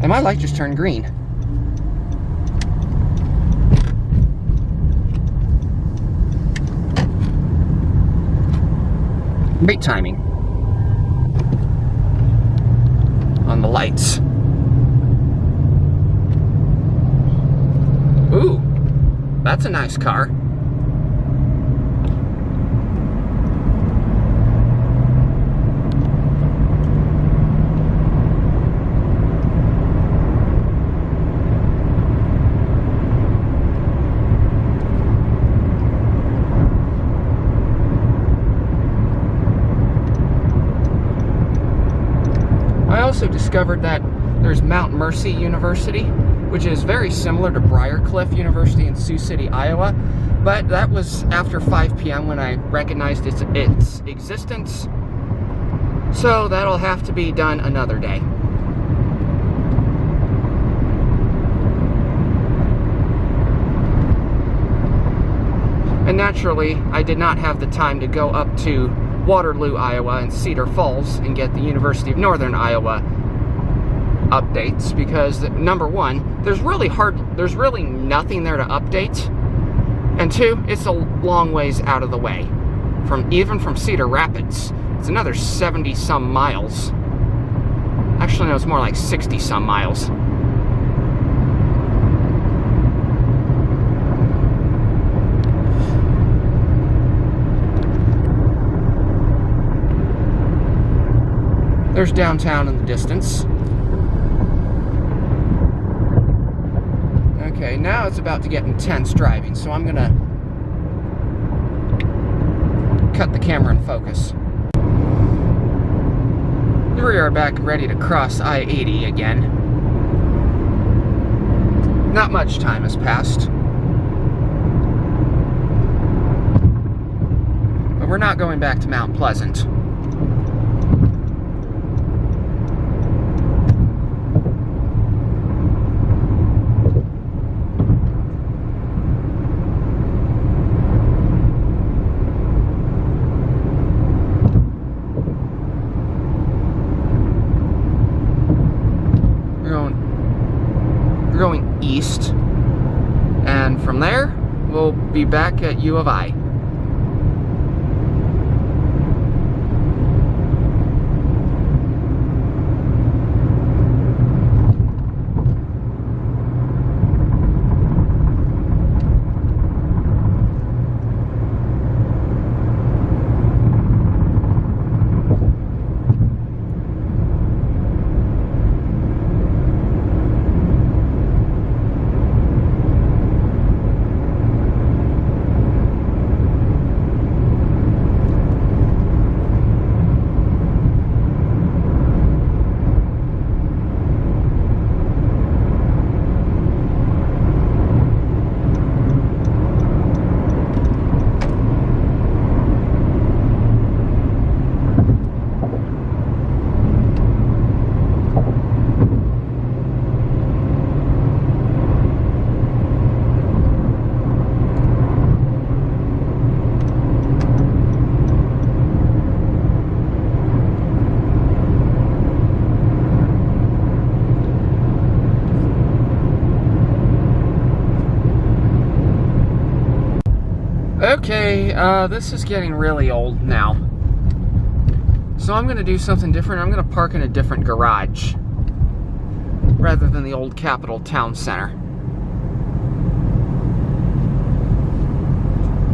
S1: And my light just turned green. Great timing on the lights. Ooh, that's a nice car. I also discovered that there's Mount Mercy University, which is very similar to Briarcliff University in Sioux City, Iowa, but that was after 5 p.m. when I recognized its existence, so that'll have to be done another day. And naturally, I did not have the time to go up to Waterloo, Iowa, and Cedar Falls and get the University of Northern Iowa updates, because number one, there's really nothing there to update, and two, it's a long ways out of the way. Even from Cedar Rapids, it's another 70 some miles. Actually, no, it's more like 60 some miles. There's downtown in the distance. Okay, now it's about to get intense driving, so I'm gonna cut the camera and focus. Here we are back ready to cross I-80 again. Not much time has passed. But we're not going back to Mount Pleasant. Going east, and from there we'll be back at U of I. Okay, this is getting really old now. So I'm going to do something different. I'm going to park in a different garage rather than the old Capitol Town Center.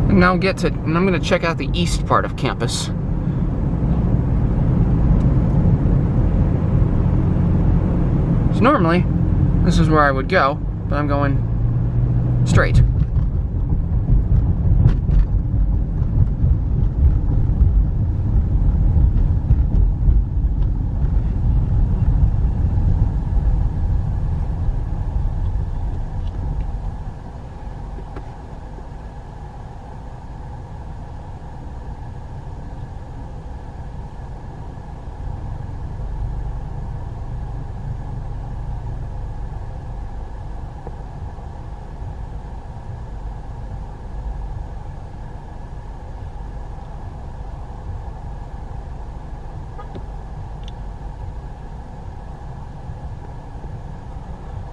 S1: And now I'm going to check out the east part of campus. So normally, this is where I would go, but I'm going straight.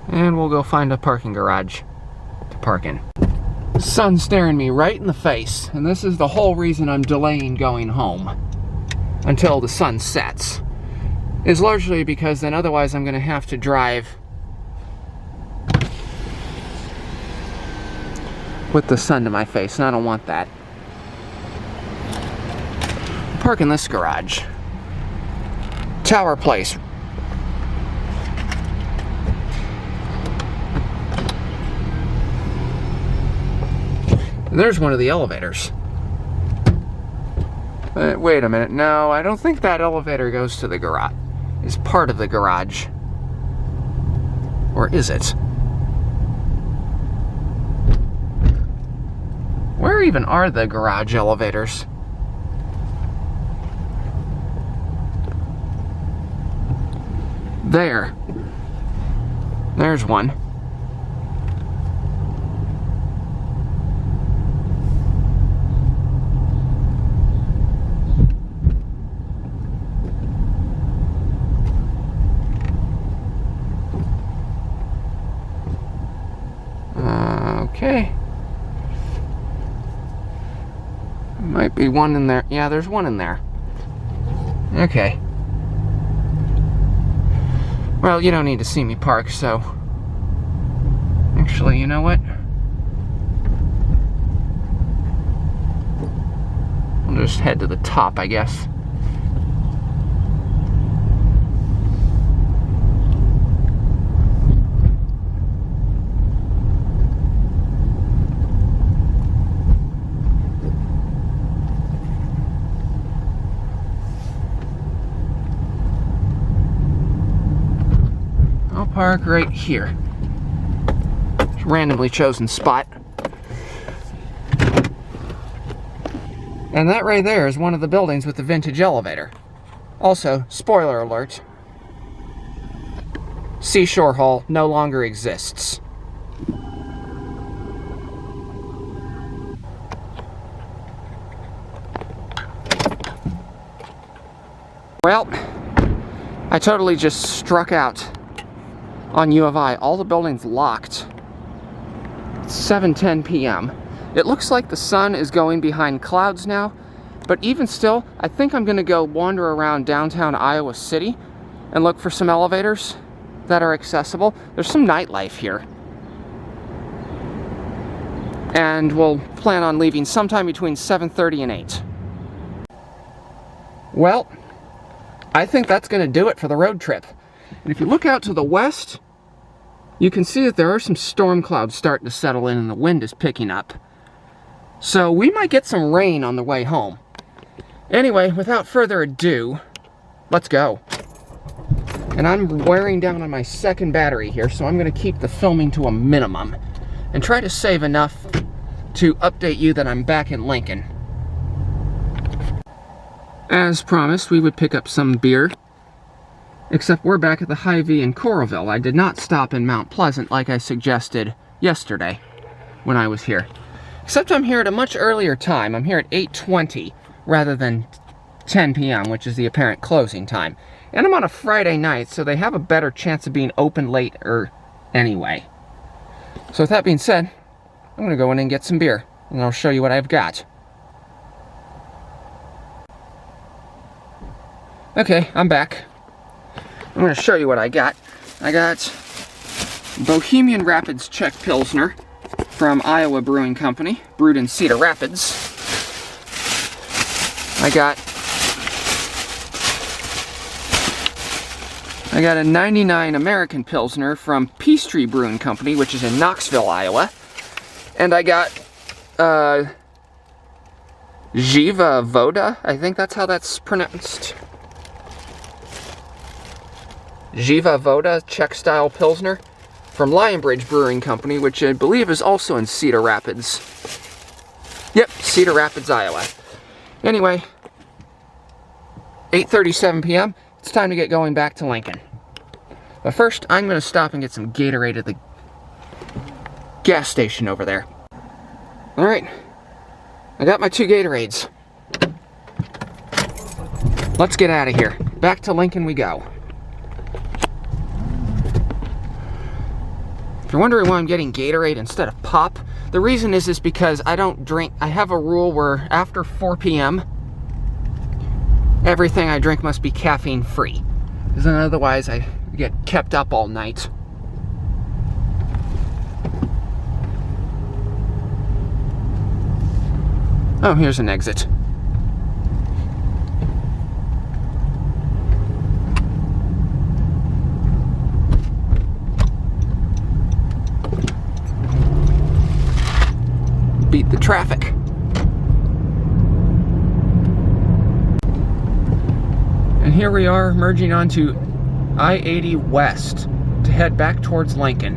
S1: And we'll go find a parking garage to park in. The sun's staring me right in the face, and this is the whole reason I'm delaying going home until the sun sets. Is largely because then otherwise I'm going to have to drive with the sun to my face, and I don't want that. Park in this garage. Tower Place. There's one of the elevators. Wait a minute. No, I don't think that elevator goes to the garage. It's part of the garage. Or is it? Where even are the garage elevators? There. There's one. Okay. Might be one in there. Yeah, there's one in there. Okay. Well, you don't need to see me park, so... Actually, you know what? I'll just head to the top, I guess. Park right here. Randomly chosen spot. And that right there is one of the buildings with the vintage elevator. Also, spoiler alert, Seashore Hall no longer exists. Well, I totally just struck out on U of I. All the buildings locked. It's 7:10 p.m. It looks like the sun is going behind clouds now, but even still, I think I'm going to go wander around downtown Iowa City and look for some elevators that are accessible. There's some nightlife here. And we'll plan on leaving sometime between 7:30 and 8. Well, I think that's going to do it for the road trip. And if you look out to the west, you can see that there are some storm clouds starting to settle in and the wind is picking up. So we might get some rain on the way home. Anyway, without further ado, let's go. And I'm wearing down on my second battery here, so I'm going to keep the filming to a minimum and try to save enough to update you that I'm back in Lincoln. As promised, we would pick up some beer. Except we're back at the Hy-Vee in Coralville. I did not stop in Mount Pleasant like I suggested yesterday when I was here. Except I'm here at a much earlier time. I'm here at 8:20 rather than 10 p.m., which is the apparent closing time. And I'm on a Friday night, so they have a better chance of being open later anyway. So with that being said, I'm going to go in and get some beer, and I'll show you what I've got. Okay, I'm back. I'm going to show you what I got. I got Bohemian Rapids Czech Pilsner from Iowa Brewing Company, brewed in Cedar Rapids. I got a 99 American Pilsner from Peachtree Brewing Company, which is in Knoxville, Iowa. And I got Jiva Voda, I think that's how that's pronounced. Jiva Voda Czech-style Pilsner from Lionbridge Brewing Company, which I believe is also in Cedar Rapids. Yep, Cedar Rapids, Iowa. Anyway, 8:37 p.m., it's time to get going back to Lincoln. But first, I'm going to stop and get some Gatorade at the gas station over there. Alright, I got my 2 Gatorades. Let's get out of here. Back to Lincoln we go. If you're wondering why I'm getting Gatorade instead of pop, the reason is because I don't drink. I have a rule where after 4 p.m., everything I drink must be caffeine free. Because otherwise I get kept up all night. Oh, here's an exit. Beat the traffic. And here we are merging onto I-80 West to head back towards Lincoln.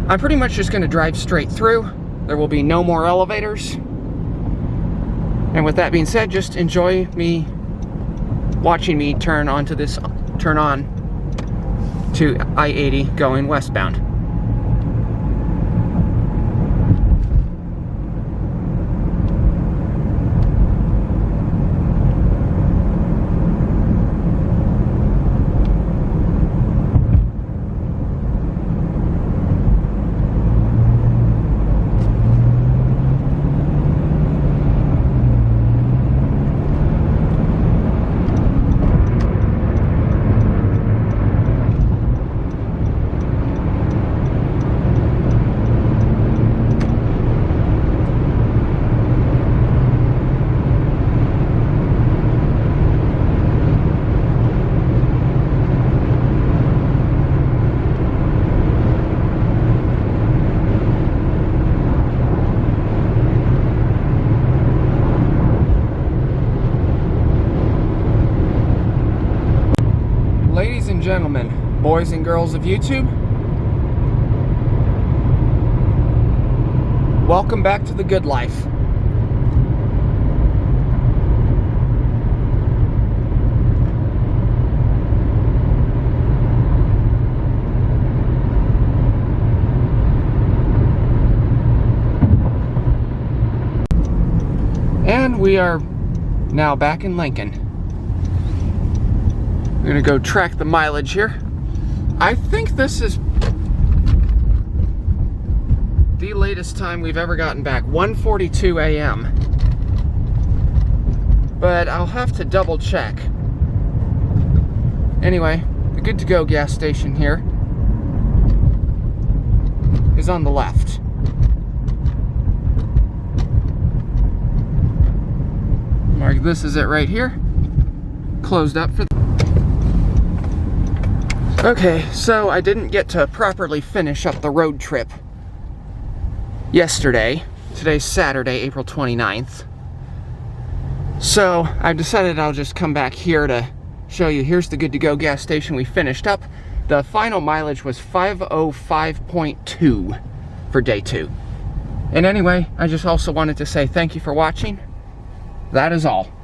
S1: I'm pretty much just going to drive straight through. There will be no more elevators. And with that being said, just enjoy me watching me turn on to I-80 going westbound. Ladies and gentlemen, boys and girls of YouTube, welcome back to the good life. And we are now back in Lincoln. We're gonna go track the mileage here. I think this is the latest time we've ever gotten back, 1:42 a.m. But I'll have to double check. Anyway, the Good To Go gas station here is on the left. Mark, this is it right here. Closed up for Okay, so I didn't get to properly finish up the road trip yesterday. Today's Saturday, April 29th. So I've decided I'll just come back here to show you. Here's the Good To Go gas station we finished up. The final mileage was 505.2 for day 2. And anyway, I just also wanted to say thank you for watching. That is all.